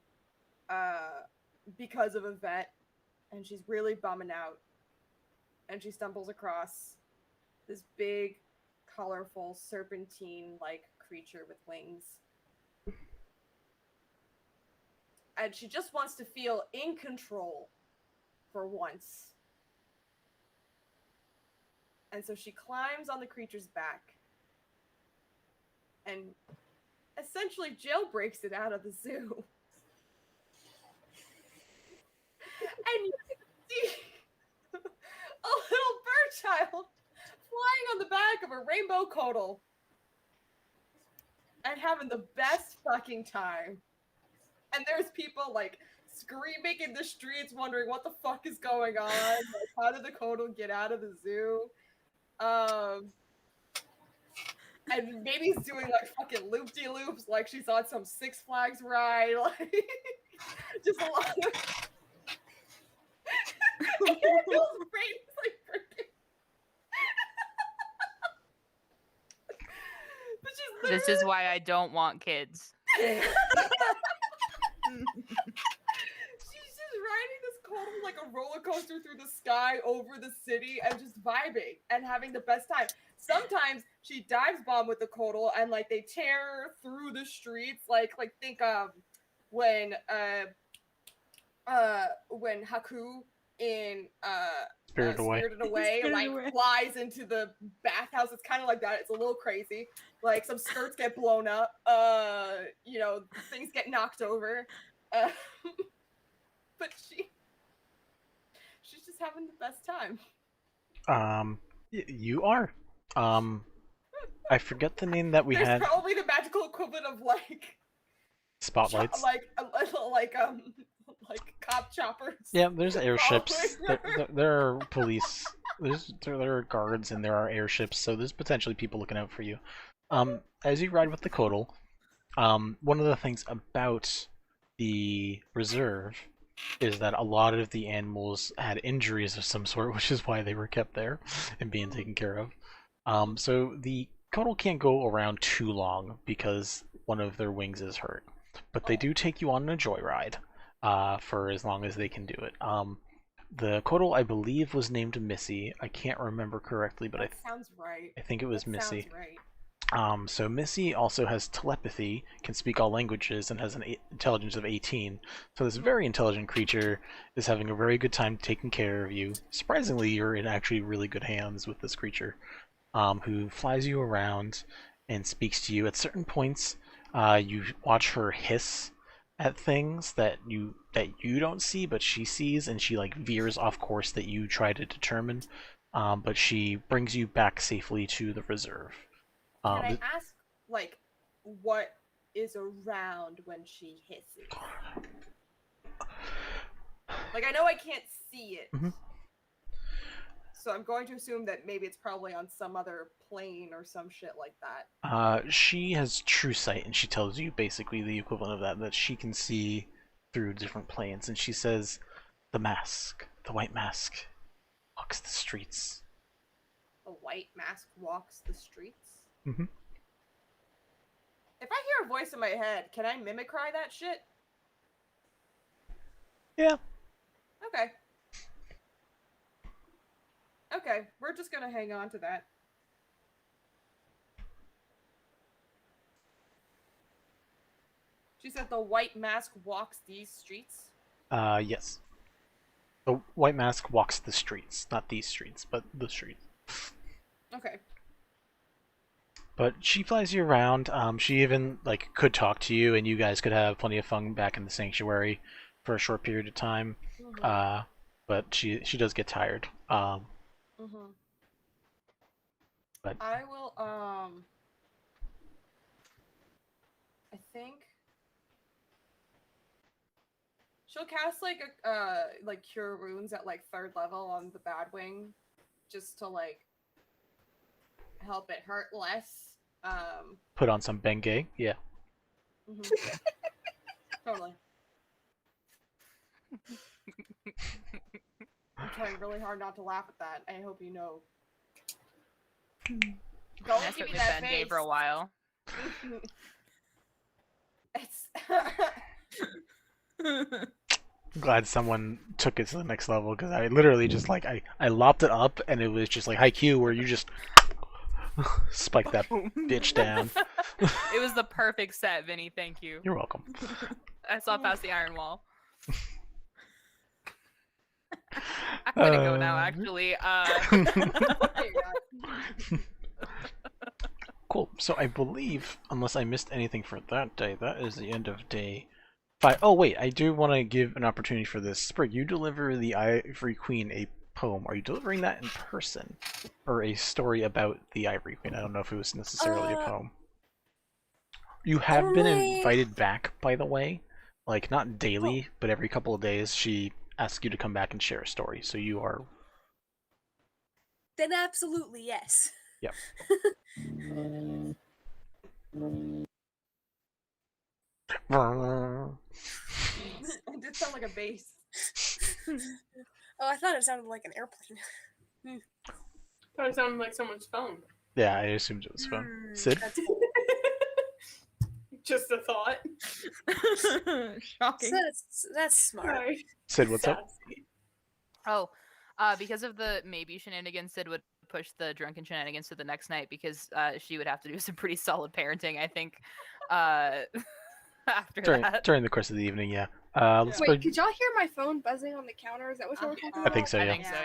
because of Yvette, and she's really bumming out. And she stumbles across this big, colorful, serpentine-like creature with wings. And she just wants to feel in control for once. And so she climbs on the creature's back and essentially jailbreaks it out of the zoo. And you can see a little bird child flying on the back of a rainbow Kodal and having the best fucking time. And there's people like screaming in the streets, wondering what the fuck is going on. Like, how did the Kodal get out of the zoo? And maybe he's doing like fucking loop-de-loops, like she's on some Six Flags ride, like just a lot of. Feels great. It's like freaking. But she's This is why I don't want kids. She's just riding this Kodal like a roller coaster through the sky over the city and just vibing and having the best time. Sometimes she dives bomb with the Kodal and like they tear through the streets. Like think of when Haku in Spirited Away. Spirited Away like flies into the bathhouse. It's kind of like that. It's a little crazy. Like some skirts get blown up. You know, things get knocked over. But she's just having the best time. You are. I forget the name that we There's had. probably the magical equivalent of like Spotlights. like cop choppers. Yeah, there's airships. There are police. There are guards and there are airships. So there's potentially people looking out for you. As you ride with the Kodal, one of the things about the reserve is that a lot of the animals had injuries of some sort, which is why they were kept there and being taken care of. So the Kodal can't go around too long because one of their wings is hurt. But they do take you on a joyride for as long as they can do it. The Kodal, I believe, was named Missy. I can't remember correctly, but Sounds right. I think it was Missy. Sounds right. So Missy also has telepathy, can speak all languages, and has an intelligence of 18. So this very intelligent creature is having a very good time taking care of you. Surprisingly, you're in actually really good hands with this creature, who flies you around and speaks to you. At certain points, you watch her hiss at things that you don't see, but she sees, and she like veers off course that you try to determine. But she brings you back safely to the reserve. Can I ask, like, what is around when she hisses? Like, I know I can't see it. Mm-hmm. So I'm going to assume that maybe it's probably on some other plane or some shit like that. She has true sight, and she tells you basically the equivalent of that she can see through different planes. And she says, the mask, the white mask, walks the streets. The white mask walks the streets? Mm-hmm. If I hear a voice in my head, can I mimicry that shit? Yeah. Okay. Okay, we're just gonna hang on to that. She said the white mask walks these streets? Yes. The white mask walks the streets. Not these streets, but the streets. Okay. But she flies you around. She even like could talk to you, and you guys could have plenty of fun back in the sanctuary for a short period of time. Mm-hmm. But she does get tired. Mm-hmm. But I will. I think she'll cast like a cure wounds at like 3rd level on the Badwing, just to like help it hurt less. Put on some Bengay, yeah. Mm-hmm. Totally. I'm trying really hard not to laugh at that. I hope you know. Don't That's give what me we've that been face. for a while. It's I'm glad someone took it to the next level because I literally just like I lopped it up and it was just like Haikyuu where you just spike that bitch down. It was the perfect set, Vinny. Thank you. You're welcome. I saw past the iron wall. I'm gonna go now, actually. Cool. So I believe, unless I missed anything for that day, that is the end of day 5. Oh wait, I do want to give an opportunity for this. Sprig, you deliver the Ivory Queen a poem. Are you delivering that in person, or a story about the Ivory Queen? I don't know if it was necessarily a poem. You have been invited back, by the way. Like, not daily, but every couple of days she asks you to come back and share a story. So you are... Then absolutely, yes. Yep. It did sound like a bass. Oh, I thought it sounded like an airplane. I thought it sounded like someone's phone. Yeah, I assumed it was fun. Sid? That's cool. Just a thought. Shocking. That's smart. Sorry. Sid, what's up? Oh, because of the maybe shenanigans, Sid would push the drunken shenanigans to the next night because she would have to do some pretty solid parenting, I think, after that. During the course of the evening, yeah. Let's Wait, could y'all hear my phone buzzing on the counter? Is that what y'all were talking about? I think so, yeah. I think so,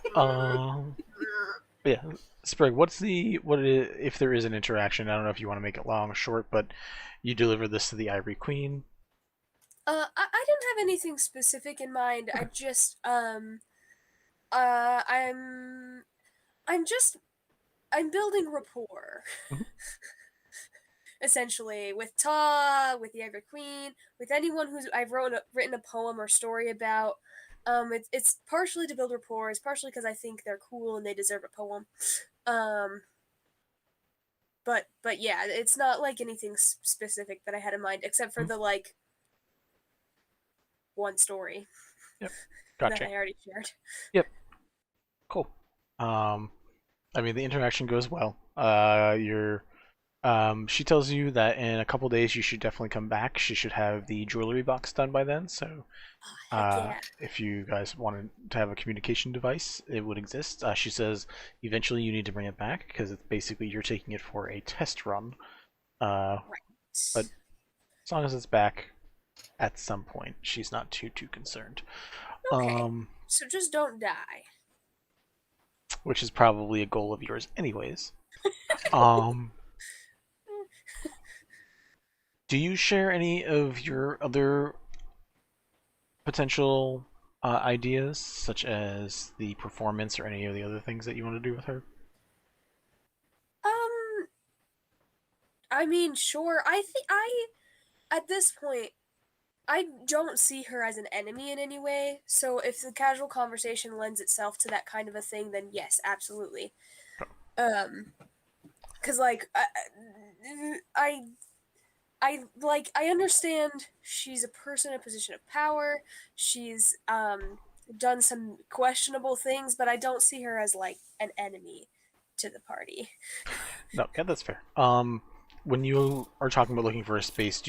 yeah. Yeah, Sprig, if there is an interaction? I don't know if you want to make it long or short, but you deliver this to the Ivory Queen. I didn't have anything specific in mind. I just I'm building rapport. Essentially, with Ta, with the Ivory Queen, with anyone who's I've written a poem or story about. It's partially to build rapport. It's partially because I think they're cool and they deserve a poem. But yeah, it's not like anything specific that I had in mind, except for the like one story. Yep, gotcha. That I already shared. Yep. Cool. I mean, the interaction goes well. She tells you that in a couple days you should definitely come back. She should have the jewelry box done by then, so if you guys wanted to have a communication device, it would exist. She says eventually you need to bring it back because it's basically you're taking it for a test run. Right. But as long as it's back at some point, she's not too concerned. Okay. So just don't die. Which is probably a goal of yours anyways. Do you share any of your other potential ideas, such as the performance or any of the other things that you want to do with her? I mean, sure. I think at this point, I don't see her as an enemy in any way. So if the casual conversation lends itself to that kind of a thing, then yes, absolutely. Because like I understand she's a person in a position of power. She's done some questionable things, but I don't see her as like an enemy to the party. No, yeah, that's fair. When you are talking about looking for a space,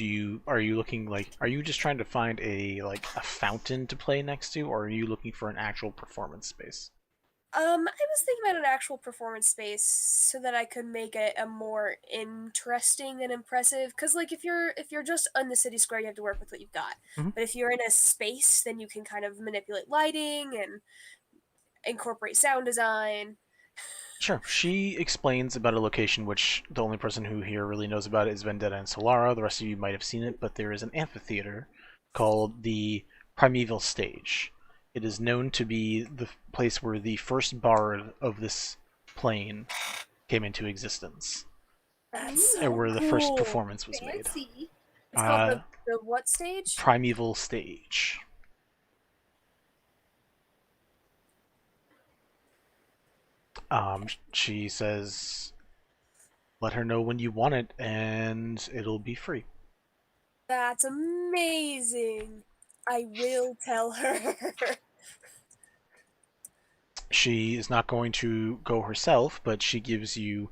are you just trying to find a fountain to play next to, or are you looking for an actual performance space? I was thinking about an actual performance space so that I could make it a more interesting and impressive. Because, like, if you're just on the city square, you have to work with what you've got. Mm-hmm. But if you're in a space, then you can kind of manipulate lighting and incorporate sound design. Sure. She explains about a location which the only person who here really knows about it is Vendetta and Solara. The rest of you might have seen it, but there is an amphitheater called the Primeval Stage. It is known to be the place where the first bard of this plane came into existence. That's so and where the first cool. performance was Fancy. made. It's called the what stage? Primeval Stage. She says, let her know when you want it, and it'll be free. That's amazing. I will tell her. She is not going to go herself, but she gives you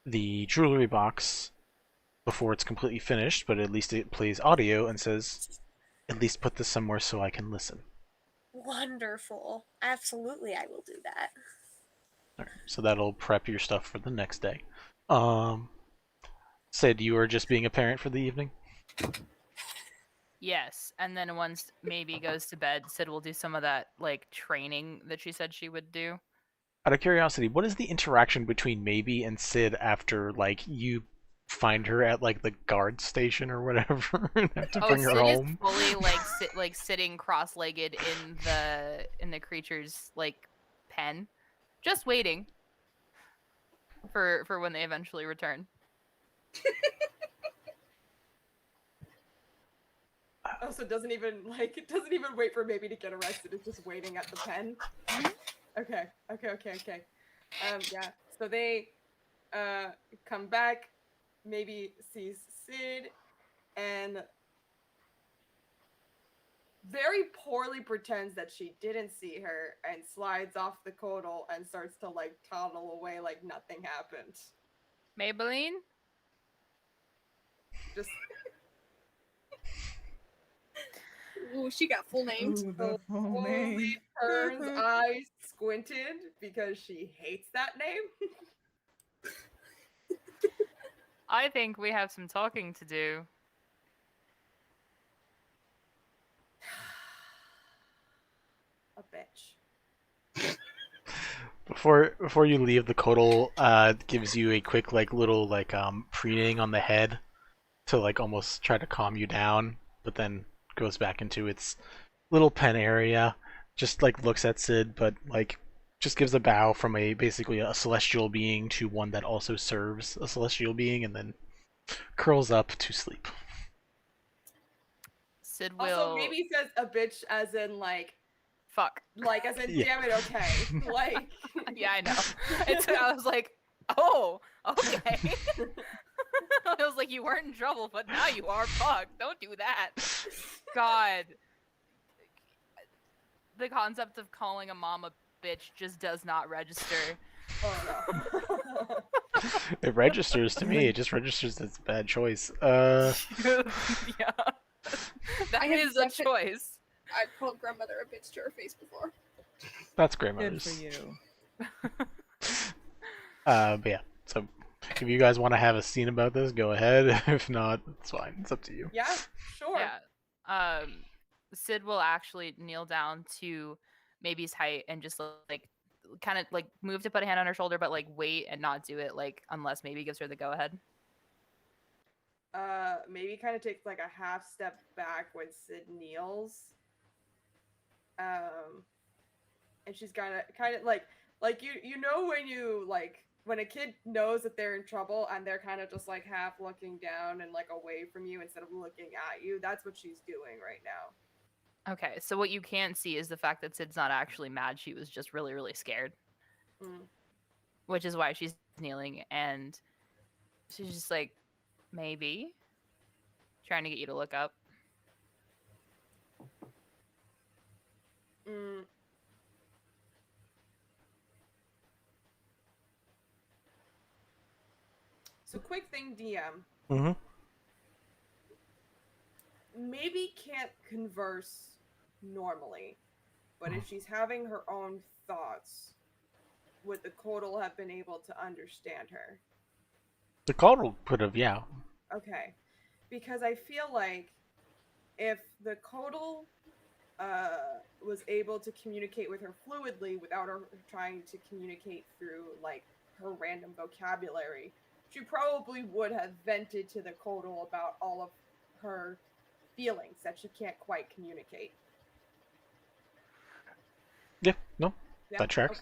the jewelry box before it's completely finished, but at least it plays audio and says, at least put this somewhere so I can listen. Wonderful. Absolutely, I will do that. All right, so that'll prep your stuff for the next day. Sid, you are just being a parent for the evening? Yes, and then once maybe goes to bed, Sid will do some of that like training that she said she would do. Out of curiosity, what is the interaction between Maybe and Sid after like you find her at like the guard station or whatever and have to bring her Sid home? is fully like sitting cross-legged in the creature's like pen, just waiting for when they eventually return. Also, it doesn't even wait for Maybe to get arrested. It's just waiting at the pen. Okay. Yeah. So they come back. Maybe sees Sid and very poorly pretends that she didn't see her and slides off the codal and starts to like toddle away like nothing happened. Maybelline? Just Ooh, she got full names. Ooh, the full slowly name. turns eyes squinted because she hates that name. I think we have some talking to do. A bitch. Before you leave, the Codal gives you a quick little preening on the head to almost try to calm you down, but then goes back into its little pen area. Just looks at Sid, but just gives a bow from basically a celestial being to one that also serves a celestial being, and then curls up to sleep. Sid will. Also, maybe says a bitch as in fuck. As in Yeah. damn it, okay. Yeah, I know. I was like, oh, okay. I was like, you weren't in trouble, but now you are. Fuck, don't do that. God. The concept of calling a mom a bitch just does not register. Oh no. It registers to me. It just registers as a bad choice. Yeah. That I have is a defi- choice. I've called grandmother a bitch to her face before. That's Good grandmother's. for you. But yeah. So if you guys want to have a scene about this, go ahead. If not, it's fine. It's up to you. Yeah, sure. Yeah. Sid will actually kneel down to Maybe's height and just kind of move to put a hand on her shoulder, but wait and not do it unless Maybe gives her the go ahead. Maybe kind of takes a half step back when Sid kneels. And she's kind of you know when you when a kid knows that they're in trouble and they're kind of just half looking down and away from you instead of looking at you. That's what she's doing right now. Okay, so what you can't see is the fact that Sid's not actually mad. She was just really, really scared. Which is why she's kneeling, and she's just maybe trying to get you to look up. So quick thing, DM. Mm-hmm. Maybe can't converse normally, but if she's having her own thoughts, would the Codal have been able to understand her? The Codal could have, yeah. Okay, because I feel if the Codal was able to communicate with her fluidly without her trying to communicate through her random vocabulary, she probably would have vented to the Codal about all of her feelings that she can't quite communicate. Yeah, no, Yeah? that tracks.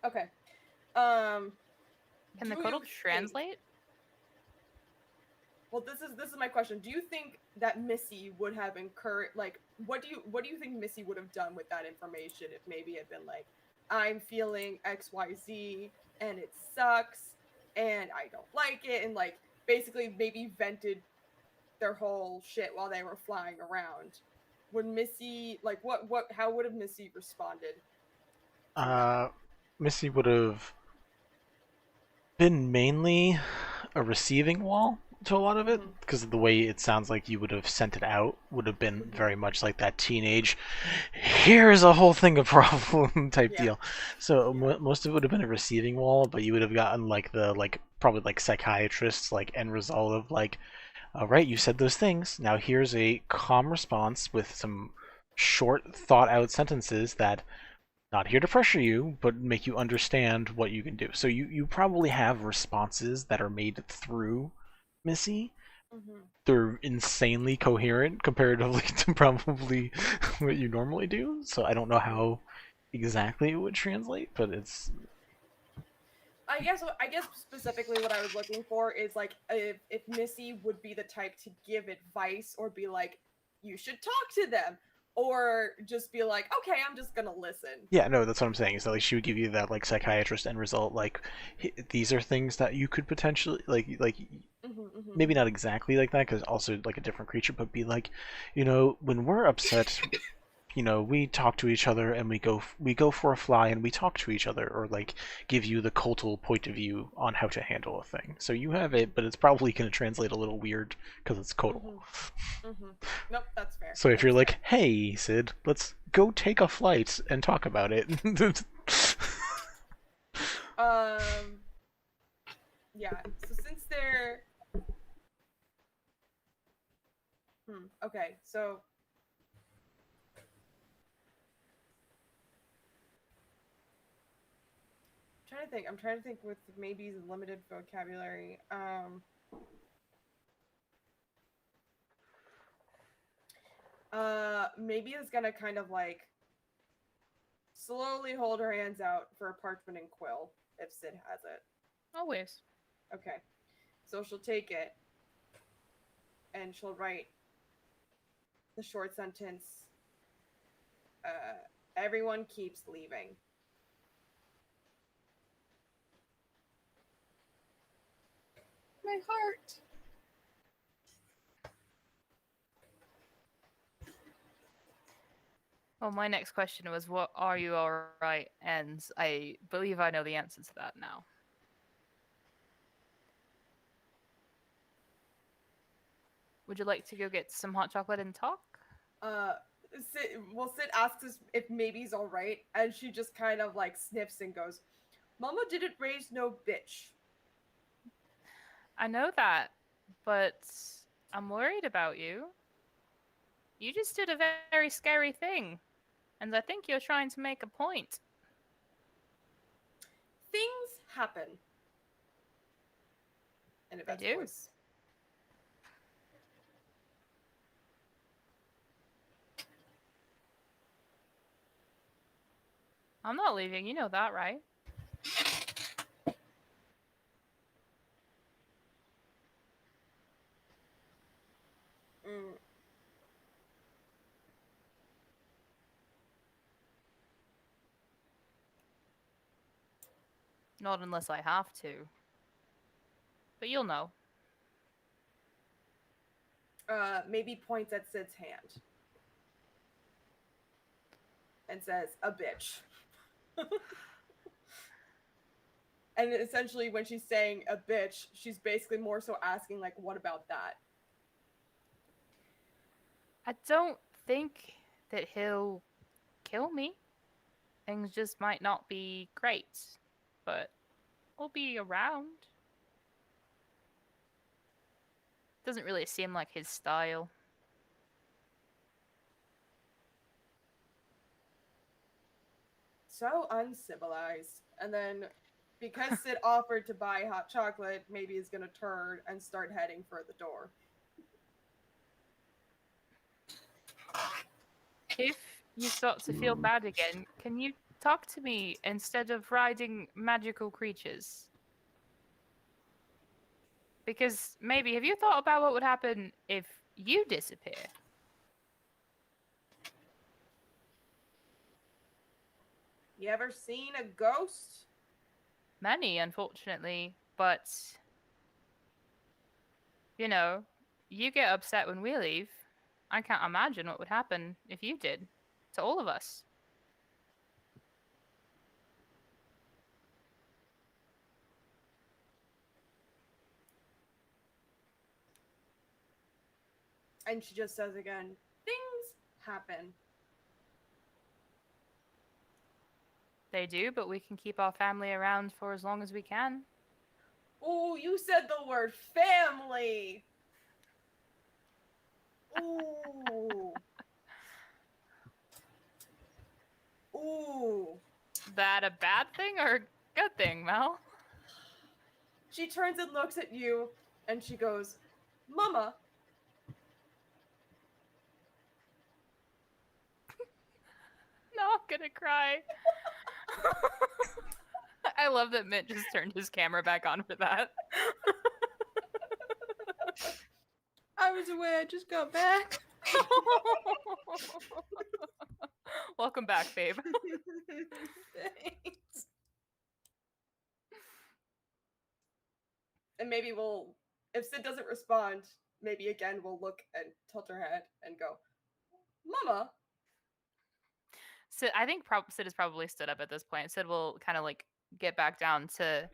Okay. Can the do Codal you translate? think- Well, this is my question. Do you think that Missy would have encouraged what do you think Missy would have done with that information if maybe it had been I'm feeling XYZ and it sucks and I don't like it, and basically maybe vented their whole shit while they were flying around? Would Missy how would have Missy responded? Missy would have been mainly a receiving wall to a lot of it, because the way it sounds like you would have sent it out would have been very much like that teenage, here's a whole thing of problem type deal. So most of it would have been a receiving wall, but you would have gotten like the probably like psychiatrists end result of all right, you said those things. Now here's a calm response with some short, thought-out sentences that not here to pressure you, but make you understand what you can do. So you probably have responses that are made through Missy. They're insanely coherent comparatively to probably what you normally do. So I don't know how exactly it would translate, but it's. I guess specifically what I was looking for is if Missy would be the type to give advice or be like, you should talk to them, or just be like, okay, I'm just gonna listen. Yeah, no, that's what I'm saying. So she would give you that psychiatrist end result. These are things that you could potentially maybe not exactly like that, because also a different creature, but be like, when we're upset, we talk to each other and we go for a fly and we talk to each other, or give you the cultural point of view on how to handle a thing. So you have it, but it's probably going to translate a little weird because it's cultural. Nope, that's fair. So if you're like, hey Sid, let's go take a flight and talk about it. Yeah. So since they're okay, so I'm trying to think with maybe limited vocabulary. Maybe is gonna kind of slowly hold her hands out for a parchment and quill if Sid has it. Always. Okay. So she'll take it and she'll write the short sentence. Everyone keeps leaving. My heart. Well, my next question was, what are you alright? And I believe I know the answer to that now. Would you like to go get some hot chocolate and talk? Sid asks us if maybe he's alright, and she just kind of sniffs and goes, Mama didn't raise no bitch. I know that, but I'm worried about you. You just did a very scary thing, and I think you're trying to make a point. Things happen. In Yvette's voice. I'm not leaving, you know that, right? Not unless I have to. But you'll know. Maybe points at Sid's hand. And says, a bitch. And essentially when she's saying a bitch, she's basically more so asking, what about that? I don't think that he'll kill me. Things just might not be great. But we'll be around. Doesn't really seem like his style. So uncivilized. And then, because Sid offered to buy hot chocolate, maybe he's gonna turn and start heading for the door. If you start to feel bad again, can you talk to me instead of riding magical creatures? Because maybe, have you thought about what would happen if you disappear? You ever seen a ghost? Many, unfortunately, but you get upset when we leave. I can't imagine what would happen if you did to all of us. And she just says again, things happen. They do, but we can keep our family around for as long as we can. Oh, you said the word family. Ooh. Ooh. That a bad thing or a good thing, Mel? She turns and looks at you, and she goes, Mama. No, I'm gonna cry. I love that Mint just turned his camera back on for that. I was away. I just got back. Welcome back, babe. Thanks. And maybe we'll, if Sid doesn't respond, maybe again we'll look and tilt her head and go, Mama. Sid, I think Sid has probably stood up at this point. Sid will kind of like get back down to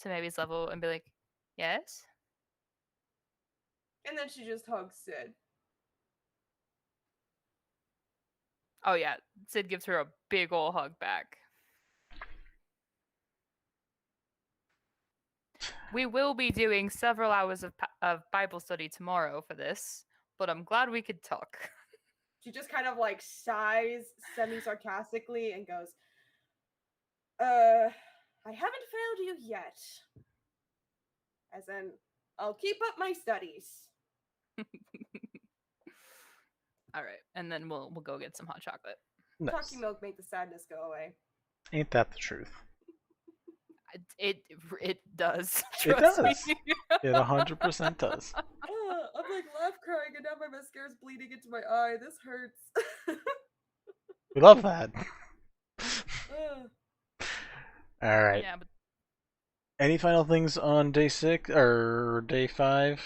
maybe's level and be like, yes? And then she just hugs Sid. Oh yeah, Sid gives her a big ol' hug back. We will be doing several hours of Bible study tomorrow for this, but I'm glad we could talk. She just kind of like sighs semi-sarcastically and goes, I haven't failed you yet. As in, I'll keep up my studies. All right, and then we'll go get some hot chocolate. Nice. Talking milk make the sadness go away. Ain't that the truth? It does. It Trust me. does. It 100% does. I'm like laugh crying and now my mascara's bleeding into my eye. This hurts. We love that. All right. Yeah, but Any final things on day 6 or day 5?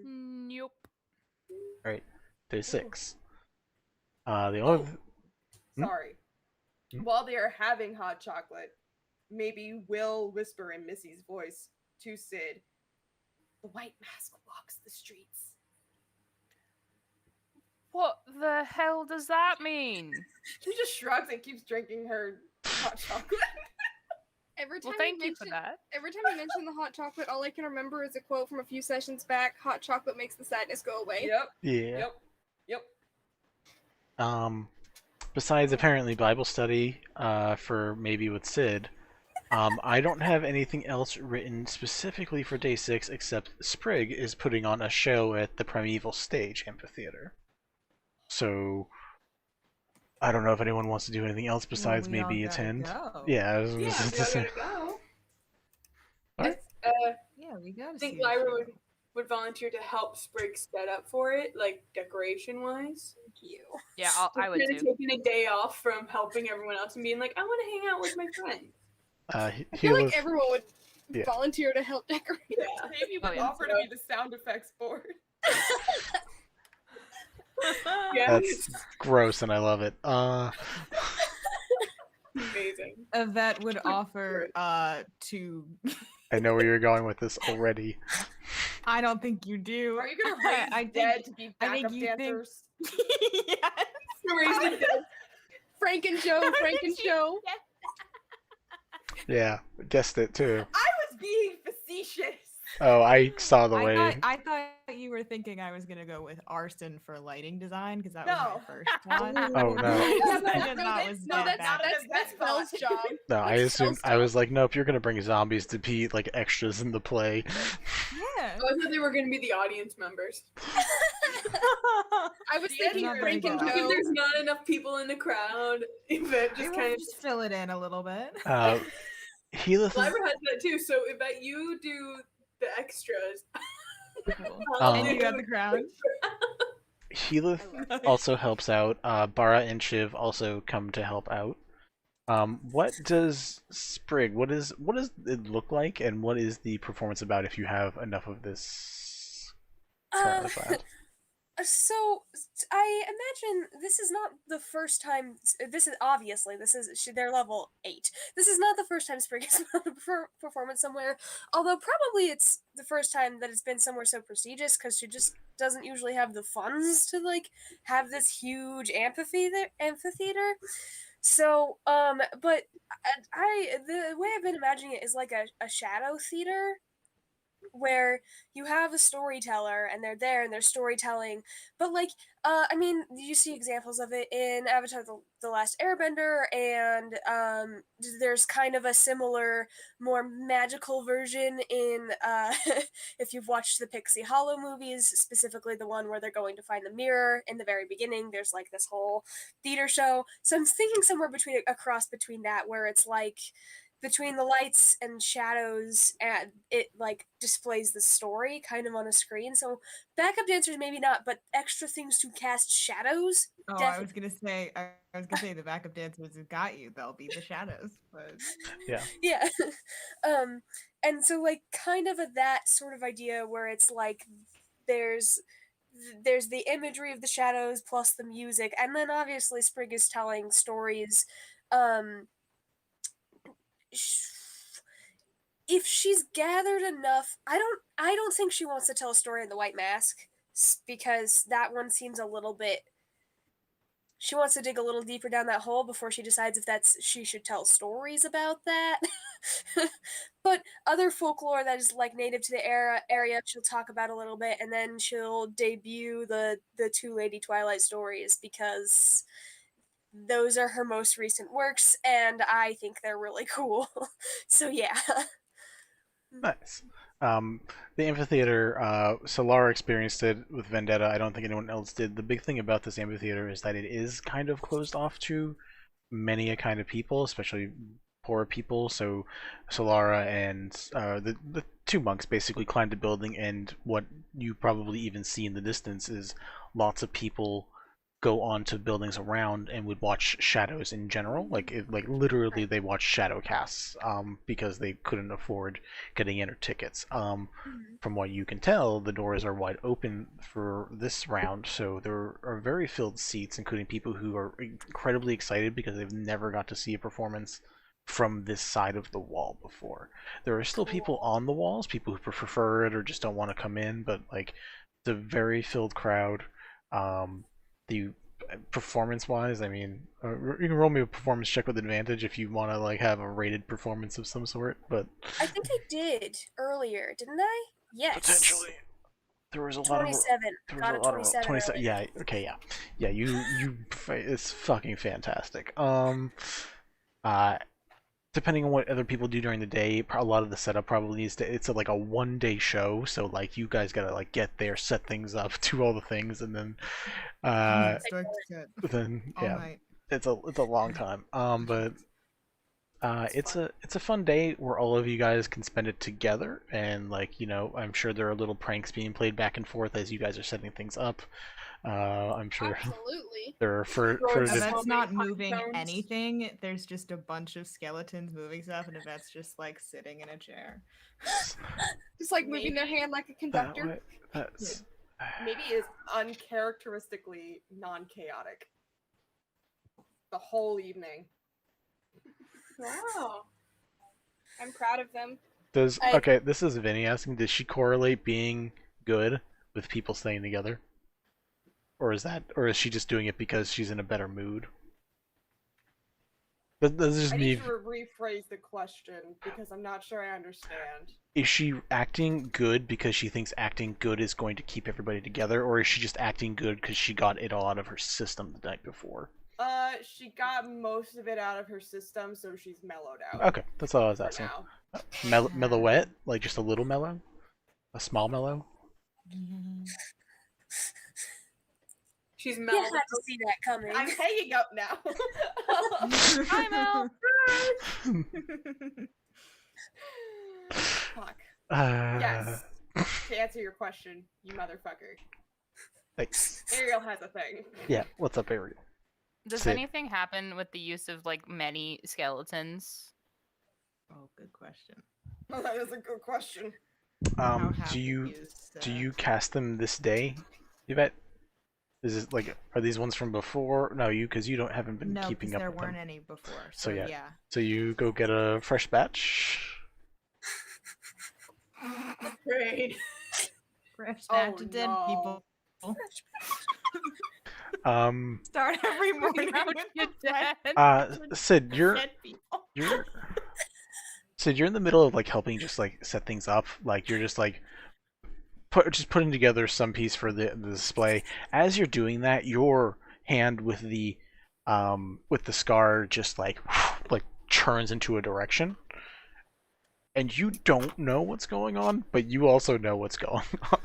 nope. All right, day 6. The only Sorry. Hmm? While they are having hot chocolate, maybe Will whisper in Missy's voice to Sid, the white mask walks the streets. What the hell does that mean? She just shrugs and keeps drinking her hot chocolate. Every time Well, thank you for mention, that. every time you mention the hot chocolate, all I can remember is a quote from a few sessions back: "Hot chocolate makes the sadness go away." Yep. yeah. Yep. Besides apparently Bible study, for maybe with Sid, I don't have anything else written specifically for day 6 except Sprig is putting on a show at the Primeval Stage Amphitheater. So I don't know if anyone wants to do anything else besides we all maybe gotta attend. go. Yeah, I was Yeah, just we to all say. gotta go. Alright. Yeah, we gotta I think see the Lyra show. would volunteer to help Sprig set up for it, like decoration wise. Thank you. Yeah, I would Kind of too. taking a day off from helping everyone else and being like, I want to hang out with my friends. He I feel like was, everyone would Yeah. volunteer to help decorate. Yeah. Maybe Oh, we yeah. offer to be the sound effects board. Yeah, that's gross and I love it. amazing. Yvette would offer to. I know where you're going with this already. I don't think you do. Are you gonna raise I think- dead to be I think backup you think- dancers? yes. Raise the dead. Frank and Joe, Frank and Joe. Yeah, guessed it too. I was being facetious. Oh, I saw the way. I thought you were thinking I was gonna go with arson for lighting design because that was No. my first one. Oh, no. I just thought it was no, that that's bad. not Bell's job. No, I That's so assumed I was like, nope, you're gonna bring zombies to be like extras in the play. Yeah. I thought they were going to be the audience members. I was The thinking end Frank and of If Joe. there's not enough people in the crowd, Yvette They just will kind of. just fill it in a little bit. Heathcliff is, Lyra has that too, so Yvette, you do the extras. And you got the crowd. Heathcliff also helps out. Bara and Shiv also come to help out. What does Sprig? What does it look like, and what is the performance about if you have enough of this currently planned? So I imagine this is not the first time. This is obviously they're level 8. This is not the first time Sprig has put on a performance somewhere. Although probably it's the first time that it's been somewhere so prestigious because she just doesn't usually have the funds to like have this huge amphitheater. So but the way I've been imagining it is like a shadow theater where you have a storyteller and they're there and they're storytelling, but like I mean you see examples of it in Avatar the Last Airbender, and there's kind of a similar more magical version in if you've watched the Pixie Hollow movies, specifically the one where they're going to find the mirror in the very beginning. There's like this whole theater show, so I'm thinking somewhere between a cross between that, where it's like between the lights and shadows, and it like displays the story kind of on a screen. So backup dancers maybe not, but extra things to cast shadows. Oh, I was gonna say the backup dancers have got you. They'll be the shadows, but yeah. And so like kind of that sort of idea where it's like there's the imagery of the shadows plus the music, and then obviously Sprig is telling stories. If she's gathered enough, I don't think she wants to tell a story in the White Mask, because that one seems a little bit. She wants to dig a little deeper down that hole before she decides if she should tell stories about that. But other folklore that is like native to the area, she'll talk about a little bit, and then she'll debut the two Lady Twilight stories, because those are her most recent works, and I think they're really cool. So yeah. Nice. The amphitheater, Solara experienced it with Vendetta. I don't think anyone else did. The big thing about this amphitheater is that it is kind of closed off to many a kind of people, especially poor people. So Solara and the two monks basically climbed a building, and what you probably even see in the distance is lots of people go on to buildings around and would watch shadows in general. Like literally they watch shadow casts because they couldn't afford getting in or tickets. From what you can tell, the doors are wide open for this round, so there are very filled seats, including people who are incredibly excited because they've never got to see a performance from this side of the wall before. There are still people on the walls, people who prefer it or just don't want to come in, but like it's a very filled crowd. The performance-wise, I mean, you can roll me a performance check with advantage if you want to like have a rated performance of some sort. But I think I did earlier, didn't I? Yes. Potentially. There was a 27. lot of. Got a 27. 27. Yeah. Okay. Yeah. Yeah. You. It's fucking fantastic. Depending on what other people do during the day, a lot of the setup probably needs to. It's like a 1-day show, so like you guys gotta like get there, set things up, do all the things, and then, it's a long time. But it's a fun day where all of you guys can spend it together, and like I'm sure there are little pranks being played back and forth as you guys are setting things up. I'm sure Absolutely. there are Yvette's not moving anything. There's just a bunch of skeletons moving stuff, and Yvette's just like sitting in a chair. Just like moving their hand like a conductor. Maybe is uncharacteristically non-chaotic. The whole evening. Wow. I'm proud of them. Okay, this is Vinny asking, does she correlate being good with people staying together? Or is she just doing it because she's in a better mood? I need to rephrase the question because I'm not sure I understand. Is she acting good because she thinks acting good is going to keep everybody together, or is she just acting good because she got it all out of her system the night before? She got most of it out of her system, so she's mellowed out. Okay, that's all I was asking. Mellowette? Like just a little mellow? A small mellow? She's You mellowed. had to see that coming. I'm hanging up now. Hi, Mel. Fuck. Yes. To answer your question, you motherfucker. Thanks. Ariel has a thing. Yeah, what's up, Ariel? Does Sid. anything happen with the use of like many skeletons? Oh, good question. Oh, that is a good question. Do you cast them this day, Yvette? Is this like, are these ones from before? No, because you haven't been No, because keeping up there with weren't them. any before. So So yeah. yeah. So you go get a fresh batch. Great. Fresh Oh, batch of dead no. people. Start Start every morning Round with your the fresh dead. batch of Sid, dead people. you're in the middle of like helping just like set things up. Like you're just like putting together some piece for the display. As you're doing that, your hand with the scar just like churns into a direction, and you don't know what's going on, but you also know what's going on.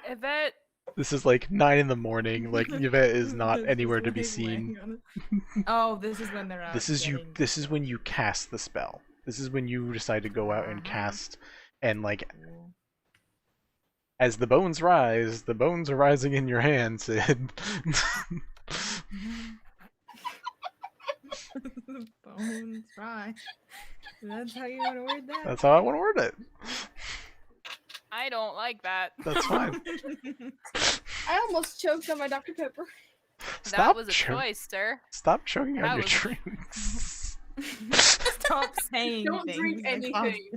Yvette, This is like 9 in the morning. Like Yvette is not This anywhere to like be seen. laying on it. Oh, this is when they're out. This is you. getting This is when you cast the spell. This is when you decide to go out and cast, and like as the bones rise, the bones are rising in your hand, Sid. Bones, right. That's how you want to word that? That's how I want to word it. I don't like that. That's fine. I almost choked on my Dr. Pepper. That was a choice, sir. Stop choking That on your was- drinks. Stop saying Don't things. drink like, anything.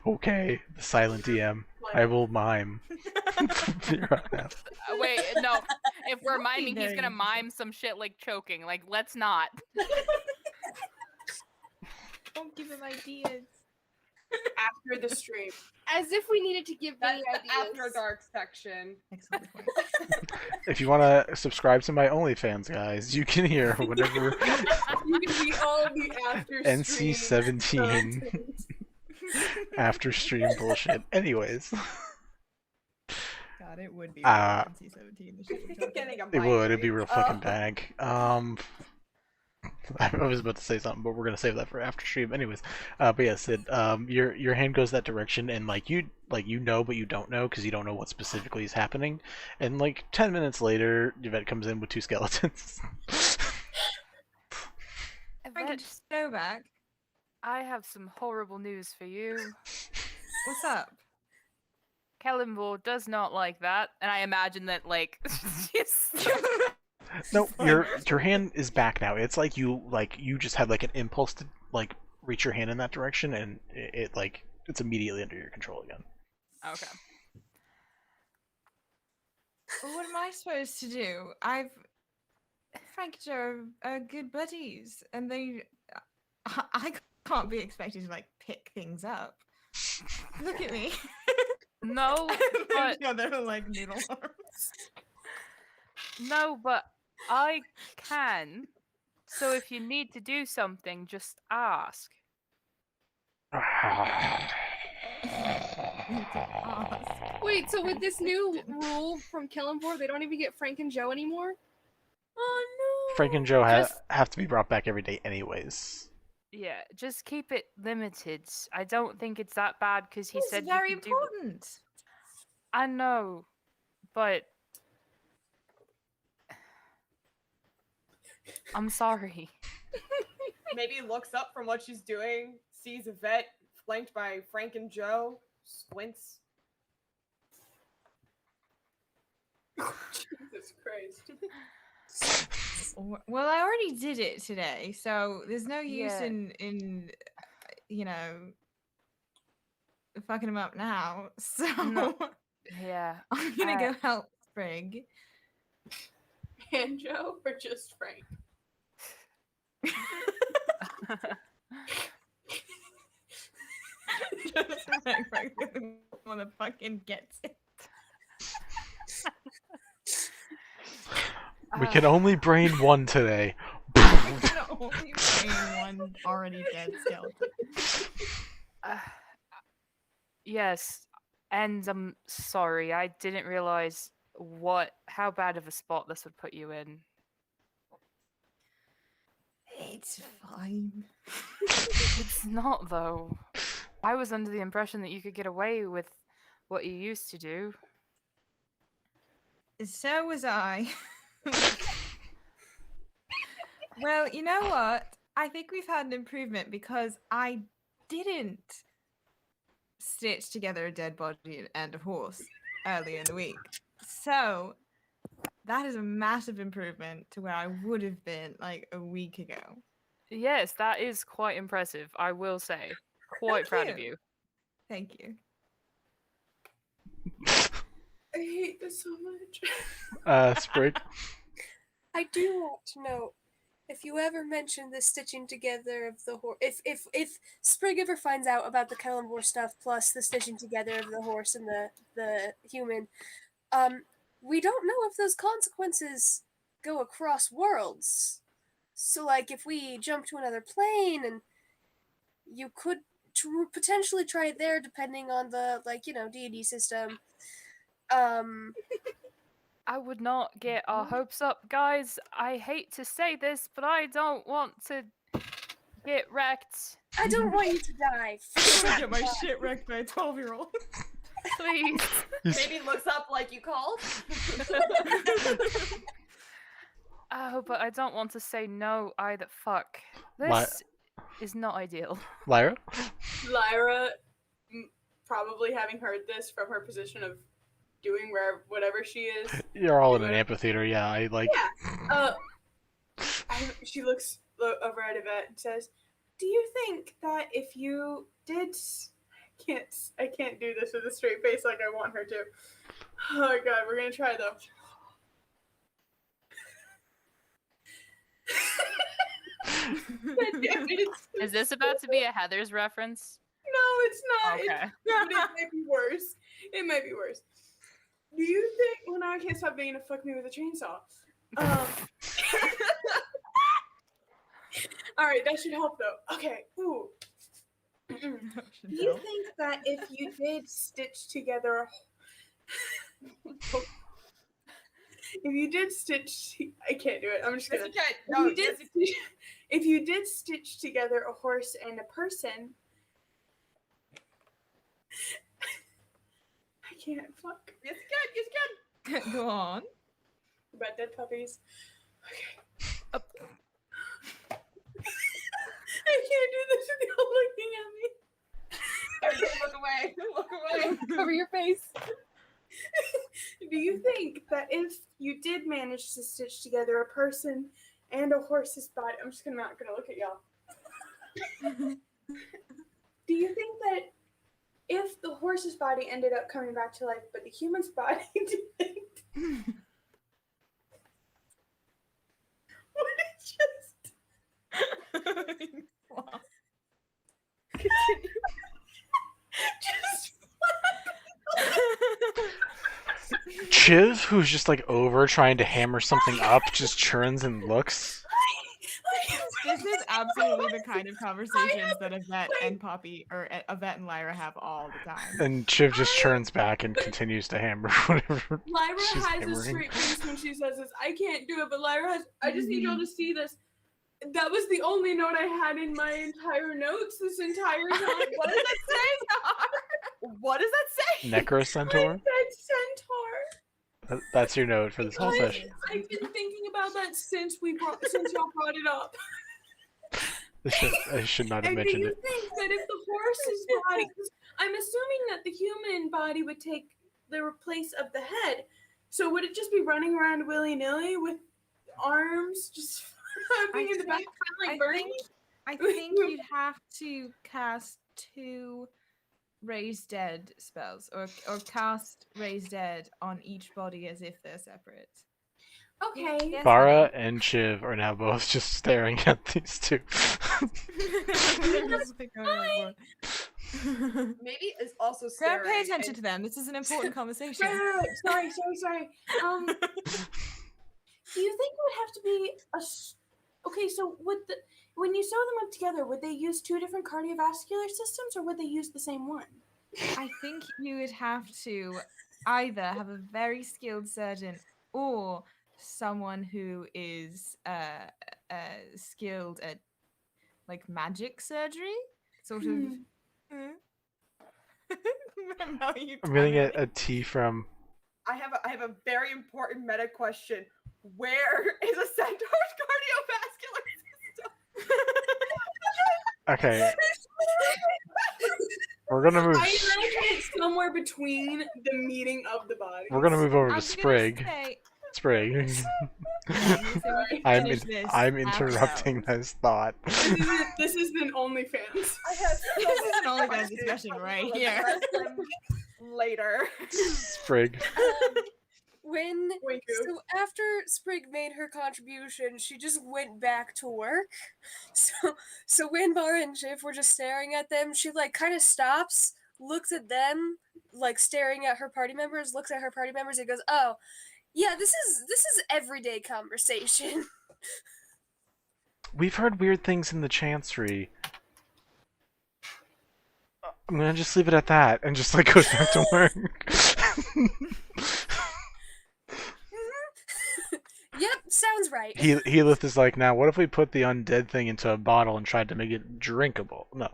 Okay, the silent DM. I will mime. Right now. Wait, no. If we're That'd be miming, he's very gonna interesting. mime some shit like choking. Like, let's not. Don't give him ideas. After the stream. As if we needed to give That's any the ideas. After Dark section. Excellent point. If you want to subscribe to my OnlyFans, guys, you can hear whatever. You can be all the after NC-17 after stream bullshit. Anyways, God, it would be Uh, NC-17. The shit we're talking Getting a it would. It'd be migraine. real fucking bag. I was about to say something, but we're gonna save that for after stream. Anyways, but yeah, Sid, your hand goes that direction, and you know, but you don't know because you don't know what specifically is happening. And like 10 minutes later, Yvette comes in with 2 skeletons. I can Yvette, just go back. I have some horrible news for you. What's up? Kelemvor does not like that, and I imagine that like No, your hand is back now. It's like you just had like an impulse to like reach your hand in that direction, and it's immediately under your control again. Okay. What am I supposed to do? Frank and Joe are good buddies, and I can't be expected to like pick things up. Look at me. No, but they're like needle arms. no, but I can. So if you need to do something, just ask. Wait, so with this new rule from Kelemvor, they don't even get Frank and Joe anymore? Oh no. Frank and Joe Just- have to be brought back every day, anyways. Yeah, just keep it limited. I don't think it's that bad because he It's said very you can do. important. I know, but I'm sorry. Maybe looks up from what she's doing, sees Yvette flanked by Frank and Joe, squints. Jesus Christ. Well, I already did it today, so there's no use Yeah. in you know fucking him up now. So No. Yeah. I'm gonna go help Sprig. And Joe or just Frank? Just like Frank's the one that fucking gets it. We can only brain one today. The only brain one already dead skeleton. Yes, and I'm sorry. I didn't realize how bad of a spot this would put you in. It's fine. It's not though. I was under the impression that you could get away with what you used to do. So was I. Well, you know what? I think we've had an improvement because I didn't stitch together a dead body and a horse. early in the week. So that is a massive improvement to where I would have been like a week ago. Yes, that is quite impressive, I will say. Quite proud of you. Thank you. I hate this so much. Sprig. I do want to know if you ever mention the stitching together of the horse. If Sprig ever finds out about the Kelemvor stuff plus the stitching together of the horse and the human, we don't know if those consequences go across worlds. So, like, if we jump to another plane, and you could potentially try it there, depending on the D&D system. I would not get our hopes up, guys. I hate to say this, but I don't want to get wrecked. I don't want you to die. I'm gonna get my shit wrecked by a 12-year-old. Please. Maybe looks up like you called. Oh, but I don't want to say no either. Fuck. This is not ideal. Lyra? Lyra, probably having heard this from her position of doing whatever she is. You're all in an amphitheater, yeah. She looks over at Yvette and says, "Do you think that if you did, I can't do this with a straight face like I want her to. Oh god, we're gonna try though." Is this about to be a Heather's reference? No, it's not. Okay. But it might be worse. It might be worse. Do you think? Well, now I can't stop being a fuck me with a chainsaw. All right, that should help though. Okay. Ooh. Do you think that if you did stitch together, I can't do it. I'm just gonna. If you did stitch together a horse and a person, I can't. Fuck. It's good. Go on. About dead puppies. Okay. I can't do this with y'all looking at me. Look away. Look away. Cover your face. Do you think that if you did manage to stitch together a person and a horse's body, I'm just not gonna look at y'all. Do you think that if the horse's body ended up coming back to life, but the human's body didn't? What is just? Wow. Just Chiv, who's just like over trying to hammer something up, just churns and looks. This is absolutely the kind of conversations that Yvette and Poppy, or Yvette and Lyra have all the time. And Chiv just churns back and continues to hammer whatever Lyra she's has hammering. a straight face when she says this. I can't do it, but Lyra has. I just need y'all to see this. That was the only note I had in my entire notes this entire time. What does that say? What does that say? Necrocentaur? I said centaur. That's your note for this whole session. I've been thinking about that since y'all brought it up. I should not have And do mentioned you it. think that if the horse's body, 'cause I'm assuming that the human body would take the place of the head, so would it just be running around willy-nilly with arms just flapping in the back, kind of like Bernie? I think you'd have to cast 2 Raise Dead spells, or cast Raise Dead on each body as if they're separate. Okay. Yes, Bara and Chiv are now both just staring at these two. Maybe it's also Don't staring. pay attention to them. This is an important conversation. Sorry. Do you think it would have to be okay? So when you sew them up together, would they use 2 different cardiovascular systems, or would they use the same one? I think you would have to either have a very skilled surgeon or someone who is skilled at like magic surgery, sort of. I'm getting a T from. I have a very important meta question. Where is a centaur's cardiovascular system? Okay. We're gonna move. I imagine it's somewhere between the meeting of the bodies. We're gonna move over to I'm Sprig. gonna say, Sprig. I'm I'm interrupting this thought. This is an OnlyFans. I have This is an OnlyFans discussion right here. Later. Sprig. When Winku. so after Sprig made her contribution, she just went back to work. So when Bar and Shiv were just staring at them, she like kind of stops, looks at them, like staring at her party members, looks at her party members, and goes, "Oh, yeah, this is everyday conversation." We've heard weird things in the Chancery. I'm gonna just leave it at that and just like goes back to work. Yep, sounds right. Healyth is like, now what if we put the undead thing into a bottle and tried to make it drinkable? No.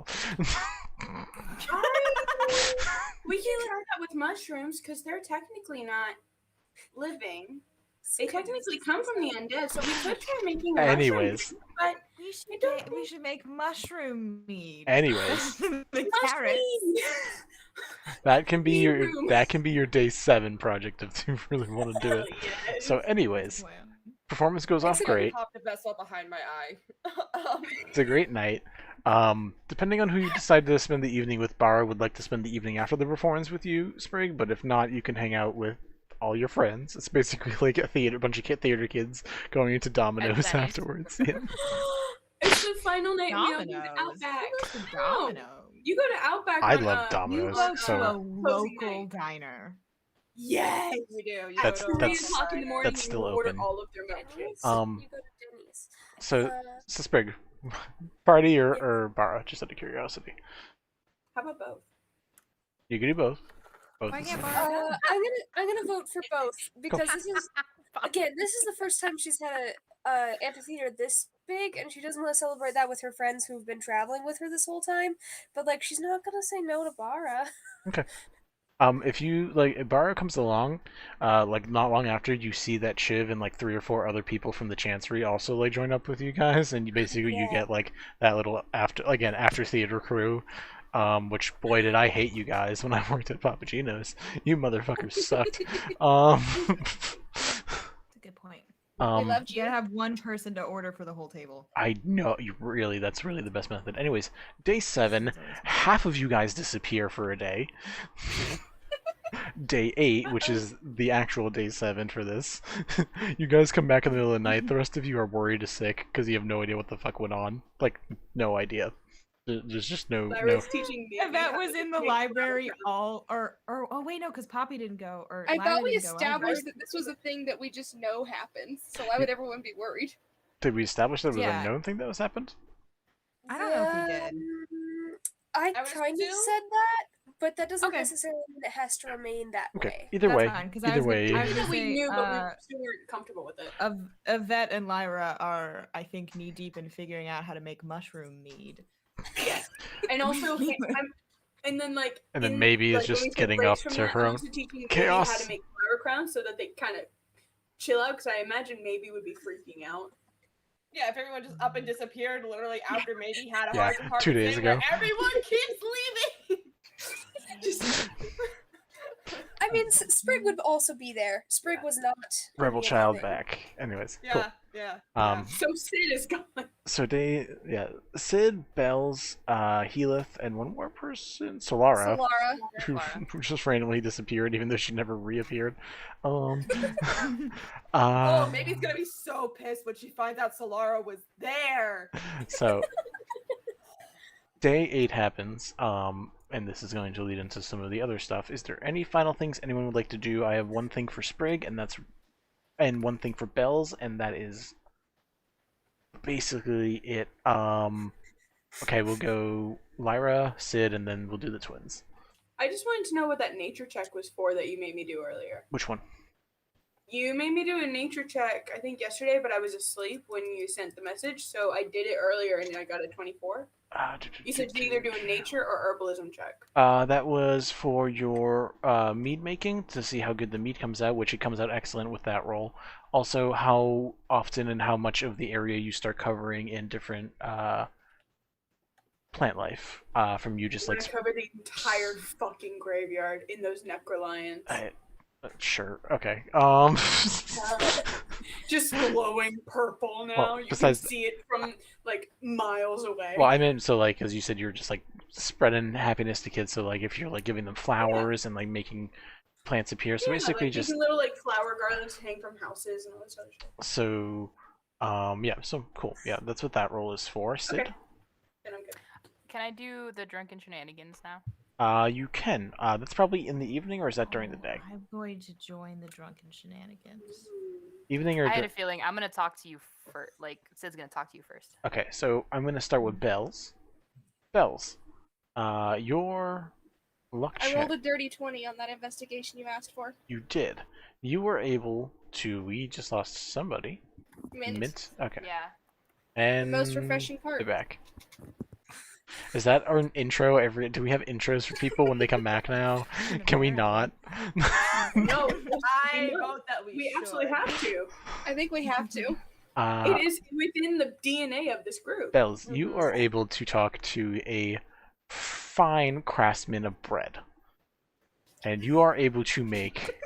We can try that with mushrooms because they're technically not living. They technically come from the undead, so we could try making a Anyways. mushroom, but we should make mushroom mead. Anyways. The carrots. That can be Mushroom. your day 7 project if you really want to do it. Yes. So anyways, performance goes off great. Pop the vessel behind my eye. It's a great night. Depending on who you decide to spend the evening with, Bara would like to spend the evening after the performance with you, Sprig, but if not, you can hang out with all your friends. It's basically like a bunch of theater kids going into Domino's Venice. afterwards. Yeah. It's the final night meal in Domino's. Outback. Domino's. You go to Outback. I on, love you Domino's, go so- To a closing local night. diner. Yes. We do. You That's- go to 3 that's- o'clock in the morning. that's you still order open. all of their milkshakes. Um, You go to Denny's. So Sprig, party or Bara? Just out of curiosity. How about both? You can do both. Both. Why is can't fine. Bara- I'm gonna vote for both because this is the first time she's had a amphitheater this big, and she doesn't want to celebrate that with her friends who've been traveling with her this whole time. But like, she's not gonna say no to Bara. If you like, if Bara comes along, like not long after, you see that Shiv and like 3 or 4 other people from the Chancery also like join up with you guys, and you basically you Yeah. get like that little after theater crew. Which boy did I hate you guys when I worked at Papagino's. You motherfuckers sucked. That's a good point. We Um, loved You you. gotta have one person to order for the whole table. I know that's really the best method. Anyways, day 7, half of you guys disappear for a day. Day 8, which is the actual day 7 for this, you guys come back in the middle of the night. The rest of you are worried as sick because you have no idea what the fuck went on. Like, no idea. There's just no. Lyra's teaching me. Yvette was in the library oh wait, no, because Poppy didn't go. Or I Lyra thought we didn't go either. established that this was a thing that we just know happens. So why would everyone be worried? Did we establish that it was Yeah. a known thing that was happened? I don't know if we did. I I would kind of assume- said that, but that doesn't Okay. necessarily mean it has to remain that Okay. way. Either That's way, fine, 'cause either I way. was gonna We say, knew, but we still weren't comfortable with it. Yvette and Lyra are, I think, knee deep in figuring out how to make mushroom mead. Yes. And also, and then like, And then in, maybe it's like, when just we take getting breaks up from to that, her I'm own also teaching Maybe chaos. how to make flower crowns so that they kind of chill out. Because I imagine maybe would be freaking out. Yeah, if everyone just up and disappeared literally after maybe had a Yeah, heart to heart 2 with days Zane, where ago. everyone keeps leaving. Just I mean, Sprig would also be there. Sprig was not Rebel any of child it. back. Anyways, Yeah, cool. yeah. so Sid is gone. So Sid, Bells, Healyth, and one more person, Solara, Solara. who just randomly disappeared, even though she never reappeared. Oh, maybe he's gonna be so pissed when she finds out Solara was there. So day 8 happens, and this is going to lead into some of the other stuff. Is there any final things anyone would like to do? I have one thing for Sprig, and one thing for Bells, and that is basically it. Okay, we'll go Lyra, Sid, and then we'll do the twins. I just wanted to know what that nature check was for that you made me do earlier. Which one? You made me do a nature check, I think yesterday, but I was asleep when you sent the message, so I did it earlier and I got a 24. You said to either do a nature or herbalism check. That was for your mead making to see how good the mead comes out, which it comes out excellent with that roll. Also, how often and how much of the area you start covering in different plant life from you just I'm like gonna cover the entire fucking graveyard in those necrolions. sure, okay. Just glowing purple now. Well, You besides can see it from like miles away. well, I meant so like as you said, you're just like spreading happiness to kids. So like if you're like giving them flowers and like making plants appear, so basically like, just making little like flower garlands to hang from houses and all this other shit. so yeah, so cool. Yeah, that's what that role is for, Sid. Okay. Then I'm good. Can I do the drunken shenanigans now? You can. That's probably in the evening, or is that during the day? I'm going to join the drunken shenanigans. Evening or I had a feeling I'm gonna talk to you first. Like Sid's gonna talk to you first. Okay, so I'm gonna start with Bells. Bells, your luck I check. rolled a dirty 20 on that investigation you asked for. You did. You were able to. We just lost somebody. Mint. Okay. Yeah. And The most refreshing part. they're back. Is that our intro? Do we have intros for people when they come back now? Can we not? No, I vote that we absolutely have to. I think we have to. It is within the DNA of this group. Bells, you are able to talk to a fine craftsman of bread. And you are able to make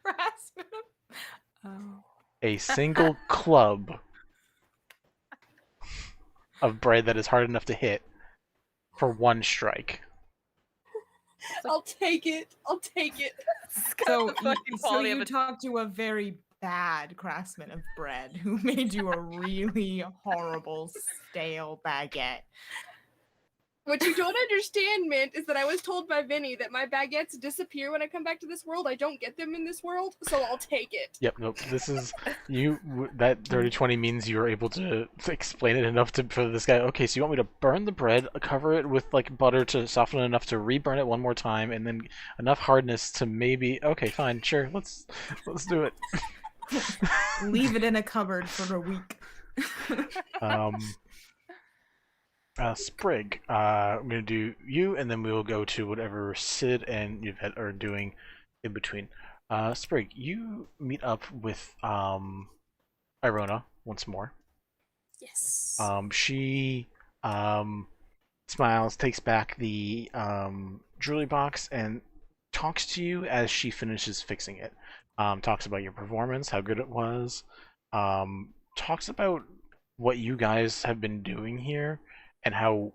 Craftsman. Oh. a single club of bread that is hard enough to hit for one strike. I'll take it. I'll take it. So, fucking quality of you a- talked to a very bad craftsman of bread who made you a really horrible, stale baguette. What you don't understand, Mint, is that I was told by Vinny that my baguettes disappear when I come back to this world. I don't get them in this world, so I'll take it. Yep, nope. This is that dirty 20 means you were able to explain it enough for this guy. Okay, so you want me to burn the bread, cover it with like butter to soften it enough to reburn it one more time, and then enough hardness to maybe okay, fine, sure, let's do it. Leave it in a cupboard for a week. Sprig, I'm gonna do you, and then we will go to whatever Sid and Yvette are doing in between. Sprig, you meet up with Irona once more. Yes. She smiles, takes back the jewelry box, and talks to you as she finishes fixing it. Talks about your performance, how good it was. Talks about what you guys have been doing here and how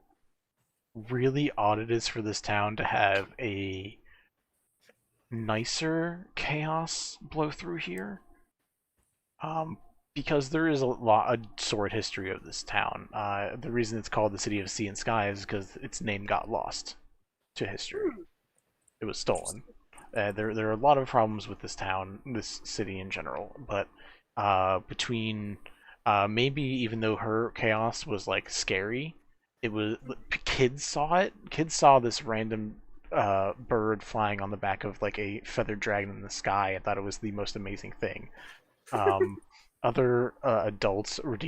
really odd it is for this town to have a nicer chaos blow through here. Because there is a sordid history of this town. The reason it's called the City of Sea and Sky is because its name got lost to history. It was stolen. There are a lot of problems with this town, this city in general, but between maybe even though her chaos was like scary, it was kids saw it. Kids saw this random bird flying on the back of like a feathered dragon in the sky and thought it was the most amazing thing. Other adults or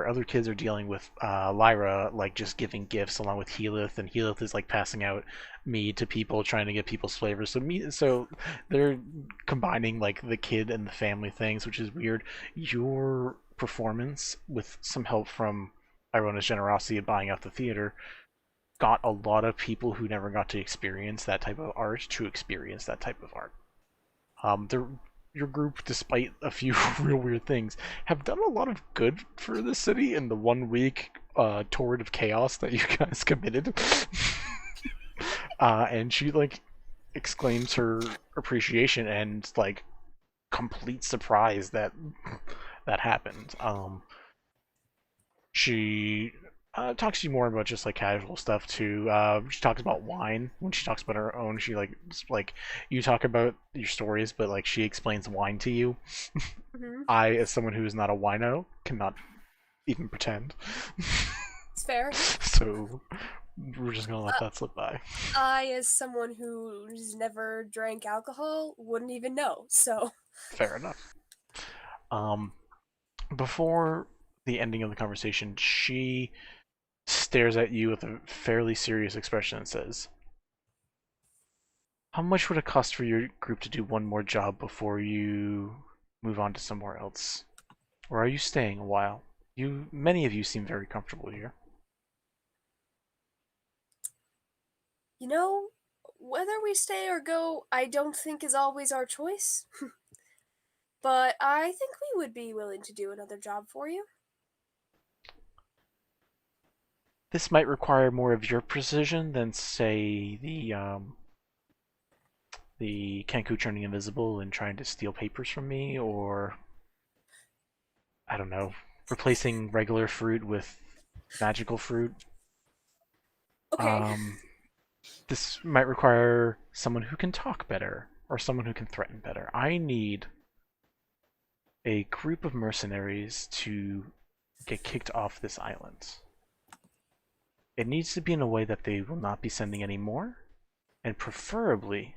other kids are dealing with Lyra, like just giving gifts along with Helith, and Helith is like passing out mead to people, trying to get people's flavors. So they're combining like the kid and the family things, which is weird. Your performance, with some help from Irona's generosity of buying out the theater, got a lot of people who never got to experience that type of art to experience that type of art. Your group, despite a few real weird things, have done a lot of good for the city in the 1 week torrent of chaos that you guys committed. And she like exclaims her appreciation and like complete surprise that that happened. She talks to you more about just like casual stuff too. She talks about wine when she talks about her own. She like you talk about your stories, but like she explains wine to you. Mm-hmm. I, as someone who is not a wino, cannot even pretend. It's fair. So we're just gonna let that slip by. I, as someone who's never drank alcohol, wouldn't even know. So Fair enough. Before the ending of the conversation, she stares at you with a fairly serious expression and says, "How much would it cost for your group to do one more job before you move on to somewhere else? Or are you staying a while? Many of you seem very comfortable here." You know, whether we stay or go, I don't think is always our choice. But I think we would be willing to do another job for you. This might require more of your precision than, say, the Kenku turning invisible and trying to steal papers from me, or I don't know, replacing regular fruit with magical fruit. Okay. This might require someone who can talk better, or someone who can threaten better. I need a group of mercenaries to get kicked off this island. It needs to be in a way that they will not be sending any more, and preferably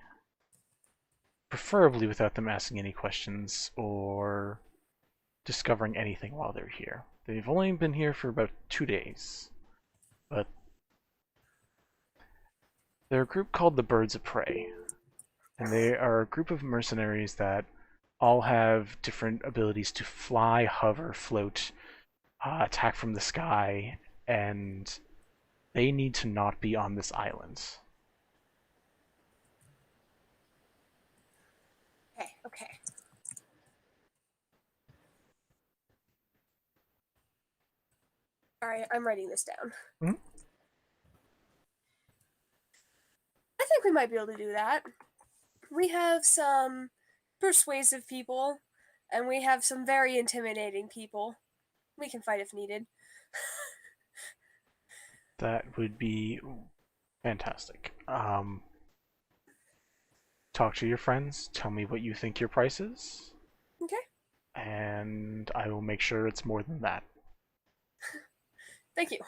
without them asking any questions or discovering anything while they're here. They've only been here for about 2 days, but they're a group called the Birds of Prey, and they are a group of mercenaries that all have different abilities to fly, hover, float, attack from the sky, and they need to not be on this island. Okay. Alright, I'm writing this down. Hmm? I think we might be able to do that. We have some persuasive people, and we have some very intimidating people. We can fight if needed. That would be fantastic. Talk to your friends, tell me what you think your price is, Okay. and I will make sure it's more than that. Thank you.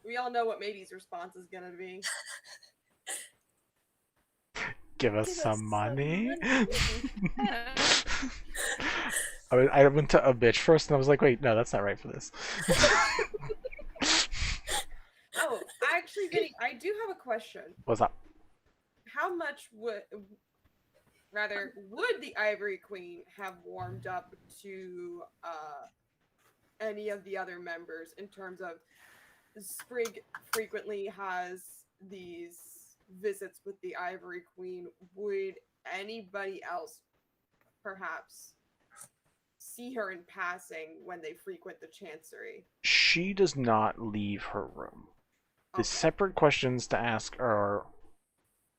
We all know what Matey's response is gonna be. Give us Give some us some money. money. I went to a bitch first, and I was like, wait, no, that's not right for this. Oh, actually, Vinny, I do have a question. What's up? How much would the Ivory Queen have warmed up to any of the other members in terms of Sprig frequently has these visits with the Ivory Queen? Would anybody else perhaps see her in passing when they frequent the Chancery? She does not leave her room. The Okay. separate questions to ask are,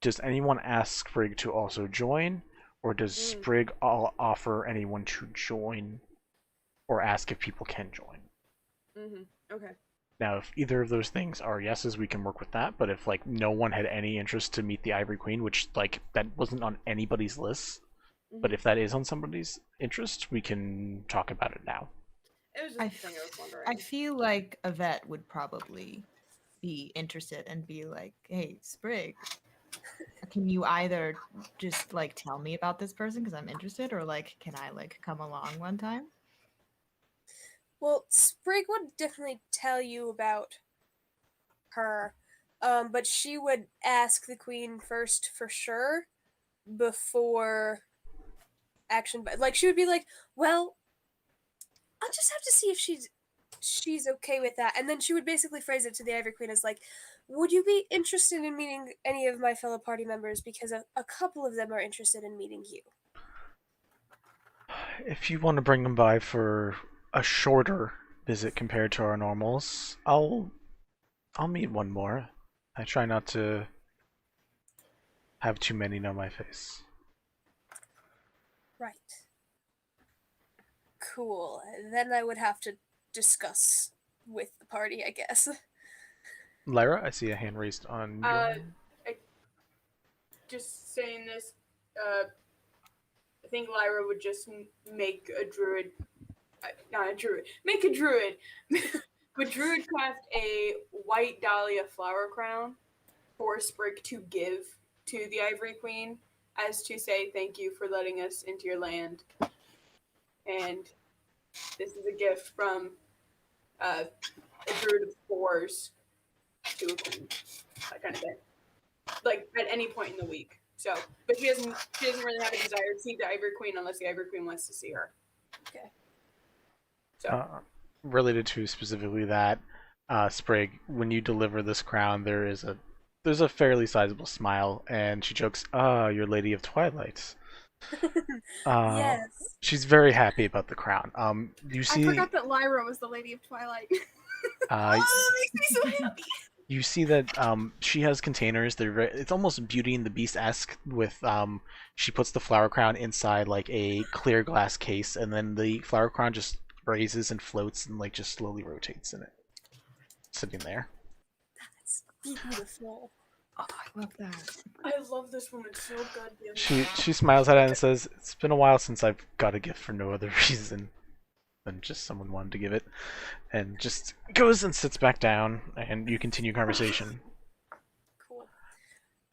does anyone ask Sprig to also join, or does Sprig offer anyone to join, or ask if people can join? Okay. Now, if either of those things are yeses, we can work with that, but if, like, no one had any interest to meet the Ivory Queen, which, like, that wasn't on anybody's list, but if that is on somebody's interest, we can talk about it now. It was just a thing I was wondering. I feel like Yvette would probably be interested and be like, hey, Sprig, can you either just, like, tell me about this person because I'm interested, or, like, can I, like, come along one time? Well, Sprig would definitely tell you about her, but she would ask the queen first for sure before action. But like, she would be like, "Well, I'll just have to see if she's okay with that," and then she would basically phrase it to the Ivory Queen as like, "Would you be interested in meeting any of my fellow party members? Because a couple of them are interested in meeting you." If you want to bring them by for a shorter visit compared to our normals, I'll meet one more. I try not to have too many know my face. Right. Cool. Then I would have to discuss with the party, I guess. Lyra, I see a hand raised on Just saying this, I think Lyra would just make a druid, not a druid, make a druid. Would druid craft a white dahlia flower crown for Sprig to give to the Ivory Queen, as to say thank you for letting us into your land, and this is a gift from a druid of spores to a queen, that kind of thing. Like at any point in the week. So, but she doesn't really have a desire to see the Ivory Queen unless the Ivory Queen wants to see her. Okay. So, related to specifically that, Sprig, when you deliver this crown, there's there's a fairly sizable smile, and she jokes, "Ah, your Lady of Twilight." Yes. She's very happy about the crown. You I see, forgot that Lyra was the Lady of Twilight. uh, Oh, that makes me so happy. you see that she has containers. It's almost Beauty and the Beast-esque with she puts the flower crown inside like a clear glass case, and then the flower crown just raises and floats and like just slowly rotates in it, sitting there. That's beautiful. Oh, I love that. I love this woman so goddamn She smiles at it and says, "It's been a while since I've got a gift for no other reason than just someone wanted to give it," and just goes and sits back down, and you continue conversation. Cool.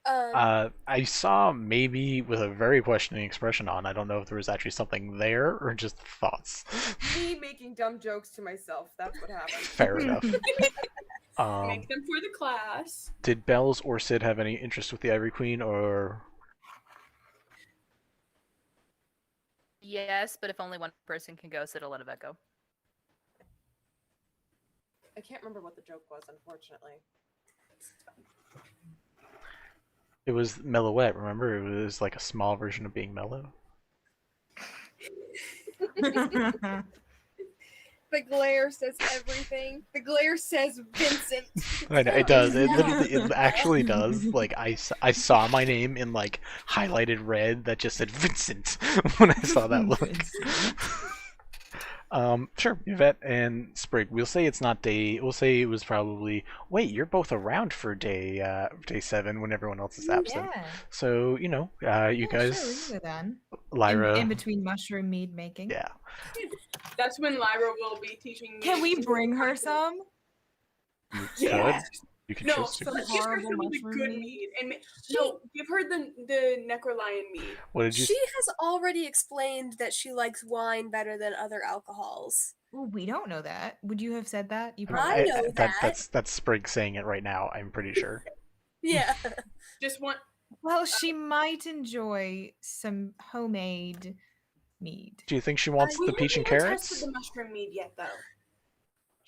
I saw maybe with a very questioning expression on. I don't know if there was actually something there or just thoughts. Me making dumb jokes to myself. That's what happened. Fair enough. Make them for the class. Did Bells or Sid have any interest with the Ivory Queen, or? Yes, but if only one person can go, Sid will let Yvette go. I can't remember what the joke was, unfortunately. It was Mellowette, remember? It was like a small version of being mellow. The glare says everything. The glare says Vincent. I know, it does. It actually does. Like I saw my name in like highlighted red that just said Vincent when I saw that look. Sure, Yvette and Sprig. We'll say it's not day. We'll say it was probably. Wait, you're both around for day 7 when everyone else is absent. Yeah. So you know, you guys. Sure, we can go then. Lyra. In between mushroom mead making. Yeah. That's when Lyra will be teaching me. Can we bring her some? You Yes. could. You could No, choose to. so let's give her Horrible some of the mushroom good meat. mead. And no, give her the Necrolion mead. What did you? She has already explained that she likes wine better than other alcohols. Well, we don't know that. Would you have said that? You I know that. That's Sprig saying it right now. I'm pretty sure. Yeah. Just one. Well, she might enjoy some homemade mead. Do you think she wants We the peach and haven't even carrots? tested the mushroom mead yet, though.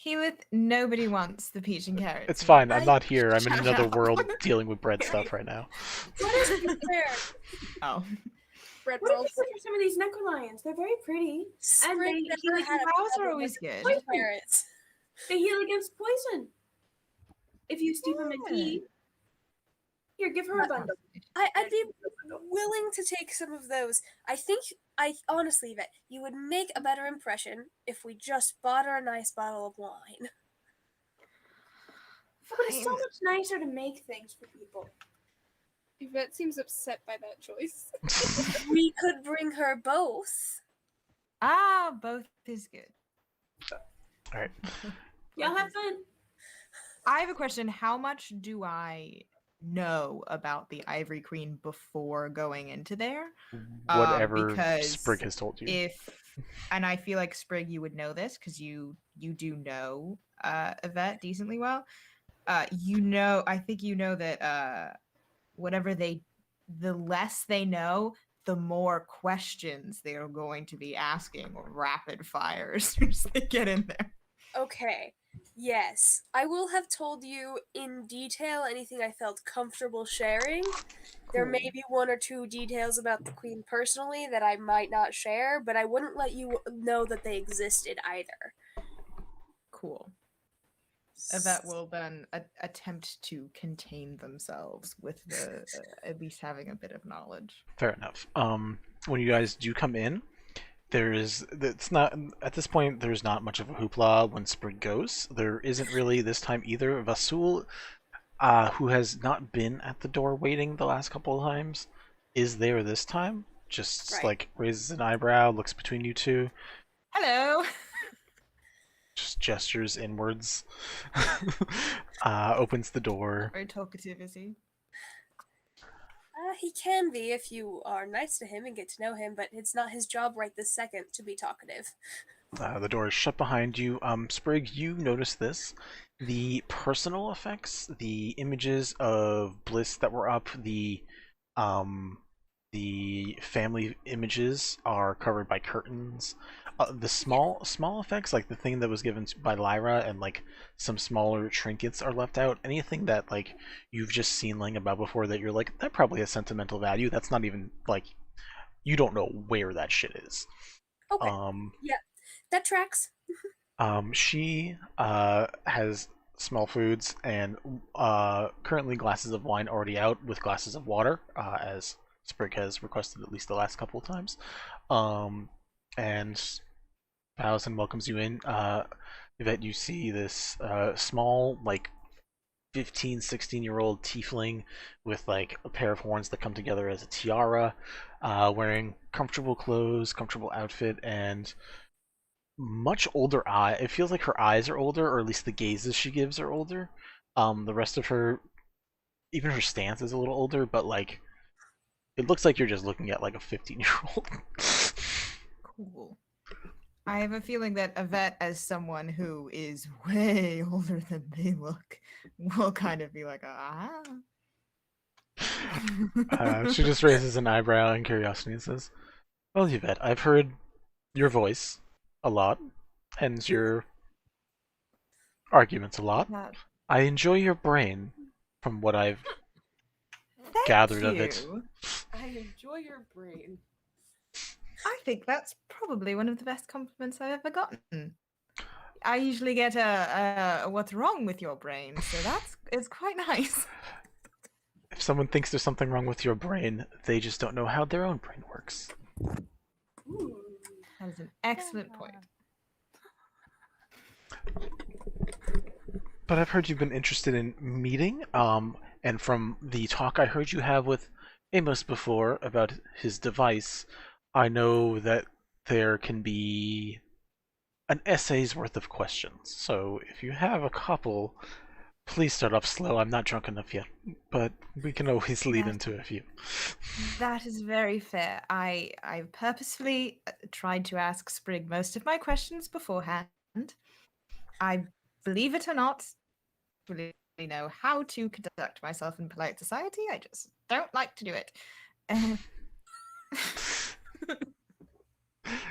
Healyth, nobody wants the peach and carrots. It's fine. I'm I- not here. I'm in Shut another up. world dealing with bread stuff right now. What is it there? Oh. Bread What do you rolls. think of some of these Necrolions? They're very pretty. Spring they never heal had a cows are problem always with good. peach and carrots. They heal against poison. If you steep them in tea. Here, give her a bundle. I'd be willing to take some of those. I honestly, Yvette, you would make a better impression if we just bought her a nice bottle of wine. But it's so much nicer to make things for people. Yvette seems upset by that choice. We could bring her both. Ah, both is good. All right. Y'all have fun. I have a question. How much do I know about the Ivory Queen before going into there? Whatever because Sprig has told you. And I feel like Sprig, you would know this because you do know Yvette decently well. I think you know that the less they know, the more questions they are going to be asking, or rapid fire as soon as they get in there. Okay. Yes, I will have told you in detail anything I felt comfortable sharing. There may Cool. be one or two details about the queen personally that I might not share, but I wouldn't let you know that they existed either. Cool. Yvette will then attempt to contain themselves with the at least having a bit of knowledge. Fair enough. When you guys do come in, it's not at this point. There's not much of a hoopla when Sprig goes. There isn't really this time either. Vasul, who has not been at the door waiting the last couple of times, is there this time. Just Right. like raises an eyebrow, looks between you two, Hello. just gestures inwards, opens the door. Very talkative, is he? He can be if you are nice to him and get to know him, but it's not his job right this second to be talkative. The door is shut behind you. Sprig, you notice this. The personal effects, the images of bliss that were up, the family images are covered by curtains. The small effects, like the thing that was given by Lyra, and like some smaller trinkets are left out. Anything that like you've just seen laying about before that you're like, that probably has sentimental value. That's not even like, you don't know where that shit is. Okay. Yeah, that tracks. She has small foods and currently glasses of wine already out with glasses of water, as Sprig has requested at least the last couple of times. And bows and welcomes you in. Yvette, you see this small, like 15, 16-year-old tiefling with like a pair of horns that come together as a tiara, wearing comfortable clothes, comfortable outfit, and much older eye. It feels like her eyes are older, or at least the gazes she gives are older. The rest of her, even her stance is a little older, but like it looks like you're just looking at like a 15-year-old. Cool. I have a feeling that Yvette, as someone who is way older than they look, will kind of be like, ah. She just raises an eyebrow in curiosity and says, "Well, Yvette, I've heard your voice a lot, and your arguments a lot. I enjoy your brain, from what I've gathered of it." I enjoy your brain. I think that's probably one of the best compliments I've ever gotten. I usually get a "what's wrong with your brain," so it's quite nice. If someone thinks there's something wrong with your brain, they just don't know how their own brain works. Ooh. That is an excellent point. But I've heard you've been interested in meeting, and from the talk I heard you have with Amos before about his device, I know that there can be an essay's worth of questions. So if you have a couple, please start off slow. I'm not drunk enough yet, but we can always lead into a few. That is very fair. I purposefully tried to ask Sprig most of my questions beforehand. I, believe it or not, really know how to conduct myself in polite society. I just don't like to do it.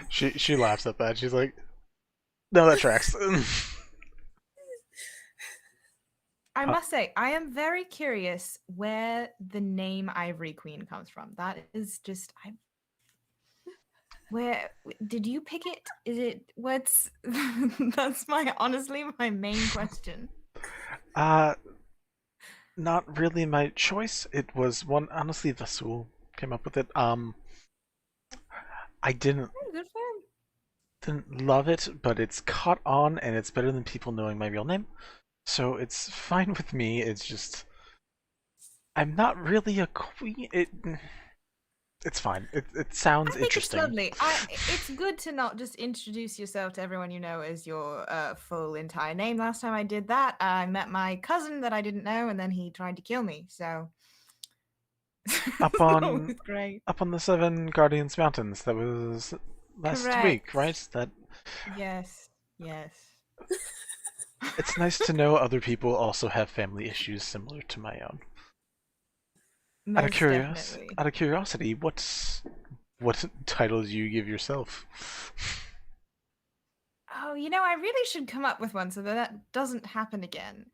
She laughs at that. She's like, "No, that tracks." I must say, I am very curious where the name Ivory Queen comes from. That is just, where did you pick it? Is it what's? That's honestly my main question. Not really my choice. It was one, honestly, Vasul came up with it. I didn't love it, but it's caught on, and it's better than people knowing my real name. So it's fine with me. It's just, I'm not really a queen. It's fine. It sounds interesting. It's lovely. It's good to not just introduce yourself to everyone you know as your full entire name. Last time I did that, I met my cousin that I didn't know, and then he tried to kill me. So up on great. Up on the Seven Guardians Mountains. That was last week, right? That. Yes. It's nice to know other people also have family issues similar to my own. Out of curiosity, what title do you give yourself? Oh, I really should come up with one so that doesn't happen again.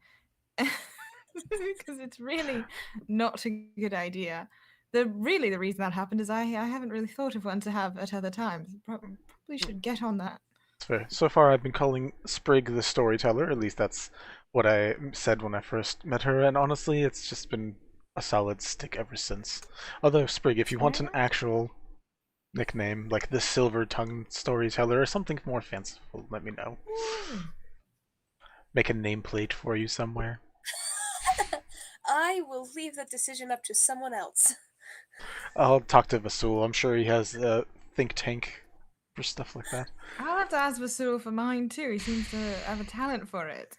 Because it's really not a good idea. The reason that happened is I haven't really thought of one to have at other times. Probably should get on that. That's fair. So far I've been calling Sprig the storyteller, at least that's what I said when I first met her, and honestly it's just been a solid stick ever since. Although, Sprig, if you want an actual nickname, like the Silver-Tongued Storyteller or something more fanciful, let me know. Make a nameplate for you somewhere. I will leave that decision up to someone else. I'll talk to Vasul. I'm sure he has a think tank for stuff like that. I'll have to ask Vasul for mine too. He seems to have a talent for it.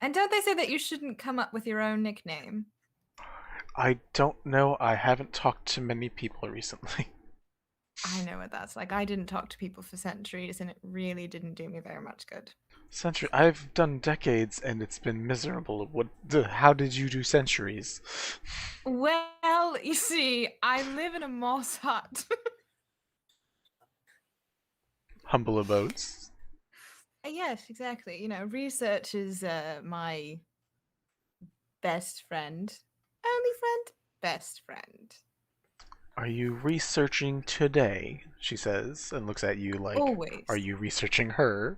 And don't they say that you shouldn't come up with your own nickname? I don't know. I haven't talked to many people recently. I know what that's like. I didn't talk to people for centuries, and it really didn't do me very much good. I've done decades, and it's been miserable. How did you do centuries? Well, you see, I live in a moss hut. humble abodes. Yes, exactly. You know, research is my best friend. Only friend? Best friend. Are you researching today? She says, and looks at you like, Always. are you researching her?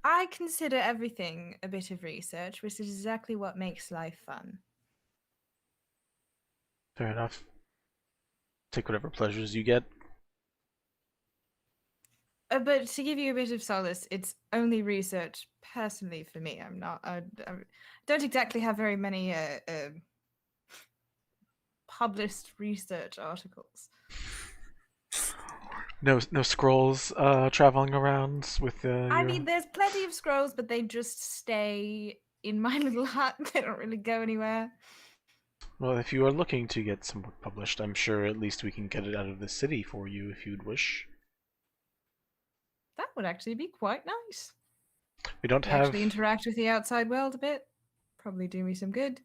I consider everything a bit of research, which is exactly what makes life fun. Fair enough. Take whatever pleasures you get. But to give you a bit of solace, it's only research personally for me. I'm not. I don't exactly have very many published research articles. No scrolls traveling around with I mean, there's plenty of scrolls, but they just stay in my little hut. They don't really go anywhere. Well, if you are looking to get some work published, I'm sure at least we can get it out of the city for you if you'd wish. That would actually be quite nice. We don't have Actually interact with the outside world a bit. Probably do me some good.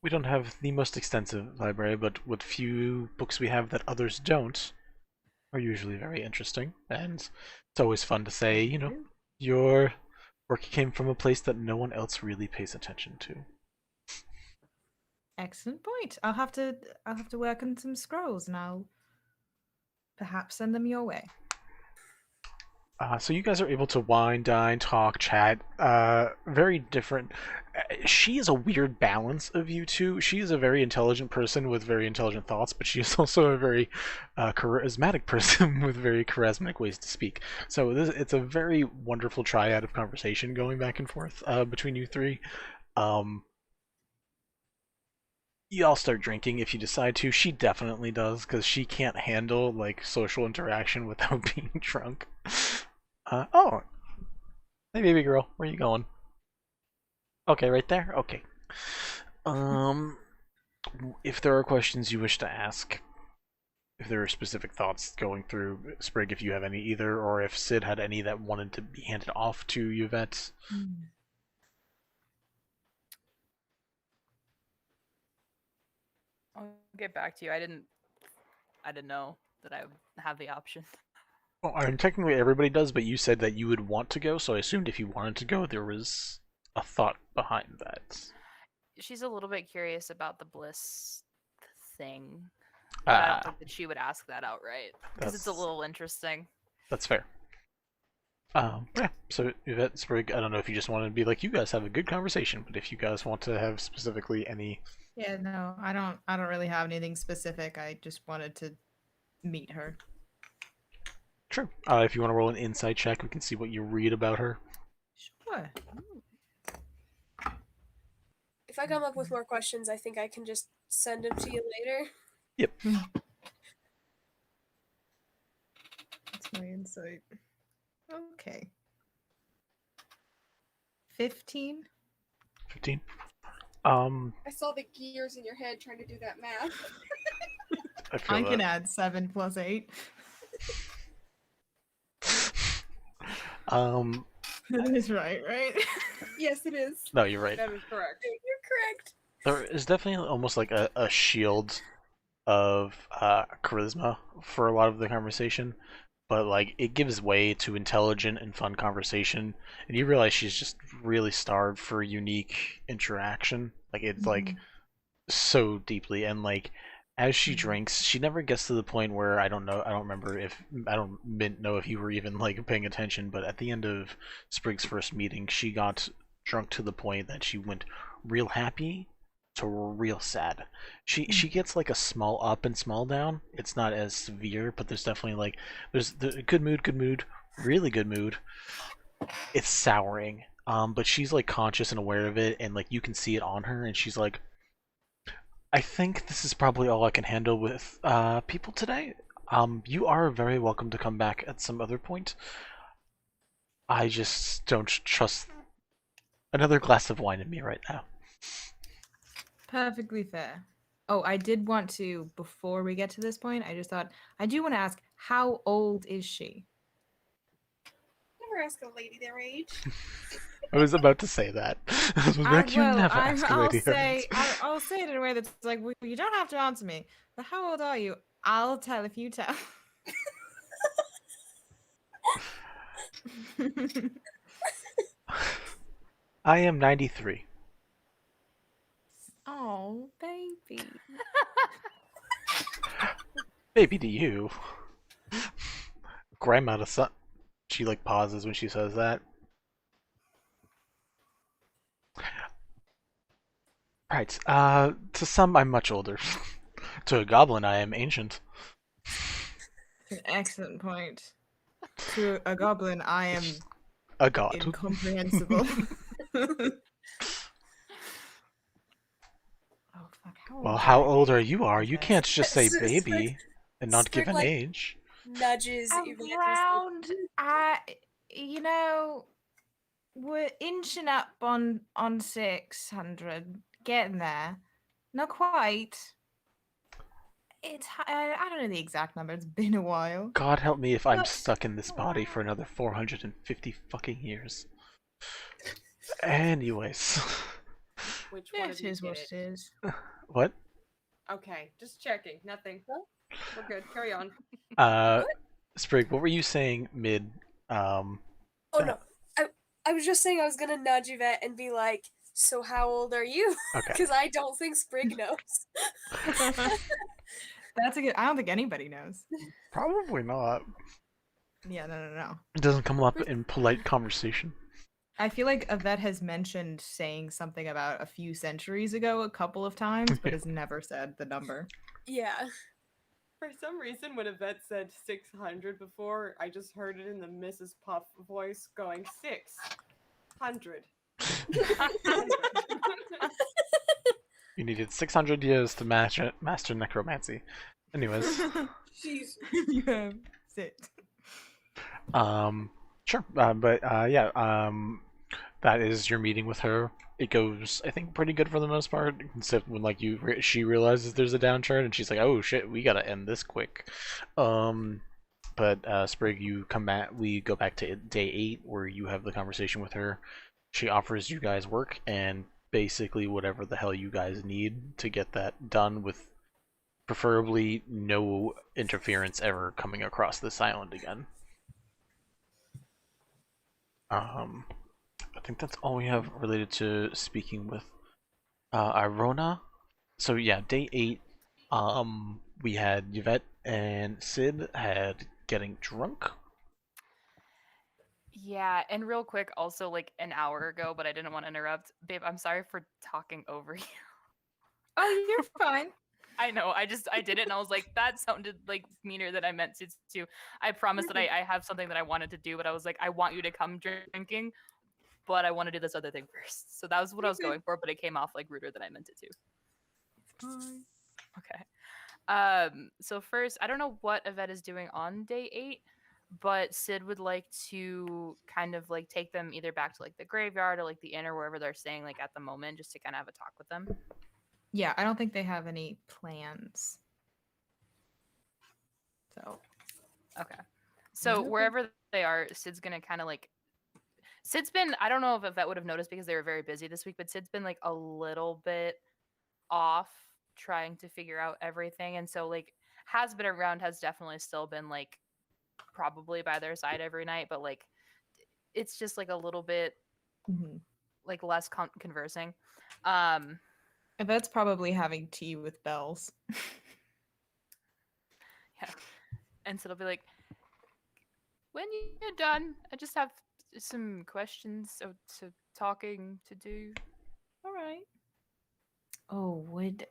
We don't have the most extensive library, but what few books we have that others don't are usually very interesting. And it's always fun to say, you know, your work came from a place that no one else really pays attention to. Excellent point. I'll have to work on some scrolls, and I'll perhaps send them your way. So you guys are able to wine, dine, talk, chat. Very different. She is a weird balance of you two. She is a very intelligent person with very intelligent thoughts, but she is also a very charismatic person with very charismatic ways to speak. So it's a very wonderful triad of conversation going back and forth between you three. You all start drinking if you decide to. She definitely does, because she can't handle like social interaction without being drunk. Oh, hey baby girl, where you going? Okay, right there. Okay. If there are questions you wish to ask, if there are specific thoughts going through, Sprig, if you have any either, or if Sid had any that wanted to be handed off to Yvette. I'll get back to you. I didn't know that I would have the option. Well, I mean, technically everybody does, but you said that you would want to go, so I assumed if you wanted to go, there was a thought behind that. She's a little bit curious about the bliss thing. But I don't think that she would ask that outright, because it's a little interesting. That's fair. Yeah, so Yvette, Sprig, I don't know if you just want to be like, you guys have a good conversation, but if you guys want to have specifically any... Yeah, no, I don't really have anything specific. I just wanted to meet her. Sure. If you want to roll an insight check, we can see what you read about her. Sure. If I come up with more questions, I think I can just send them to you later. Yep. That's my insight. Okay. 15? 15. I saw the gears in your head trying to do that math. I can add 7 plus 8. That is right? Yes, it is. No, you're right. That is correct. You're correct. There is definitely almost like a shield of charisma for a lot of the conversation, but like it gives way to intelligent and fun conversation, and you realize she's just really starved for unique interaction. Like it's like so deeply, and like as she drinks, she never gets to the point where I don't know if you were even like paying attention, but at the end of Sprig's first meeting, she got drunk to the point that she went real happy to real sad. She gets like a small up and small down. It's not as severe, but there's definitely like there's the good mood, really good mood. It's souring. But she's like conscious and aware of it, and like you can see it on her, and she's like, I think this is probably all I can handle with people today. You are very welcome to come back at some other point. I just don't trust another glass of wine in me right now. Perfectly fair. Oh, I did want to, before we get to this point, I just thought, I do want to ask, how old is she? Never ask a lady their age. I was about to say that. I was like, you never ask a lady her age. I'll say it in a way that's like, well, you don't have to answer me, but how old are you? I'll tell if you tell. I am 93. Oh, baby. Baby to you. Grandma to son. She like pauses when she says that. Right. To some I'm much older. To a goblin I am ancient. An excellent point. To a goblin, I am A god. incomprehensible. Oh fuck! Well, how old are you? You Okay. can't just say Sprig- baby and not give Sprig, an like, age. Nudges Yvette. Around, you know, we're inching up on 600, getting there. Not quite. I don't know the exact number. It's been a while. God help me if I'm But- stuck in this body for another 450 fucking years. Anyways. Which one It of you is did what it? it is. What? Okay, just checking. Nothing. We're good. Carry on. Sprig, what were you saying mid Oh no, I was just saying I was gonna nudge Yvette and be like, "So how old are you?" Okay. Because I don't think Sprig knows. That's a good. I don't think anybody knows. Probably not. Yeah, no. It doesn't come up in polite conversation. I feel like Yvette has mentioned saying something about a few centuries ago a couple of times, but has never said the number. Yeah. For some reason, when Yvette said 600 before, I just heard it in the Mrs. Puff voice going 600. You needed 600 years to master necromancy. Anyways, Jeez. You have 6. sure. That is your meeting with her. It goes, I think, pretty good for the most part. Except when like she realizes there's a downturn and she's like, "Oh shit, we gotta end this quick." But Sprig, you come back. We go back to day 8 where you have the conversation with her. She offers you guys work and basically whatever the hell you guys need to get that done, with preferably no interference ever coming across this island again. I think that's all we have related to speaking with Irona. So yeah, day 8, we had Yvette and Sid had getting drunk. Yeah, and real quick, also like an hour ago, but I didn't want to interrupt. Babe, I'm sorry for talking over you. Oh, you're fine. I know, I did it and I was like, that sounded like meaner than I meant to. I promise that I have something that I wanted to do, but I was like, I want you to come drinking, but I want to do this other thing first. So that was what I was going for, but it came off like ruder than I meant it to. Okay. So first, I don't know what Yvette is doing on day 8, but Sid would like to kind of like take them either back to like the graveyard or like the inn or wherever they're staying like at the moment, just to kind of have a talk with them. Yeah, I don't think they have any plans. So. Okay. So wherever they are, Sid's gonna kind of like. Sid's been, I don't know if Yvette would have noticed because they were very busy this week, but Sid's been like a little bit off trying to figure out everything. And so like has been around, has definitely still been like probably by their side every night, but like it's just like a little bit like less conversing. Yvette's probably having tea with bells. Yeah. And so it'll be like, when you're done, I just have some questions to talking to do. All right. Oh, would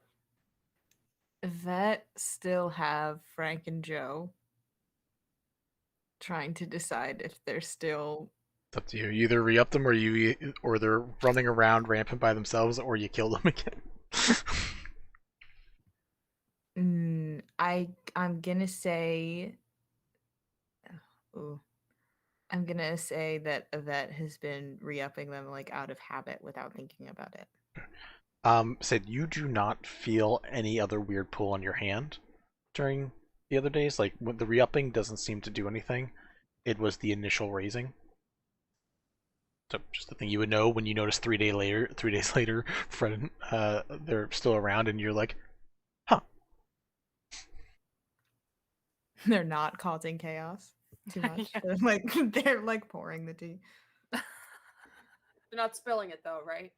Yvette still have Frank and Joe trying to decide if they're still... It's up to you. You either re-up them or they're running around rampant by themselves, or you kill them again. I'm gonna say... Ooh. I'm gonna say that Yvette has been re-upping them like out of habit without thinking about it. Sid, you do not feel any other weird pull on your hand during the other days. Like when the re-upping doesn't seem to do anything. It was the initial raising. So just the thing you would know when you notice 3 days later, Fred, they're still around, and you're like, huh. They're not causing chaos. too much. Yeah. They're like pouring the tea. They're not spilling it though, right?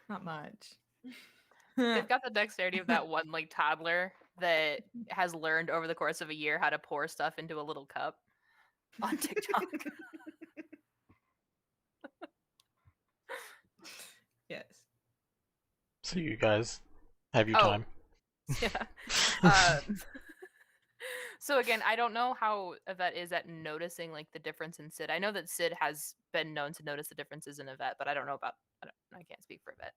Not much. They've got the dexterity of that one like toddler that has learned over the course of a year how to pour stuff into a little cup on TikTok. Yes. So you guys have your Oh. time. Yeah. So again, I don't know how Yvette is at noticing like the difference in Sid. I know that Sid has been known to notice the differences in Yvette, but I don't know about. I can't speak for Yvette.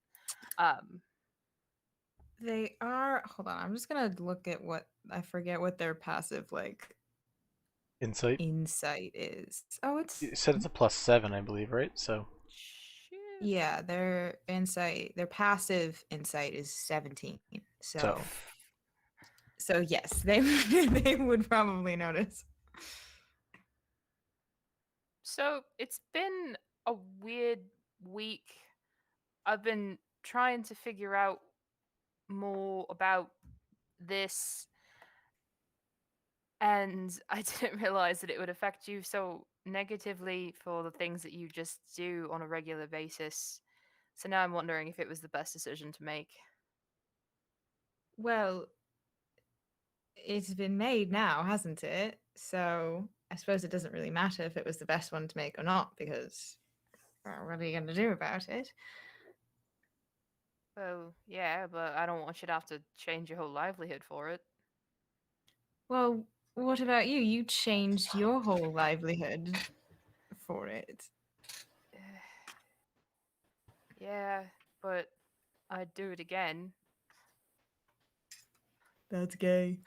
They are. Hold on. I'm just gonna look at what I forget what their passive like Insight. insight is. Oh, it's You said it's a +7, I believe, right? So yeah. Their insight, their passive insight is 17. So yes, they they would probably notice. So it's been a weird week. I've been trying to figure out more about this, and I didn't realize that it would affect you so negatively for the things that you just do on a regular basis. So now I'm wondering if it was the best decision to make. Well, it's been made now, hasn't it? So I suppose it doesn't really matter if it was the best one to make or not, because what are you going to do about it? Well, yeah, but I don't want you to have to change your whole livelihood for it. Well, what about you? You changed your whole livelihood for it. Yeah, but I'd do it again. That's gay.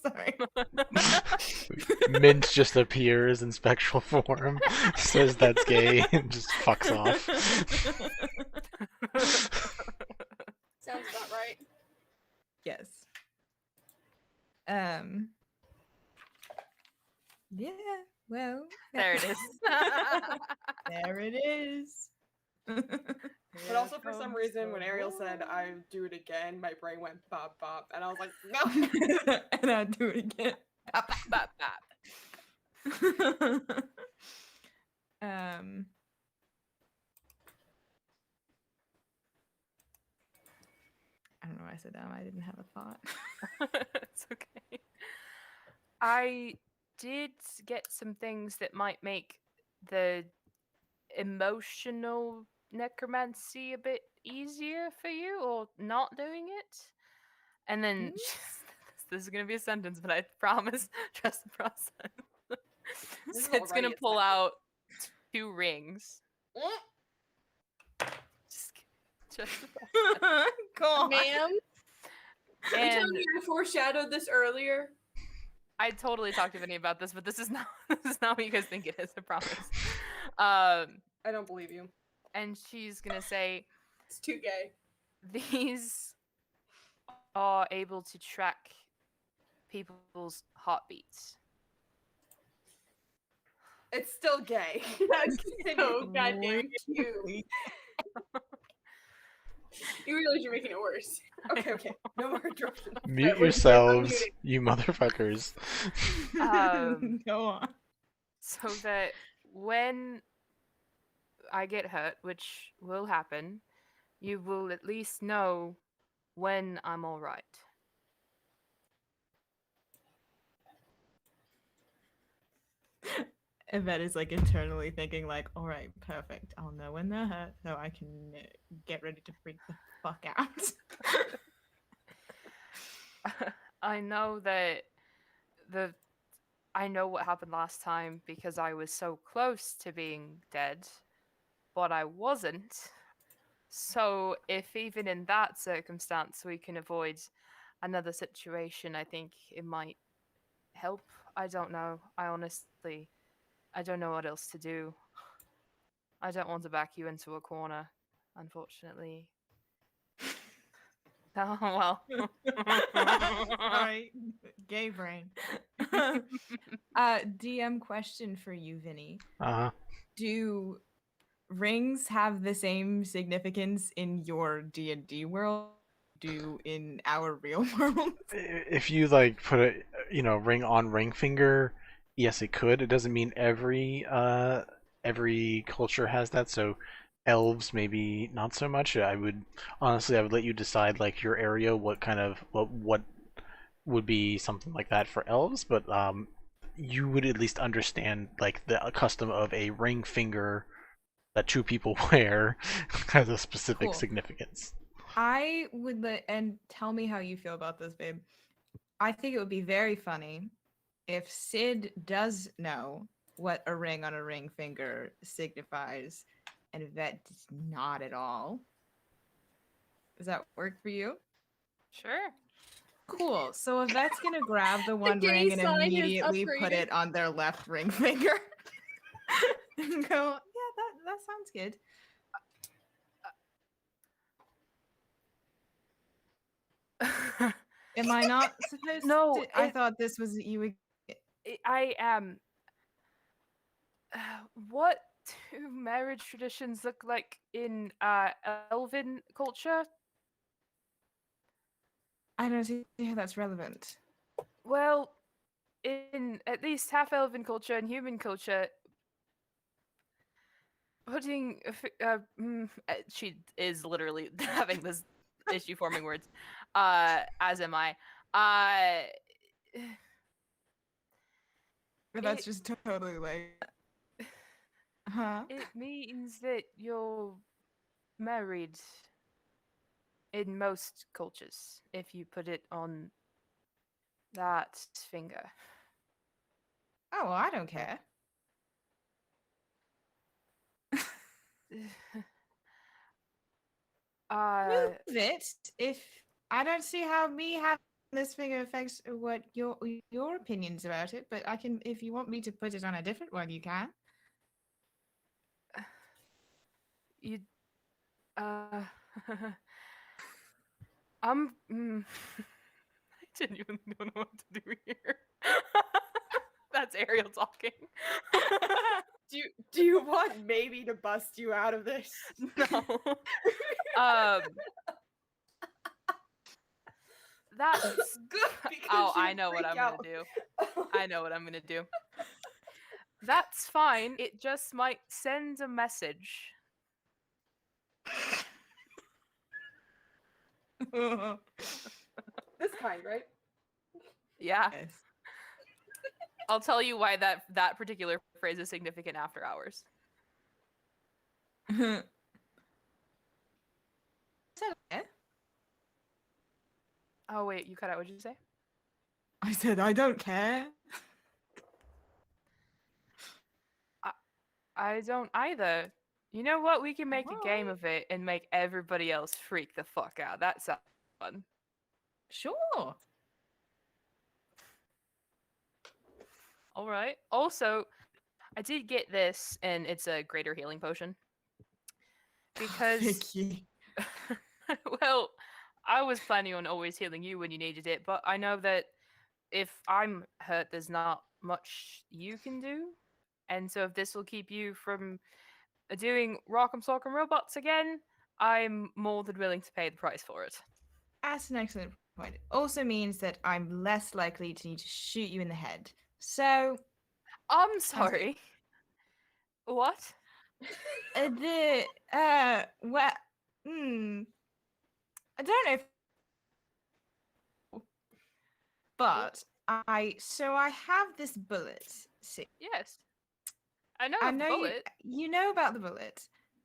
Sorry. Mint just appears in spectral form, says that's gay, and just fucks off. Sounds about right. Yes. Yeah, well. There it is. There it is. But also for some reason, when Ariel said I do it again, my brain went bop bop, and I was like, no. And I'll do it again. Bop, bop, bop. I don't know why I said that. I didn't have a thought. It's okay. I did get some things that might make the emotional necromancy a bit easier for you, or not doing it. And then this is gonna be a sentence, but I promise, trust the process. This is Sid's already gonna a pull out 2 rings. Just Go on. Ma'am, you and told me I foreshadowed this earlier. I totally talked to Vinny about this, but this is not what you guys think it is, I promise. I don't believe you. And she's gonna say, It's too gay. these are able to track people's heartbeats. It's still gay. So goddamn you. You realize you're making it worse. Okay. No more interruptions. Mute we're yourselves, muting. you motherfuckers. Go on. So that when I get hurt, which will happen, you will at least know when I'm all right. Yvette is like internally thinking like, all right, perfect. I'll know when they're hurt so I can get ready to freak the fuck out. I know that I know what happened last time because I was so close to being dead, but I wasn't. So if even in that circumstance we can avoid another situation, I think it might help. I don't know. I don't know what else to do. I don't want to back you into a corner, unfortunately. Oh, well. Alright, gay brain. DM question for you, Vinny. Uh-huh. Do rings have the same significance in your D&D world do in our real world? If you like put it ring on ring finger, yes, it could. It doesn't mean every culture has that. So elves maybe not so much. I would let you decide like your area, what would be something like that for elves, but you would at least understand like the custom of a ring finger that two people wear has a specific Cool. significance. I would and tell me how you feel about this, babe. I think it would be very funny if Sid does know what a ring on a ring finger signifies, and Yvette does not at all. Does that work for you? Sure. Cool. So Yvette's gonna grab the one gay ring and sign is immediately put upgraded. it on their left ring finger. And go, yeah, that sounds good. Am I not supposed No, to? I thought this was you would. I am. What do marriage traditions look like in elven culture? I don't see how that's relevant. Well, in at least half elven culture and human culture, putting she is literally having this issue forming words, as am I. But that's just totally like, huh? It means that you're married in most cultures if you put it on that finger. Oh, well, I don't care. Move it. If I don't see how me having this finger affects what your opinions about it, but I can. If you want me to put it on a different one, you can. You I genuinely don't know what to do here. That's Ariel talking. Do you want maybe to bust you out of this? No. That's good. Oh, I know what I'm gonna do. I know what I'm gonna do. That's fine. It just might send a message. This kind, right? Yeah. Yes. I'll tell you why that particular phrase is significant after hours. Oh wait, you cut out. What did you say? I said I don't care. I don't either. You know what? We can make a game of it and make everybody else freak the fuck out. That sounds fun. Sure. All right. Also, I did get this, and it's a greater healing potion. Because, Thank you. well, I was planning on always healing you when you needed it, but I know that if I'm hurt, there's not much you can do. And so if this will keep you from doing Rock'em Sock'em Robots again, I'm more than willing to pay the price for it. That's an excellent point. It also means that I'm less likely to need to shoot you in the head. So, I'm sorry. What? well, I don't know if, but I have this bullet. See, Yes. I know, I the know bullet. you know about the bullet.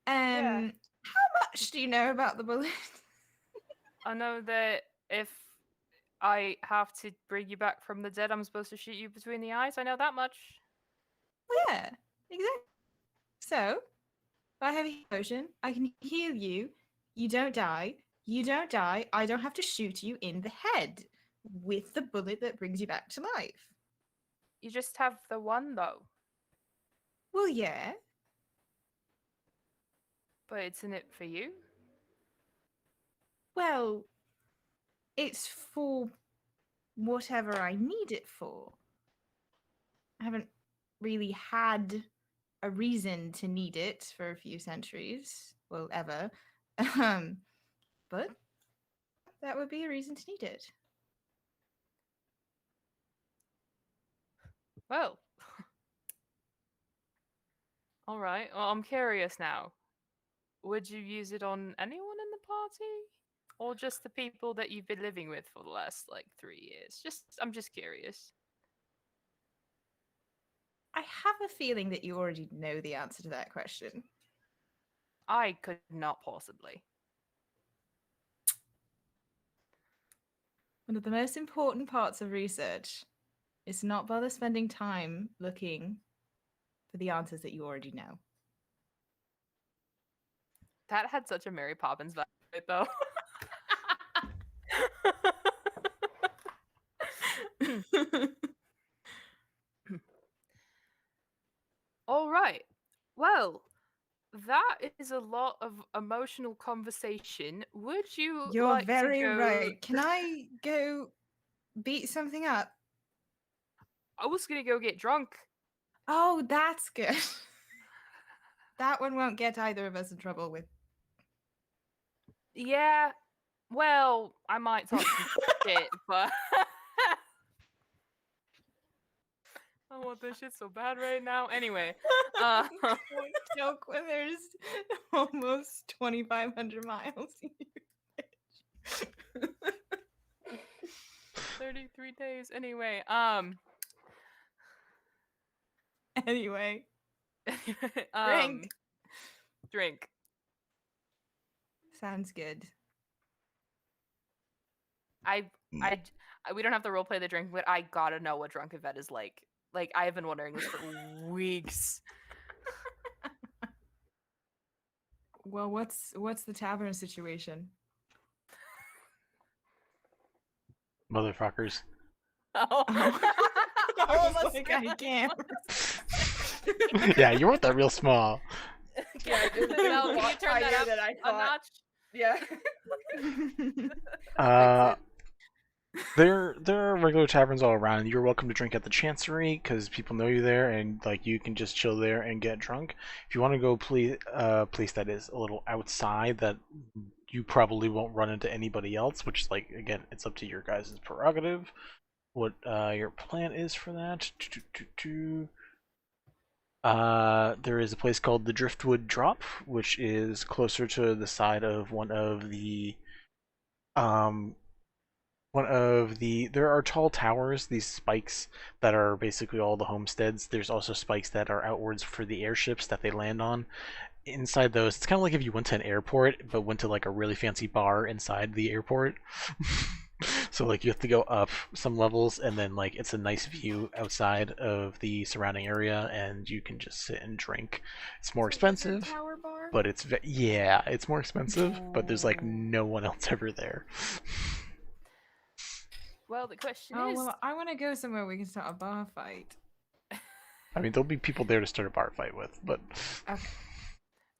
Yeah. How much do you know about the bullet? I know that if I have to bring you back from the dead, I'm supposed to shoot you between the eyes. I know that much. Yeah, exactly. So, if I have a potion, I can heal you. You don't die. You don't die. I don't have to shoot you in the head with the bullet that brings you back to life. You just have the one, though. Well, yeah. But it's in it for you? Well, it's for whatever I need it for. I haven't really had a reason to need it for a few centuries. Well, ever. But that would be a reason to need it. Well. All right. Well, I'm curious now. Would you use it on anyone in the party? Or just the people that you've been living with for the last, like, 3 years? I'm just curious. I have a feeling that you already know the answer to that question. I could not possibly. One of the most important parts of research is to not bother spending time looking for the answers that you already know. That had such a Mary Poppins vibe, though. All right. Well, that is a lot of emotional conversation. Would you You're like very to go... right. Can I go beat something up? I was gonna go get drunk. Oh, that's good. That one won't get either of us in trouble with. Yeah. Well, I might talk some shit, but I want this shit so bad right now. Anyway, Joke when there's almost 2,500 miles. 33 days. Anyway, Anyway, drink. Drink. Sounds good. We don't have to roleplay the drink, but I gotta know what drunk Yvette is like. Like, I have been wondering this for weeks. Well, what's the tavern situation? Motherfuckers. Oh. I was like, I can't. Yeah, you weren't that real small. Yeah, it was Mel, can you lot turn that tighter up than I a thought. notch? Yeah. There are regular taverns all around. You're welcome to drink at the Chancery because people know you there, and like you can just chill there and get drunk. If you want to go place that is a little outside that you probably won't run into anybody else, which like again, it's up to your guys' prerogative. What your plan is for that? There is a place called the Driftwood Drop, which is closer to the side of one of the there are tall towers, these spikes that are basically all the homesteads. There's also spikes that are outwards for the airships that they land on. Inside those, it's kind of like if you went to an airport but went to like a really fancy bar inside the airport. So like you have to go up some levels, and then like it's a nice view outside of the surrounding area, and you can just sit and drink. It's more expensive, Tower bar? but it's it's more expensive, but there's like no one else ever there. Well, the question Oh, is... well, I want to go somewhere we can start a bar fight. I mean, there'll be people there to start a bar fight with, but... Okay.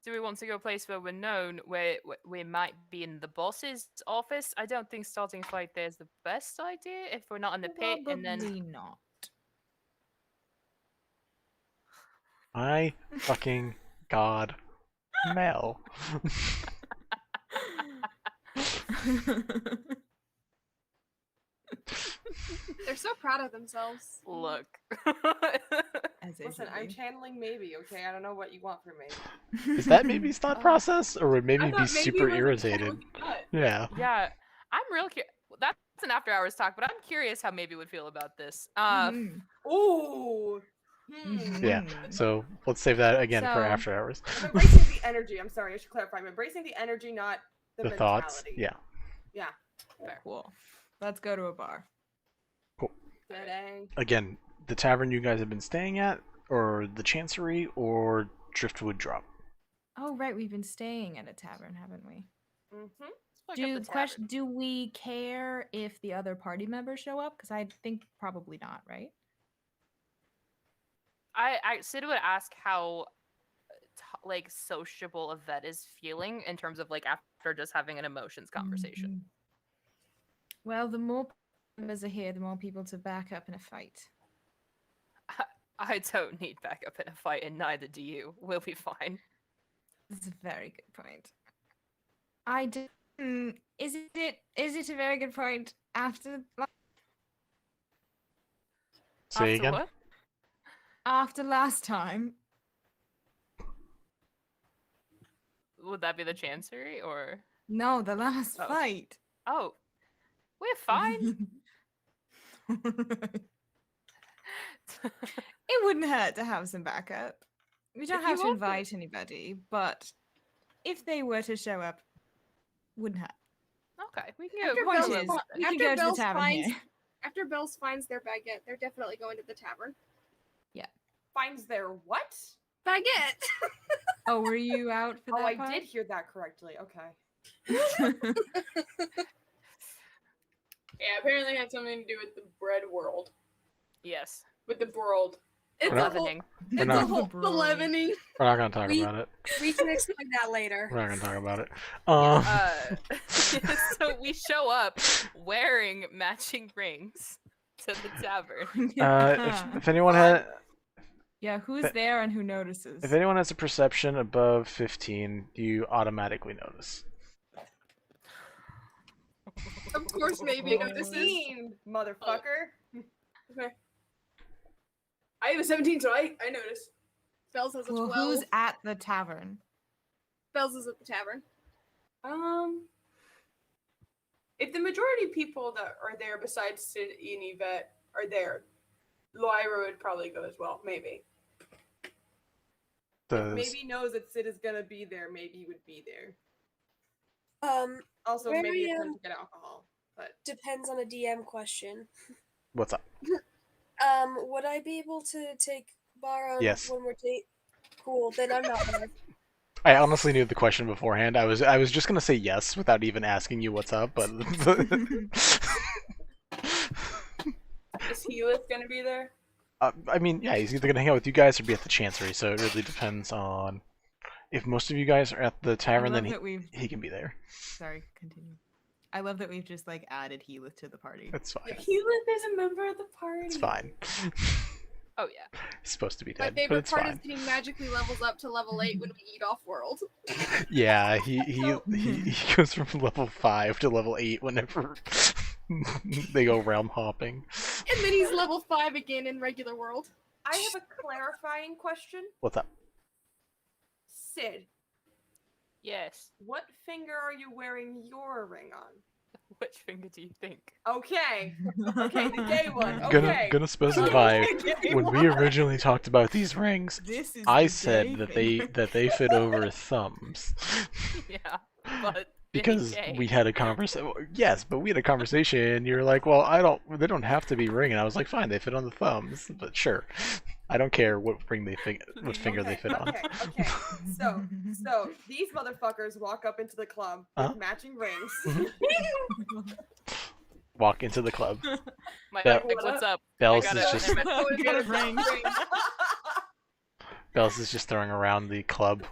Do we want to go a place where we're known, where we might be in the boss's office? I don't think starting a fight there is the best idea if we're not in the pit, and then... Probably not. My fucking god. Mel. They're so proud of themselves. Look. Listen, I'm channeling maybe, okay? I don't know what you want from me. Is that maybe's thought process? Or would I maybe thought be maybe super was a irritated? channel gut. Yeah. Yeah, I'm real curious. That's an after hours talk, but I'm curious how maybe would feel about this. Mhm. Ooh. Yeah. So let's save that again for So- after hours. I'm embracing the energy. I'm sorry, I should clarify. I'm embracing the energy, not the The mentality. thoughts. Yeah. Yeah. Cool. Let's go to a bar. Good day. Again, the tavern you guys have been staying at, or the Chancery, or Driftwood Drop. Oh, right. We've been staying at a tavern, haven't we? Mm-hmm. Do we care if the other party members show up? Because I think probably not, right? Sid would ask how like sociable Yvette is feeling in terms of like after just having an emotions conversation. Mhm. Well, the more members are here, the more people to back up in a fight. I don't need backup in a fight, and neither do you. We'll be fine. That's a very good point. I do. Is it a very good point after? Say After again? what? After last time, Would that be the Chancery or? no, the last Oh. fight. Oh, we're fine. It wouldn't hurt to have some backup. We don't If have you to want to- invite anybody, but if they were to show up, wouldn't hurt. Okay, we can After go. Point Bells is, fi- we can after go to the Bells tavern finds- here. After Bells finds their baguette, they're definitely going to the tavern. Finds their what? Baguette. Oh, were you out for Oh, that I part? did hear that correctly. Okay. Yeah, apparently it had something to do with the bread world. Yes. With the world. It's We're a not- whole, Leavening. We're it's a not, whole Brewing. leavening. we're not gonna talk We- about it. We can explain that later. We're not gonna talk about it. So we show up wearing matching rings to the tavern. If anyone had, Yeah, who's But- there and who notices? if anyone has a perception above 15, you automatically notice. Of course, maybe Oh. notices. 15, motherfucker. Okay. I have a 17, so I noticed. Bells has a Well, 12. who's at the tavern? Bells is at the tavern. If the majority of people that are there besides Sid and Yvette are there, Lyra would probably go as well, maybe. Does Maybe knows that Sid is gonna be there. Maybe he would be there. Also, Very, maybe it's time to get alcohol. But Depends on a DM question. what's up? Would I be able to take bar on Yes. when we're date? Cool, then I'm not there. I honestly knew the question beforehand. I was just gonna say yes without even asking you what's up, but Is Heath gonna be there? I mean, yeah, he's either gonna hang out with you guys or be at the Chancery. So it really depends on if most of you guys are at the I tavern, love then that we've. he can be there. Sorry, continue. I love that we've just like added Heath to the party. That's fine. Heath is a member of the party. It's fine. Oh yeah. He's supposed to be My dead, but favorite it's part fine. is getting magically levels up to level 8 when we eat off world. Yeah, he goes from level 5 to level 8 whenever they go realm hopping. And then he's level 5 again in regular world. I have a clarifying question. What's up? Sid, Yes. what finger are you wearing your ring on? Which finger do you think? Okay. Okay, the gay one. Gonna Okay. gonna specify The gay when we one. originally talked about these rings, This is I the said gay that finger. they fit over thumbs Yeah. But because gay. we had a conversation. Yes, but we had a conversation. And you're like, well, they don't have to be ring, and I was like, fine, they fit on the thumbs, but sure, I don't care what what finger they fit on. Okay. So these motherfuckers walk up into the club Uh-huh. with matching rings. Walk into the club. My Bell- dog like, what's up? Bells got is it. just You got a ring. Bells is just throwing around the club.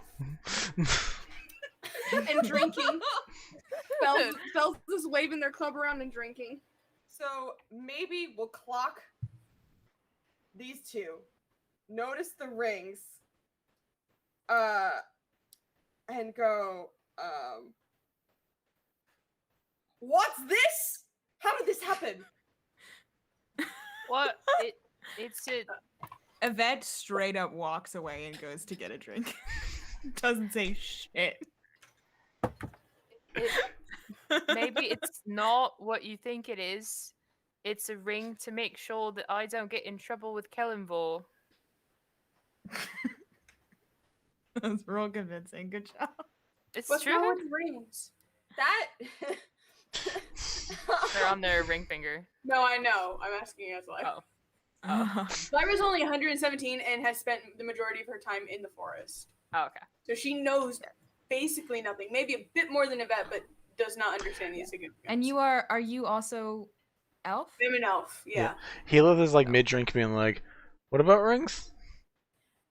And drinking. Bells is waving their club around and drinking. So maybe we'll clock these two. Notice the rings. And go, what's this? How did this happen? What? It's a Yvette straight up walks away and goes to get a drink. Doesn't say shit. maybe it's not what you think it is. It's a ring to make sure that I don't get in trouble with Kelemvor. That's real convincing. Good job. It's What's true. wrong with rings? That. They're on their ring finger. No, I know. I'm asking you as like. Oh. Lyra's only 117 and has spent the majority of her time in the forest. Oh, okay. So she knows basically nothing. Maybe a bit more than Yvette, but does not understand the significance. And you are you also elf? I'm an elf, yeah. Heath is like mid drink being like, what about rings?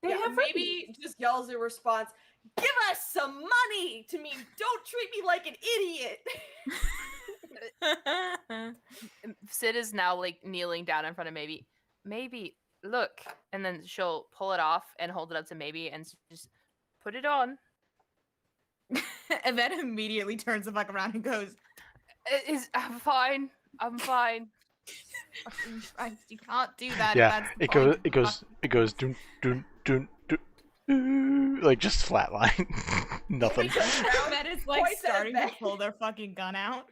They Yeah, have maybe just yells in response, "Give us some money!" to me. Don't treat me like an idiot. Sid is now like kneeling down in front of Maybe, look, and then she'll pull it off and hold it up to Maybe and just put it on. Yvette immediately turns the fuck around and goes, I'm fine. I'm fine. Fucking Christ, you can't do that. Yeah, if that's the it point. goes dun dun dun dun, like just flatline. Nothing. That is like Points at starting to Yvette. pull their fucking gun out.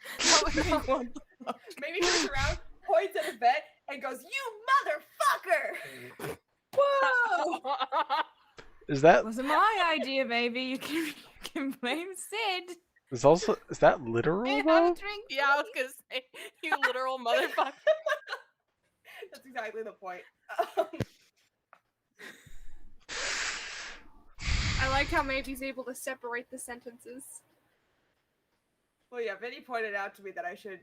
Maybe turns around, points at Yvette, and goes, "You motherfucker!" Whoa! Is that Wasn't my idea, baby. You can blame Sid. is that literal Have though? a drink. Yeah, I was gonna say, you literal motherfucker. That's exactly the point. I like how Maybe's able to separate the sentences. Well, yeah, Vinny pointed out to me that I should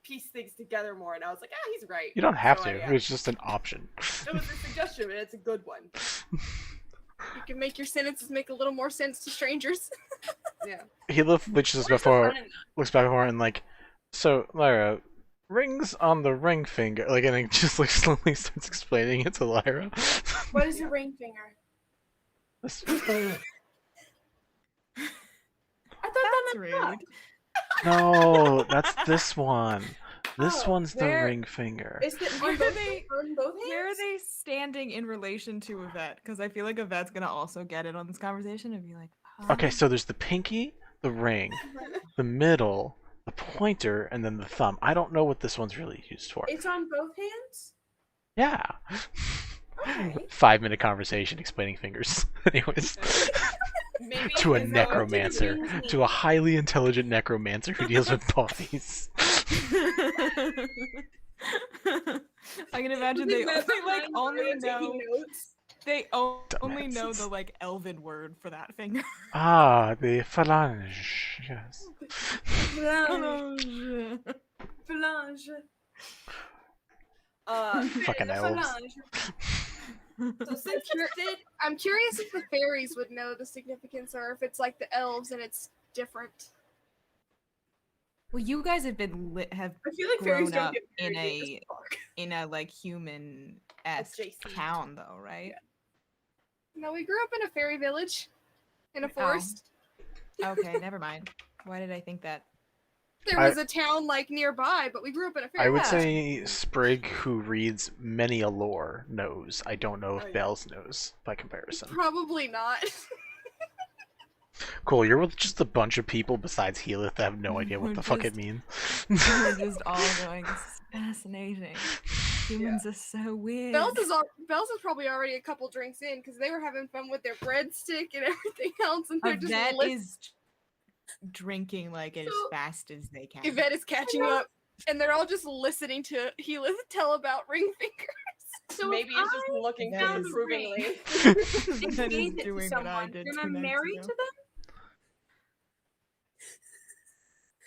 piece things together more, and I was like, he's right. You don't have So to. yeah. It's just an option. It was a suggestion, and it's a good one. You can make your sentences make a little more sense to strangers. Yeah. He looks back before and like, so Lyra, rings on the ring finger, like, and it just like slowly starts explaining it to Lyra. What is a ring finger? This- I thought That's rude. no, that's this one. This Oh, one's the where- ring finger. Is it Where on are both, they- on both hands? Where are they standing in relation to Yvette? Because I feel like Yvette's gonna also get in on this conversation and be like, Okay, so there's the pinky, the ring, the middle, the pointer, and then the thumb. I don't know what this one's really used for. It's on both hands? Yeah. Okay. 5-minute conversation explaining fingers. Anyways. Maybe To a it's necromancer. To a highly intelligent necromancer who deals with bodies. I can imagine they like only know they only know Dumbasses. the like elven word for that finger. Ah, the phalange. Yes. Phalange. Phalange. Fucking the elves. phalange. So since Sid, I'm curious if the fairies would know the significance or if it's like the elves and it's different. Well, you guys have been have I feel like fairies grown don't up get in very good as a fuck. in a like human esque Adjacent. town though, right? No, we grew up in a fairy village. In a forest. Okay, never mind. Why did I think that? There was a town like nearby, but we grew up in a fairy I would village. say Sprig, who reads many a lore, knows. I don't know if Oh, yeah. Bells knows, by comparison. Probably not. Cool, you're with just a bunch of people besides Healith that have no idea what We're the fuck it just- means. We're just all going, this is fascinating. Humans are so weird. Bells is probably already a couple drinks in because they were having fun with their breadstick and everything else, and they're just Yvette listening. is drinking like as So- fast as they can. Yvette is catching up, and they're all just listening to Healy tell about ring fingers. So maybe if it's just looking That down is- approvingly. That is gave it to doing what I someone, did then 2 I'm nights married ago. to them?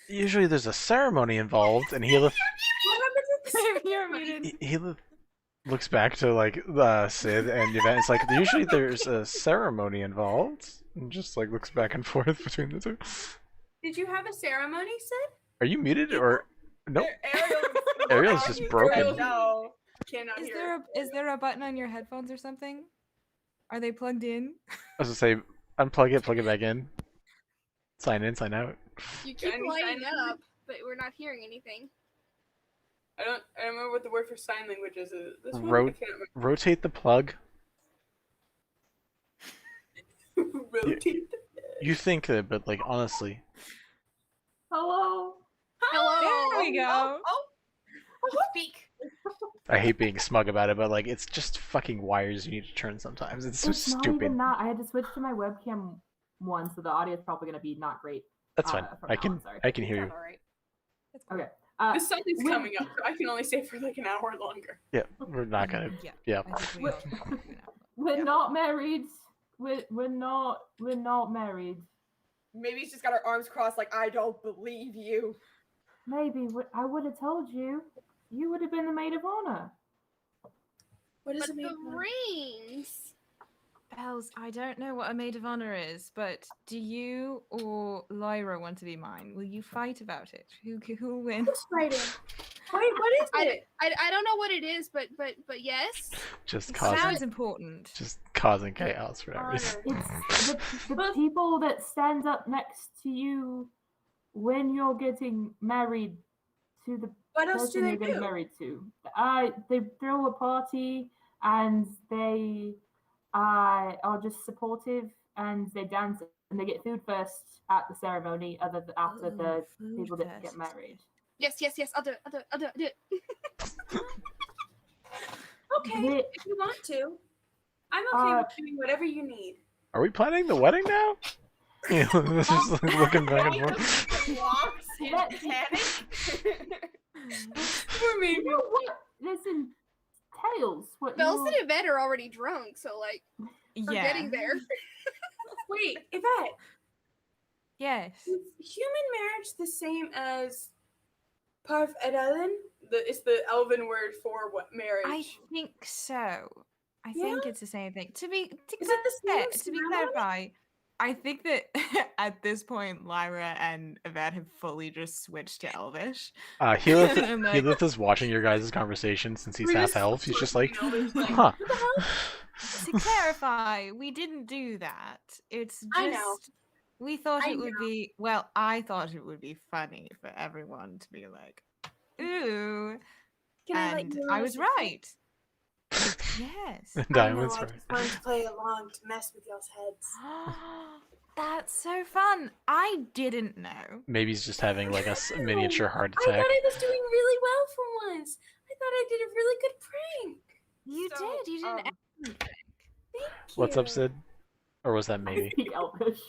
Usually there's a ceremony involved, and Healith You're muted. Healith looks back to like Sid and Yvette. It's like usually there's a ceremony involved, and just like looks back and forth between the two. Did you have a ceremony, Sid? Are you muted or nope? Ariel, Ariel's just broken. No. Cannot Is hear. there a button on your headphones or something? Are they plugged in? I was gonna say unplug it, plug it back in. Sign in, sign out. You keep Sign lighting in. up, but we're not hearing anything. I don't remember what the word for sign language is. Is it this one? Ro- I can't Rotate the plug. remember. Rotate. You think it, but like honestly, Hello. Hello. There we go. Speak. I hate being smug about it, but like it's just fucking wires you need to turn sometimes. It's so It's not stupid. even that. I had to switch to my webcam one, so the audio is probably going to be not great. That's fine. from I now can on, sorry. I can hear you. Alright. Okay. The sun is when- coming up, so I can only stay for like an hour longer. Yeah, we're not gonna. Yeah. Yeah. I think we What- can do that. We're not married. We're not married. Maybe she's got her arms crossed like, I don't believe you. Maybe I would have told you. You would have been the maid of honor. What But the rings. Bells, I don't know what a maid of honor is, but do you or Lyra want to be mine? Will you fight about it? Who'll win? Fighting. Wait, what is it? I don't know what it is, but yes. Just It causing sounds important. just causing chaos for that reason. It's the people that stand up next to you when you're getting married to the What else do person they you're getting do? married to. They throw a party and they are just supportive and they dance and they get food first at the ceremony after the people that get married. Yes, I'll do it. Okay, if you want to. I'm okay with doing whatever you need. Are we planning the wedding now? Yeah, this is like looking back and forth. Walks in panic. For me. You know what? Listen, Tails, what Bells and Yvette are already drunk, so like we're Yeah. getting there. Wait, Yvette, Yes. is human marriage the same as Parv Edalin? It's the elven word for what marriage? I think so. I Yeah? think it's the same thing. To be Is it the same to be ceremony? clarified, I think that at this point, Lyra and Yvette have fully just switched to Elvish. Heelith, I'm like- Heelith is watching your guys' conversation since he's We half just elf. He's just like, Elvish, like, huh. what the hell? To clarify, we didn't do that. It's just I know. we thought I it would be I thought it would be funny for everyone to be like, ooh. Can I let And you I know was something? right. Yes. Diamond's I right. just wanted to play along to mess with y'all's heads. That's so fun. I didn't know. Maybe he's just having like a miniature heart I thought attack. I was doing really well for once. I thought I did a really good prank. You So, did. You didn't. Thank What's up, you. Sid? Or was that I maybe? speak Elvish.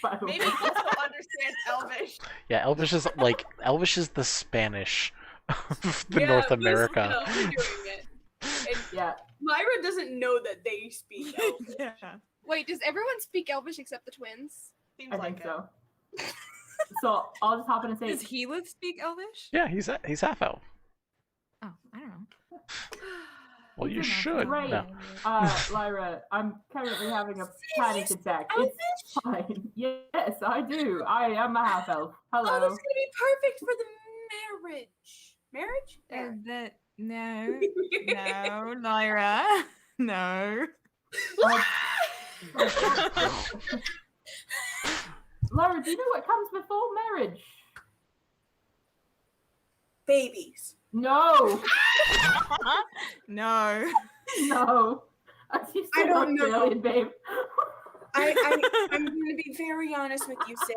By the Maybe way. also understands Elvish. Yeah, Elvish is like Elvish is the Spanish of the Yeah, North basically, America. no, we're doing it. And Yeah. Lyra doesn't know that they speak Elvish. Yeah. Wait, does everyone speak Elvish except the twins? Seems I like think so. So I'll just hop in and say, Does Heath speak Elvish? Yeah, he's half elf. Oh, I don't know. Well, you I don't know. should. Right. No. Lyra, I'm currently having a panic attack. It's fine. Yes, I do. I am a half elf. Oh, this is Hello. gonna be perfect for the marriage. Marriage? And that no, Lyra, no. Lyra, do you know what comes before marriage? Babies. No. No. No. I don't know. Australian, babe. I'm gonna be very honest with you, Sid.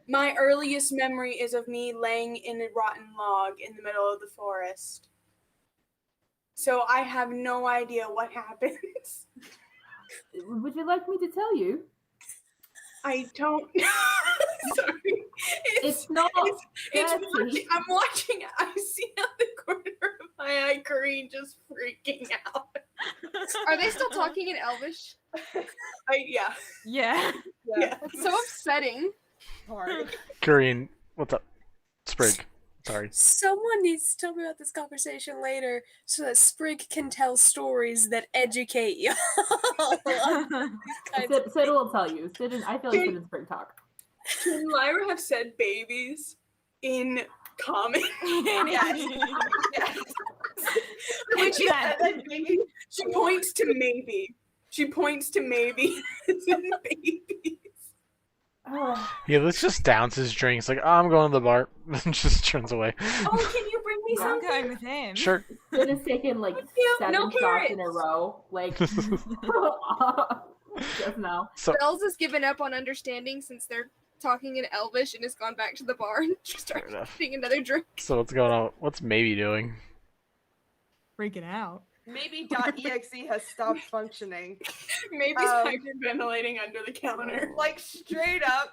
My earliest memory is of me laying in a rotten log in the middle of the forest. So I have no idea what happens. Would you like me to tell you? I don't. Sorry. It's not. It's dirty. watching, I'm watching it. I see out the corner of my eye Kareem just freaking out. Are they still talking in Elvish? Yeah. Yeah. Yeah. That's so upsetting. Hard. Kareen, what's up? Sprig. Sorry. Someone needs to tell me about this conversation later so that Sprig can tell stories that educate you. Sid will tell you. I feel like Sid and Sprig talk. Can Lyra have said babies in common? Yes. Yes. When she That- said baby, she points to maybe. She points to maybe as in babies. Yeah, let's just downs his drinks. Like, oh, I'm going to the bar. And just turns away. Oh, can you bring me I'm something? going with him. Sure. Sid has taken like you. 7 No shots in a carrots. row. Like just now. So Bells has given up on understanding since they're talking in Elvish and has gone back to the bar and just Fair started enough. getting another drink. So what's going on? What's maybe doing? Freaking out. Maybe.exe has stopped functioning. Maybe's hyperventilating under the counter. Like straight up,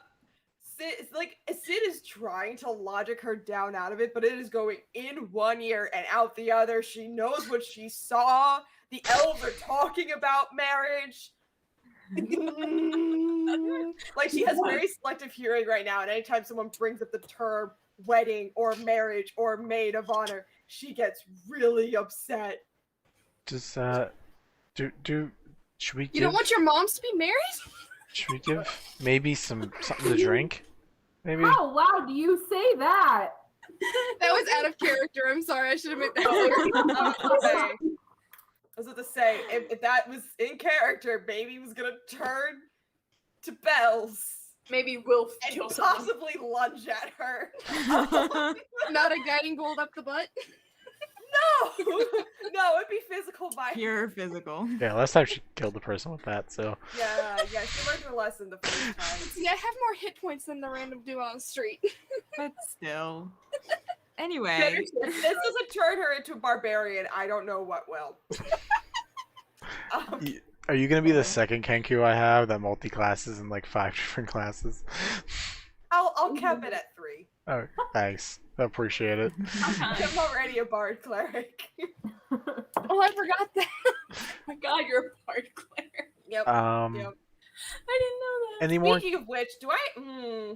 Sid is trying to logic her down out of it, but it is going in one ear and out the other. She knows what she saw. The elves are talking about marriage. Like she has very selective hearing right now, and anytime someone brings up the term wedding or marriage or maid of honor, she gets really upset. Just should we You don't give want your moms to be married? should we give maybe something to drink? Maybe. How loud do you say that? That was out of character. I'm sorry. I should have made that clear. I was about to say, if that was in character, baby was gonna turn to Bells Maybe we'll and kill someone. possibly lunge at her. Not a guiding bolt up the butt. No, no, it'd be physical by Pure physical. Yeah, last time she killed the person with that, so. Yeah, she learned her lesson the first time. See, I have more hit points than the random dude on the street. But still. Anyway. If this doesn't turn her into a barbarian, I don't know what will. Are you gonna be the second Kenku I have that multi-classes in like 5 different classes? I'll cap it at 3. Oh, thanks. I appreciate it. I'm already a bard cleric. Oh, I forgot that. Oh my god, you're a bard cleric. Yep. Yep. I didn't know that. Any more? Speaking of which, do I?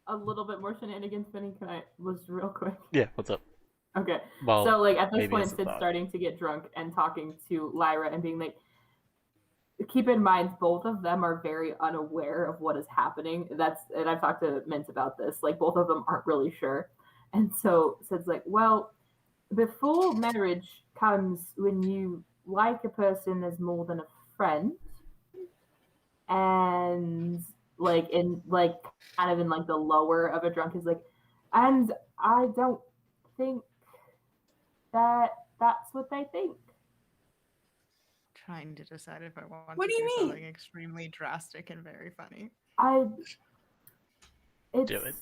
A little bit more shenanigans spinning. Can I was real quick? Yeah, what's up? Okay. Well, So like at this maybe point, it's a Sid's thought. starting to get drunk and talking to Lyra and being like, keep in mind both of them are very unaware of what is happening. And I've talked to Mint about this. Like both of them aren't really sure. And so Sid's like, well, before marriage comes when you like a person as more than a friend. And like in like kind of in like the lower of a drunk is like, and I don't think that that's what they think. Trying to decide if I want What to do you mean? something extremely drastic and very funny. It's, Do it.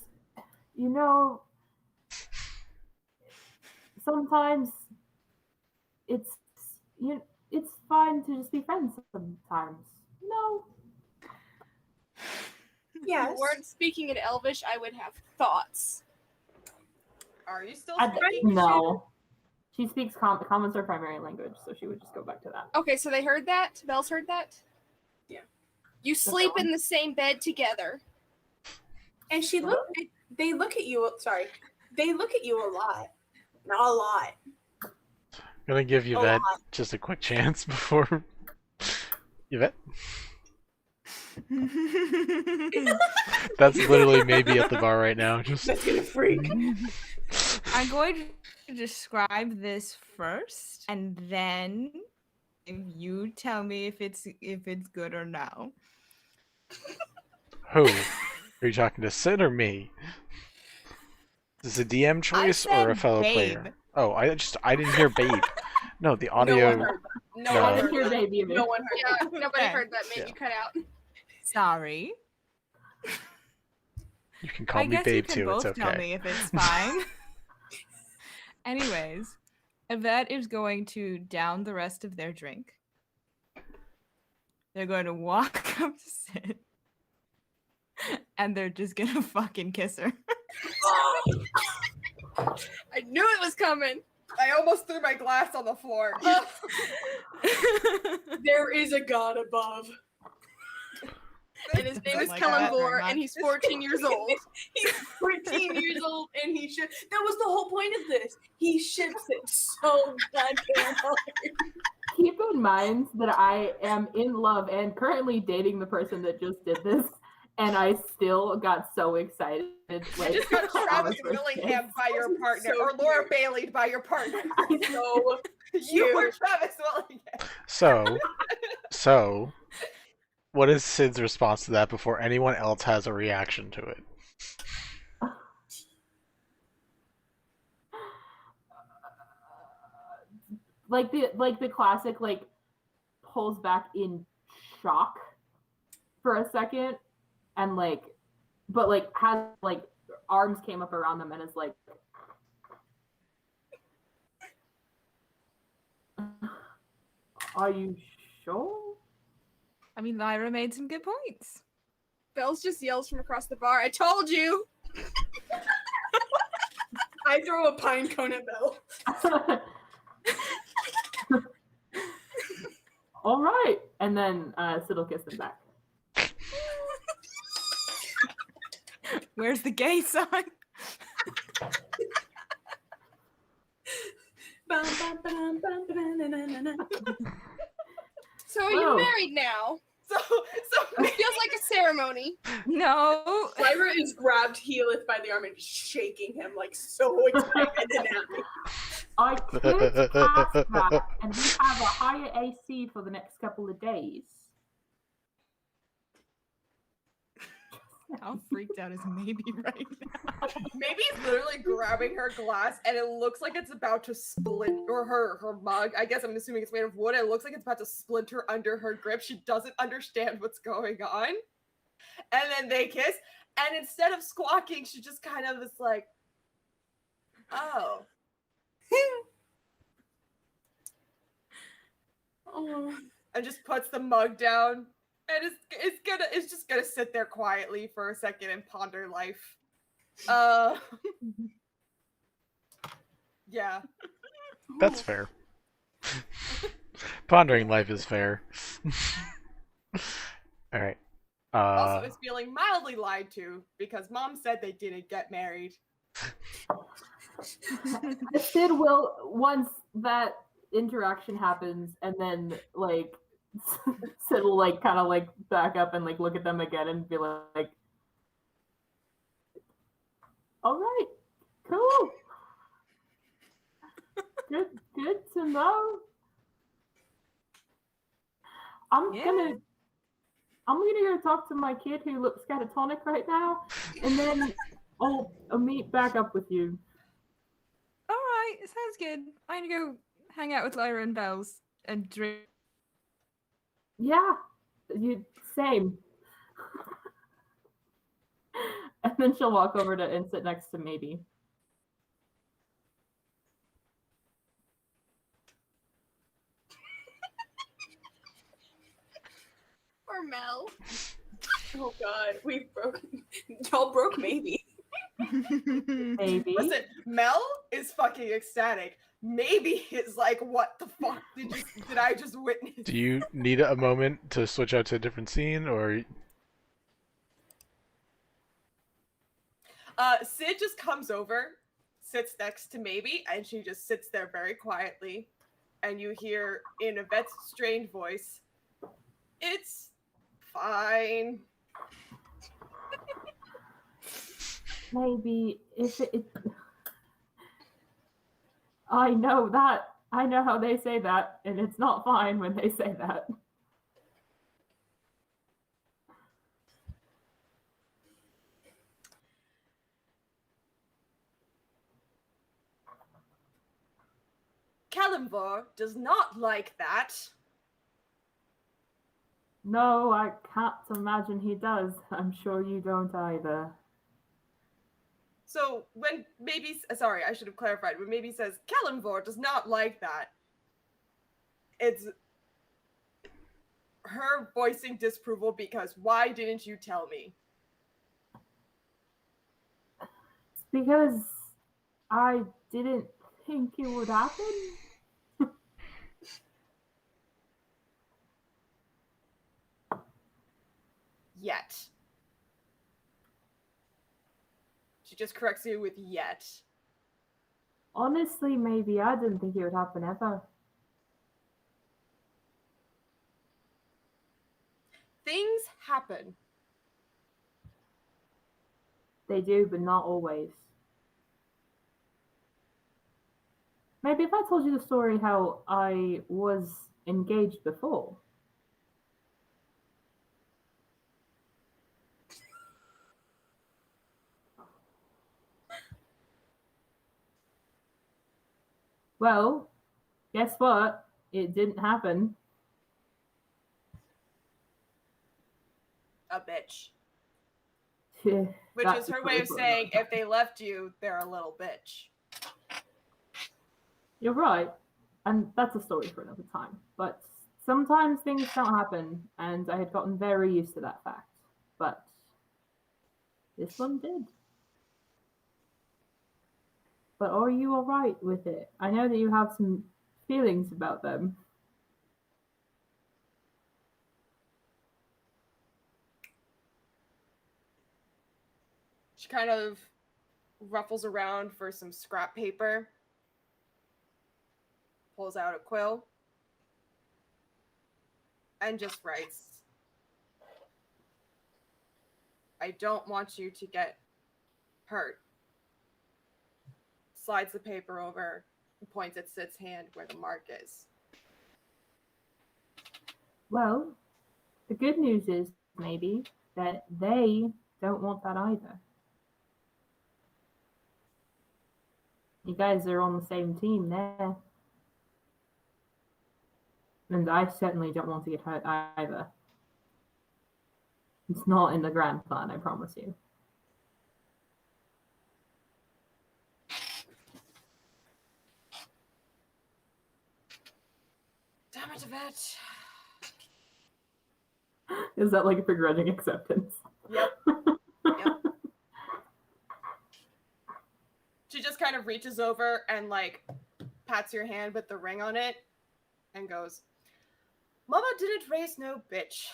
you know, sometimes it's fine to just be friends sometimes. No. If you weren't speaking in Elvish, I would have thoughts. Are you still speaking? No. She speaks common's her primary language, so she would just go back to that. Okay, so they heard that? Bells heard that? Yeah. You sleep in the same bed together. And they look at you. Sorry, they look at you a lot. Not a lot. Gonna give A Yvette lot. just a quick chance before. Yvette? That's literally maybe at the bar right now. Just. That's gonna freak. I'm going to describe this first, and then if you tell me if it's good or no. Who? Are you talking to Sid or me? Is this a DM choice or a said fellow babe. player? Oh, I didn't hear babe. No, the audio. No one heard that. No No. one I heard hear that. baby. No one heard Yeah, that. nobody Okay. heard that. Maybe Yeah. you cut out. Sorry. You can call I me guess babe you can too. both It's tell okay. me if it's fine. Anyways, Yvette is going to down the rest of their drink. They're going to walk up to Sid. And they're just gonna fucking kiss her. I knew it was coming. I almost threw my glass on the floor. There is a god above. And his name is Like that very Kelemvor, much. and he's 14 years old. He's 14 years old, and he should. That was the whole point of this. He ships it so goddamn hard. Keep in mind that I am in love and currently dating the person that just did this, and I still got so excited. You Like, just got on Travis the first Willingham kiss. by your partner, So or Laura cute. Bailey'd by your partner. So You were Travis Willingham. So, what is Sid's response to that before anyone else has a reaction to it? like the classic like pulls back in shock for a second and like but like has like arms came up around them and is like are you sure? I mean, Lyra made some good points. Bells just yells from across the bar, I told you! I throw a pine cone at Belle. All right, and then Sid will kiss them back. Where's the gay sign? So are you Whoa. married now? So It feels like a ceremony. No. Lyra is grabbed Healith by the arm and shaking him like so excited and happy. I could pass that, and we have a higher AC for the next couple of days. How freaked out is maybe right now? Maybe's literally grabbing her glass, and it looks like it's about to splinter, or her mug. I guess I'm assuming it's made of wood. It looks like it's about to splinter under her grip. She doesn't understand what's going on. And then they kiss, and instead of squawking, she just kind of is like, "Oh." Oh. And just puts the mug down, and it's just gonna sit there quietly for a second and ponder life. Yeah. That's fair. Pondering life is fair. Alright. Also, it's feeling mildly lied to because mom said they didn't get married. Sid will, once that interaction happens, and then like Sid will like kind of like back up and like look at them again and be like, "All right, cool, good to know." I'm gonna go talk to my kid who looks catatonic right now, and then I'll meet back up with you. All right, sounds good. I'm gonna go hang out with Lyra and Bells and drink. Yeah, same. And then she'll walk over to and sit next to Maybe. Or Mel. Oh god, we've broken. Y'all broke maybe. Maybe. Listen, Mel is fucking ecstatic. Maybe is like, what the fuck did I just witness? Do you need a moment to switch out to a different scene, or? Sid just comes over, sits next to Maybe, and she just sits there very quietly. And you hear in Yvette's strained voice, "It's fine." Maybe if it I know that. I know how they say that, and it's not fine when they say that. Kelemvor does not like that. No, I can't imagine he does. I'm sure you don't either. So when Maybe, sorry, I should have clarified. When Maybe says Kelemvor does not like that, it's her voicing disapproval because why didn't you tell me? It's because I didn't think it would happen. Yet. She just corrects you with yet. Honestly, maybe I didn't think it would happen ever. Things happen. They do, but not always. Maybe if I told you the story how I was engaged before. Well, guess what? It didn't happen. A bitch. Yeah, Which that's is her a way of story for saying another if they left you, they're a little bitch. You're right, and that's a story for another time. But sometimes things don't happen, and I had gotten very used to that fact. But this one did. But are you all right with it? I know that you have some feelings about them. She kind of ruffles around for some scrap paper, pulls out a quill, and just writes, "I don't want you to get hurt." Slides the paper over and points at Sid's hand where the mark is. Well, the good news is maybe that they don't want that either. You guys are on the same team there. And I certainly don't want to get hurt either. It's not in the grand plan, I promise you. Damn it, Yvette. Is that like a begrudging acceptance? Yep. She just kind of reaches over and like pats your hand with the ring on it and goes, Mama didn't raise no bitch.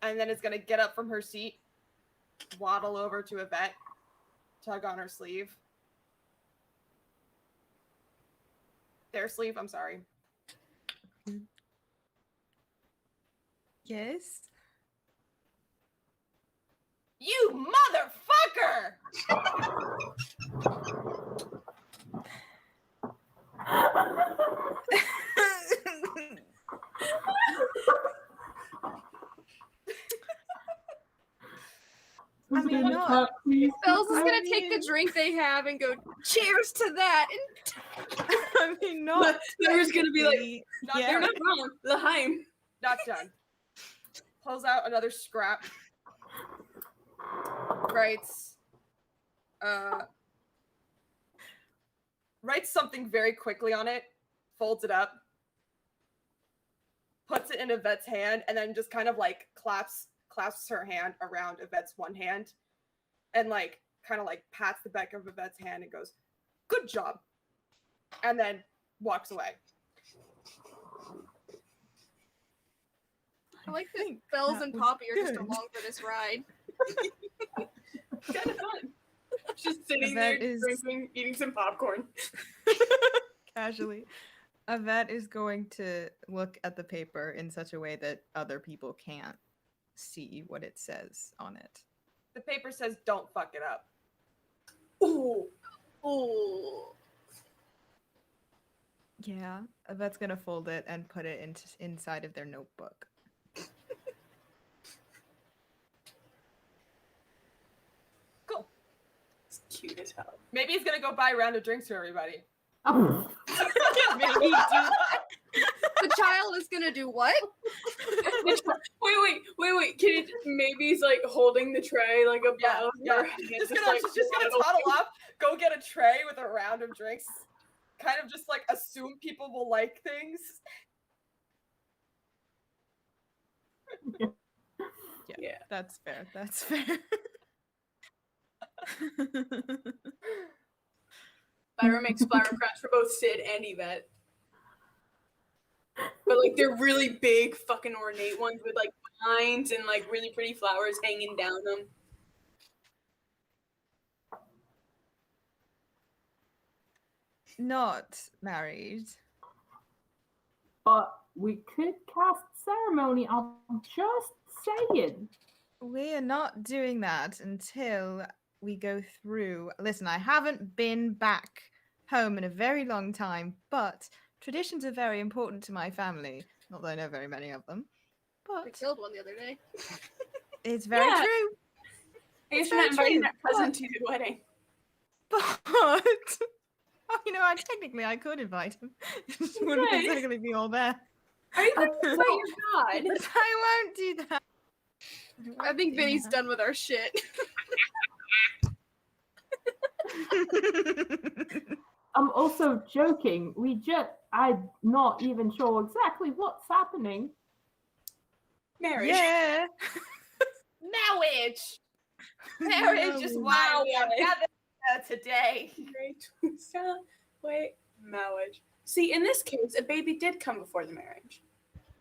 And then is gonna get up from her seat, waddle over to Yvette, tug on her sleeve. Their sleeve, I'm sorry. Yes. You motherfucker! I mean, no. Bells is gonna take the drink they have and go, cheers to that. And I mean, not. There's gonna be like, Not you're done. not wrong. L'chaim. Not done. Pulls out another scrap. Writes something very quickly on it, folds it up, puts it in Yvette's hand, and then just kind of like clasps her hand around Yvette's one hand, and like kind of like pats the back of Yvette's hand and goes, "Good job," and then walks away. I like that Bells and Poppy are just along for this ride. Kind of fun. Just sitting Yvette there is- drinking, eating some popcorn. Casually. Yvette is going to look at the paper in such a way that other people can't see what it says on it. The paper says, "Don't fuck it up." Ooh. Ooh. Yeah, Yvette's gonna fold it and put it inside of their notebook. Cool. It's cute as hell. Maybe he's gonna go buy a round of drinks for everybody. Oh. Maybe do that. The child is gonna do what? Wait. Can it, maybe he's like holding the tray like above Yeah. her. She's just gonna toddle up, go get a tray with a round of drinks. Kind of just like assume people will like things. Yeah, that's fair. That's fair. Lyra makes flower crowns for both Sid and Yvette. But like they're really big, fucking ornate ones with like vines and like really pretty flowers hanging down them. Not married. But we could cast ceremony, I'm just saying. We are not doing that until we go through. Listen, I haven't been back home in a very long time, but traditions are very important to my family. Not that I know very many of them, We but killed one the other day. it's very Yeah. true. I guess It's you're not very inviting true, that cousin to the wedding. But oh, you know, I could invite him. He just wouldn't Right. exactly be all there. Are you going to invite your god? But I won't do that. I think Vinny's done with our shit. I'm also joking. I'm not even sure exactly what's happening. Marriage. Yeah. Marriage! Marriage is why we are gathered here today. Great. Wait, marriage. See, in this case, a baby did come before the marriage.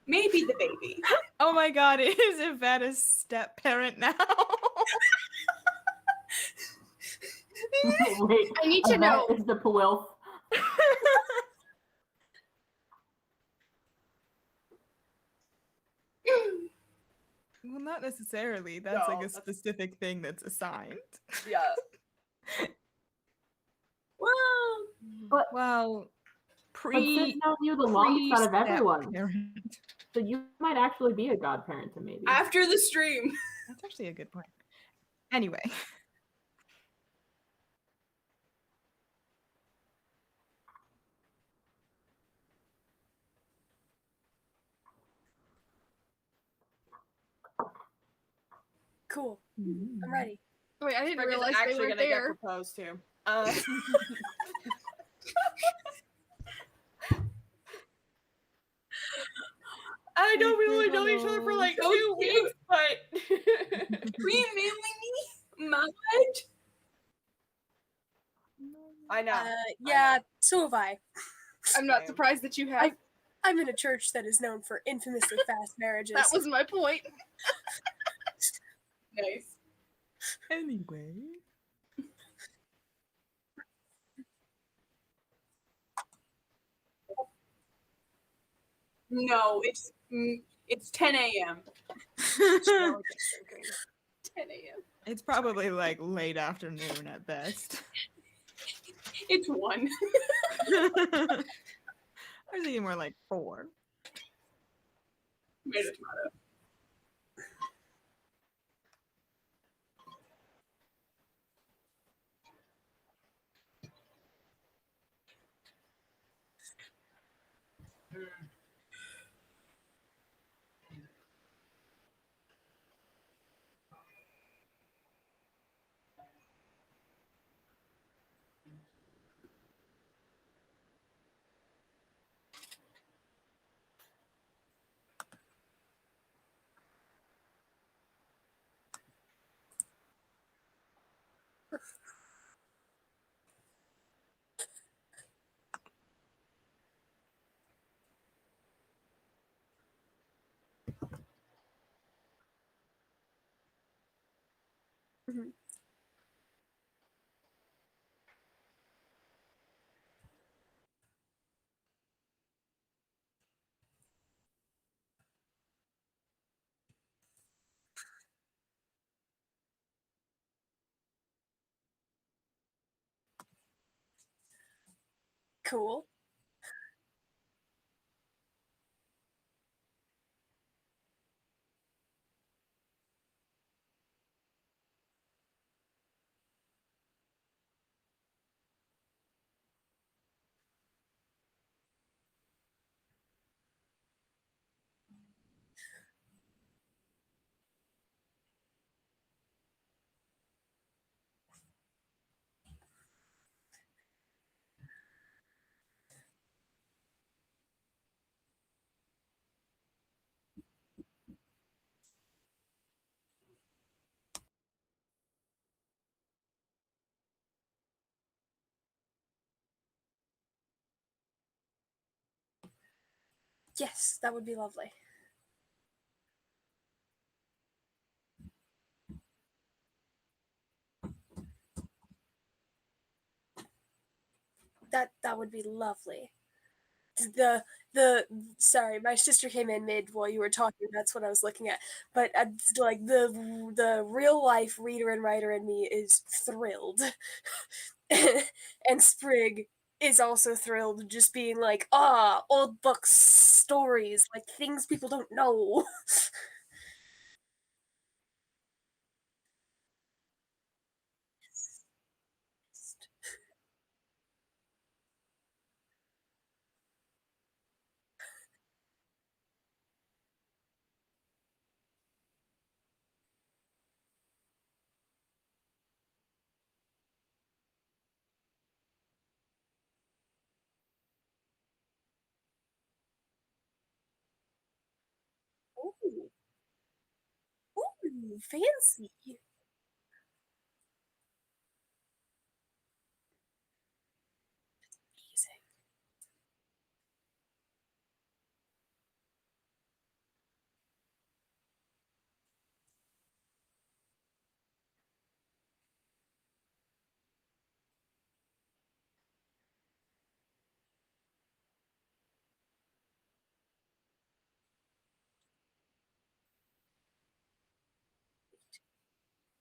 Maybe the baby. Oh my god, is Yvette a step parent now? Wait, I need to know. Is the Pawilf. Well, not necessarily. That's No, like a that's- specific thing that's assigned. Yeah. Well, But Well, Sid knows you the longest out of pre-step everyone. parent. So you might actually be a godparent to maybe. After the stream. That's actually a good point. Anyway. Cool. I'm ready. Wait, I didn't Sprig is realize they actually weren't gonna get there. proposed to. I know we only know each other for like So 2 cute. weeks, but Were you mailing me my wedge? I know. Yeah, so have I. I'm not Same. surprised that you have. I'm in a church that is known for infamously fast marriages. That was my point. Nice. Anyway. No, it's 10 a.m. 10 a.m. It's probably like late afternoon at best. It's 1. I was thinking more like 4. Tomato, tomato. Mhm. Cool. Yes, that would be lovely. That would be lovely. The sorry, my sister came in mid while you were talking. That's what I was looking at. But like the real life reader and writer in me is thrilled, and Sprig is also thrilled, just being like, old books, stories, like things people don't know. Ooh, ooh, fancy. Amazing.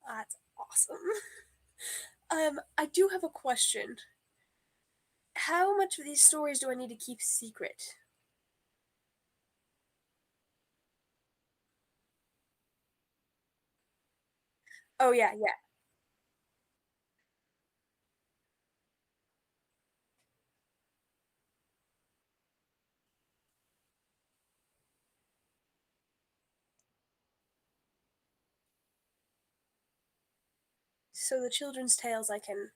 That's awesome. I do have a question. How much of these stories do I need to keep secret? Oh yeah, yeah. So the children's tales I can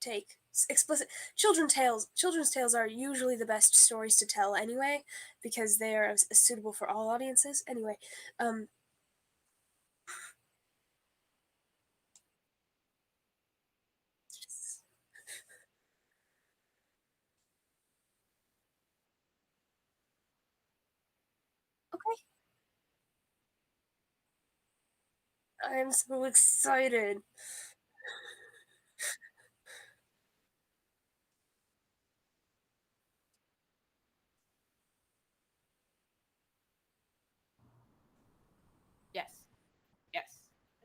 take explicit children's tales are usually the best stories to tell anyway because they are suitable for all audiences anyway. Okay, I'm so excited. Yes. Yes.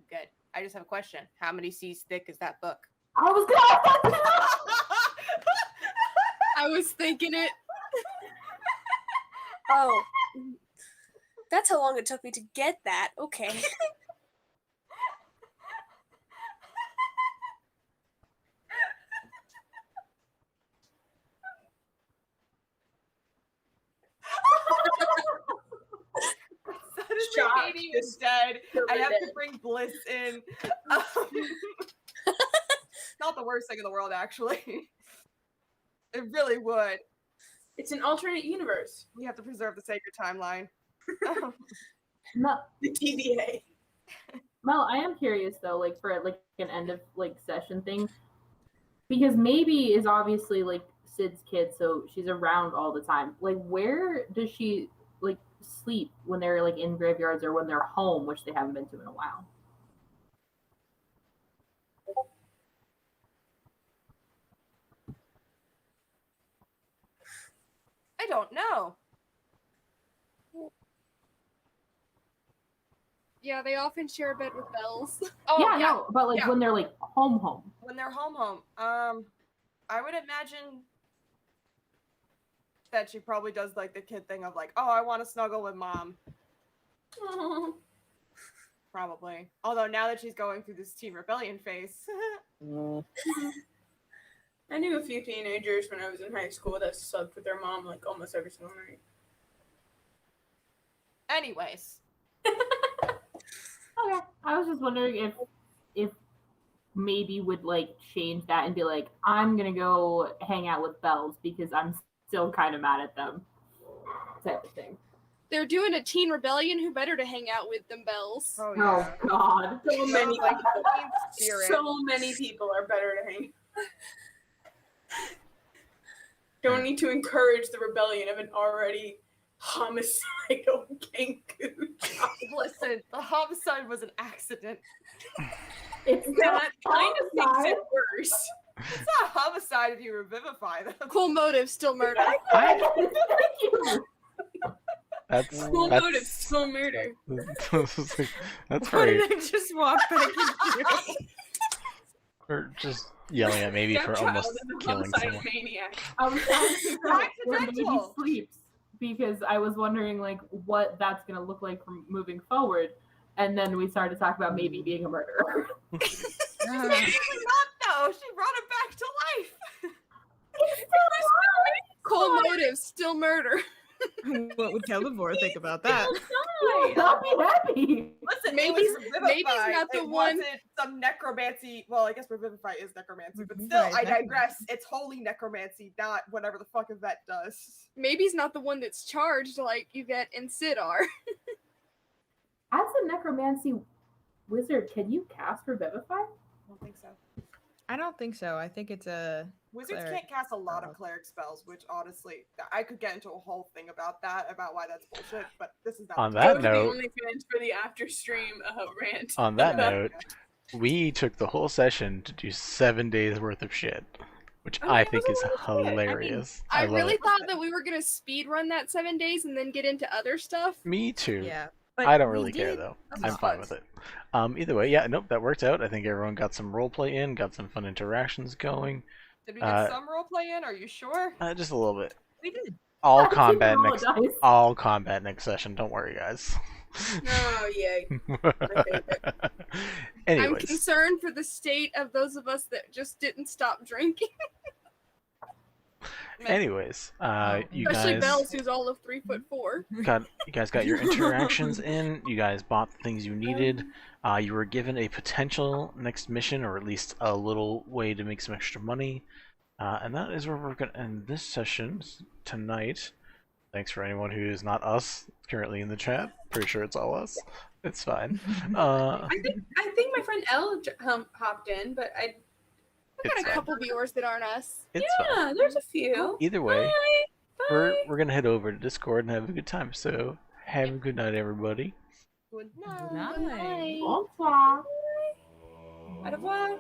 Good. I just have a question. How many C's thick is that book? I was gonna. I was thinking it. Oh, that's how long it took me to get that. Okay. Suddenly Katie is dead. I have to bring Bliss in. Not the worst thing in the world, actually. It really would. It's an alternate universe. We have to preserve the sacred timeline. No, The TVA. Mel, I am curious though, like for like an end of like session thing, because maybe is obviously like Sid's kid, so she's around all the time. Like, where does she like sleep when they're like in graveyards or when they're home, which they haven't been to in a while? I don't know. Yeah, they often share a bed with Bells. Oh, yeah, no, but like when they're like home. When they're home. I would imagine that she probably does like the kid thing of like, oh, I want to snuggle with mom. Probably. Although now that she's going through this teen rebellion phase. I knew a few teenagers when I was in high school that slept with their mom like almost every single night. Anyways. Okay. I was just wondering if maybe would like change that and be like, I'm gonna go hang out with Bells because I'm still kind of mad at them, type of thing. They're doing a teen rebellion. Who better to hang out with than Bells? Oh, Oh God. So many, like spirit. so many people are better to hang. Don't need to encourage the rebellion of an already homicidal Kenku. Listen, the homicide was an accident. It's That kind of makes it worse. It's not homicide if you revivify them. Cool motive, still murder. Thank you. That's Cool that's, motive, still murder. that's Why very. did I just walk back into Or just yelling at maybe for Stepchild almost and the killing homicide someone. maniac. I was trying to figure out where maybe Accidental. sleeps because I was wondering like what that's gonna look like from moving forward, and then we started to talk about maybe being a murderer. She's not though. She brought him back to life. Cool motive, still murder. What would Kelemvor think about that? I'll be happy. Listen, Maybe- it was Revivify. maybe it's not the It one- wasn't some necromancy. Well, I guess Revivify is necromancy, but still, Revivify is I digress. It's holy necromancy, not whatever the fuck Yvette does. Maybe he's not the one that's charged like Yvette and Sid are. As a necromancy wizard, can you cast Revivify? I don't think so. I don't think so. I think it's a. Wizards Cleric. can't cast a lot of cleric spells, which honestly, I could get into a whole thing about that, about why that's bullshit, but this is not. On Go that to the note, OnlyFans for the after stream rant. on that note, we took the whole session to do 7 days worth of shit, which Oh, I yeah, think it was is a lot of shit. I mean, hilarious. I love really it. thought that we were gonna speed run that 7 days and then get into other stuff. Me too. Yeah. I don't we really care did- though. This I'm is fine fun. with it. Either way, yeah, nope, that worked out. I think everyone got some roleplay in, got some fun interactions going. Did we get some roleplay in? Are you sure? Just a little bit. We did. All I combat roll a next. dice. All combat next session. Don't worry, guys. Oh, yay. I'm Anyways, concerned for the state of those of us that just didn't stop drinking. anyways, you Especially guys Bells, who's all of 3'4". you guys got your interactions in. You guys bought the things you needed. You were given a potential next mission, or at least a little way to make some extra money. And that is where we're going to end this session tonight. Thanks for anyone who is not us currently in the chat. Pretty sure it's all us. It's fine. I think my friend Elle hopped in, but I've It's got a fine. couple viewers that aren't us. It's fine. yeah, there's a few. Either way, Bye. we're gonna head over to Discord and have a good time. So have a good night, everybody. Good Good night. night. Bonsoir. Au revoir.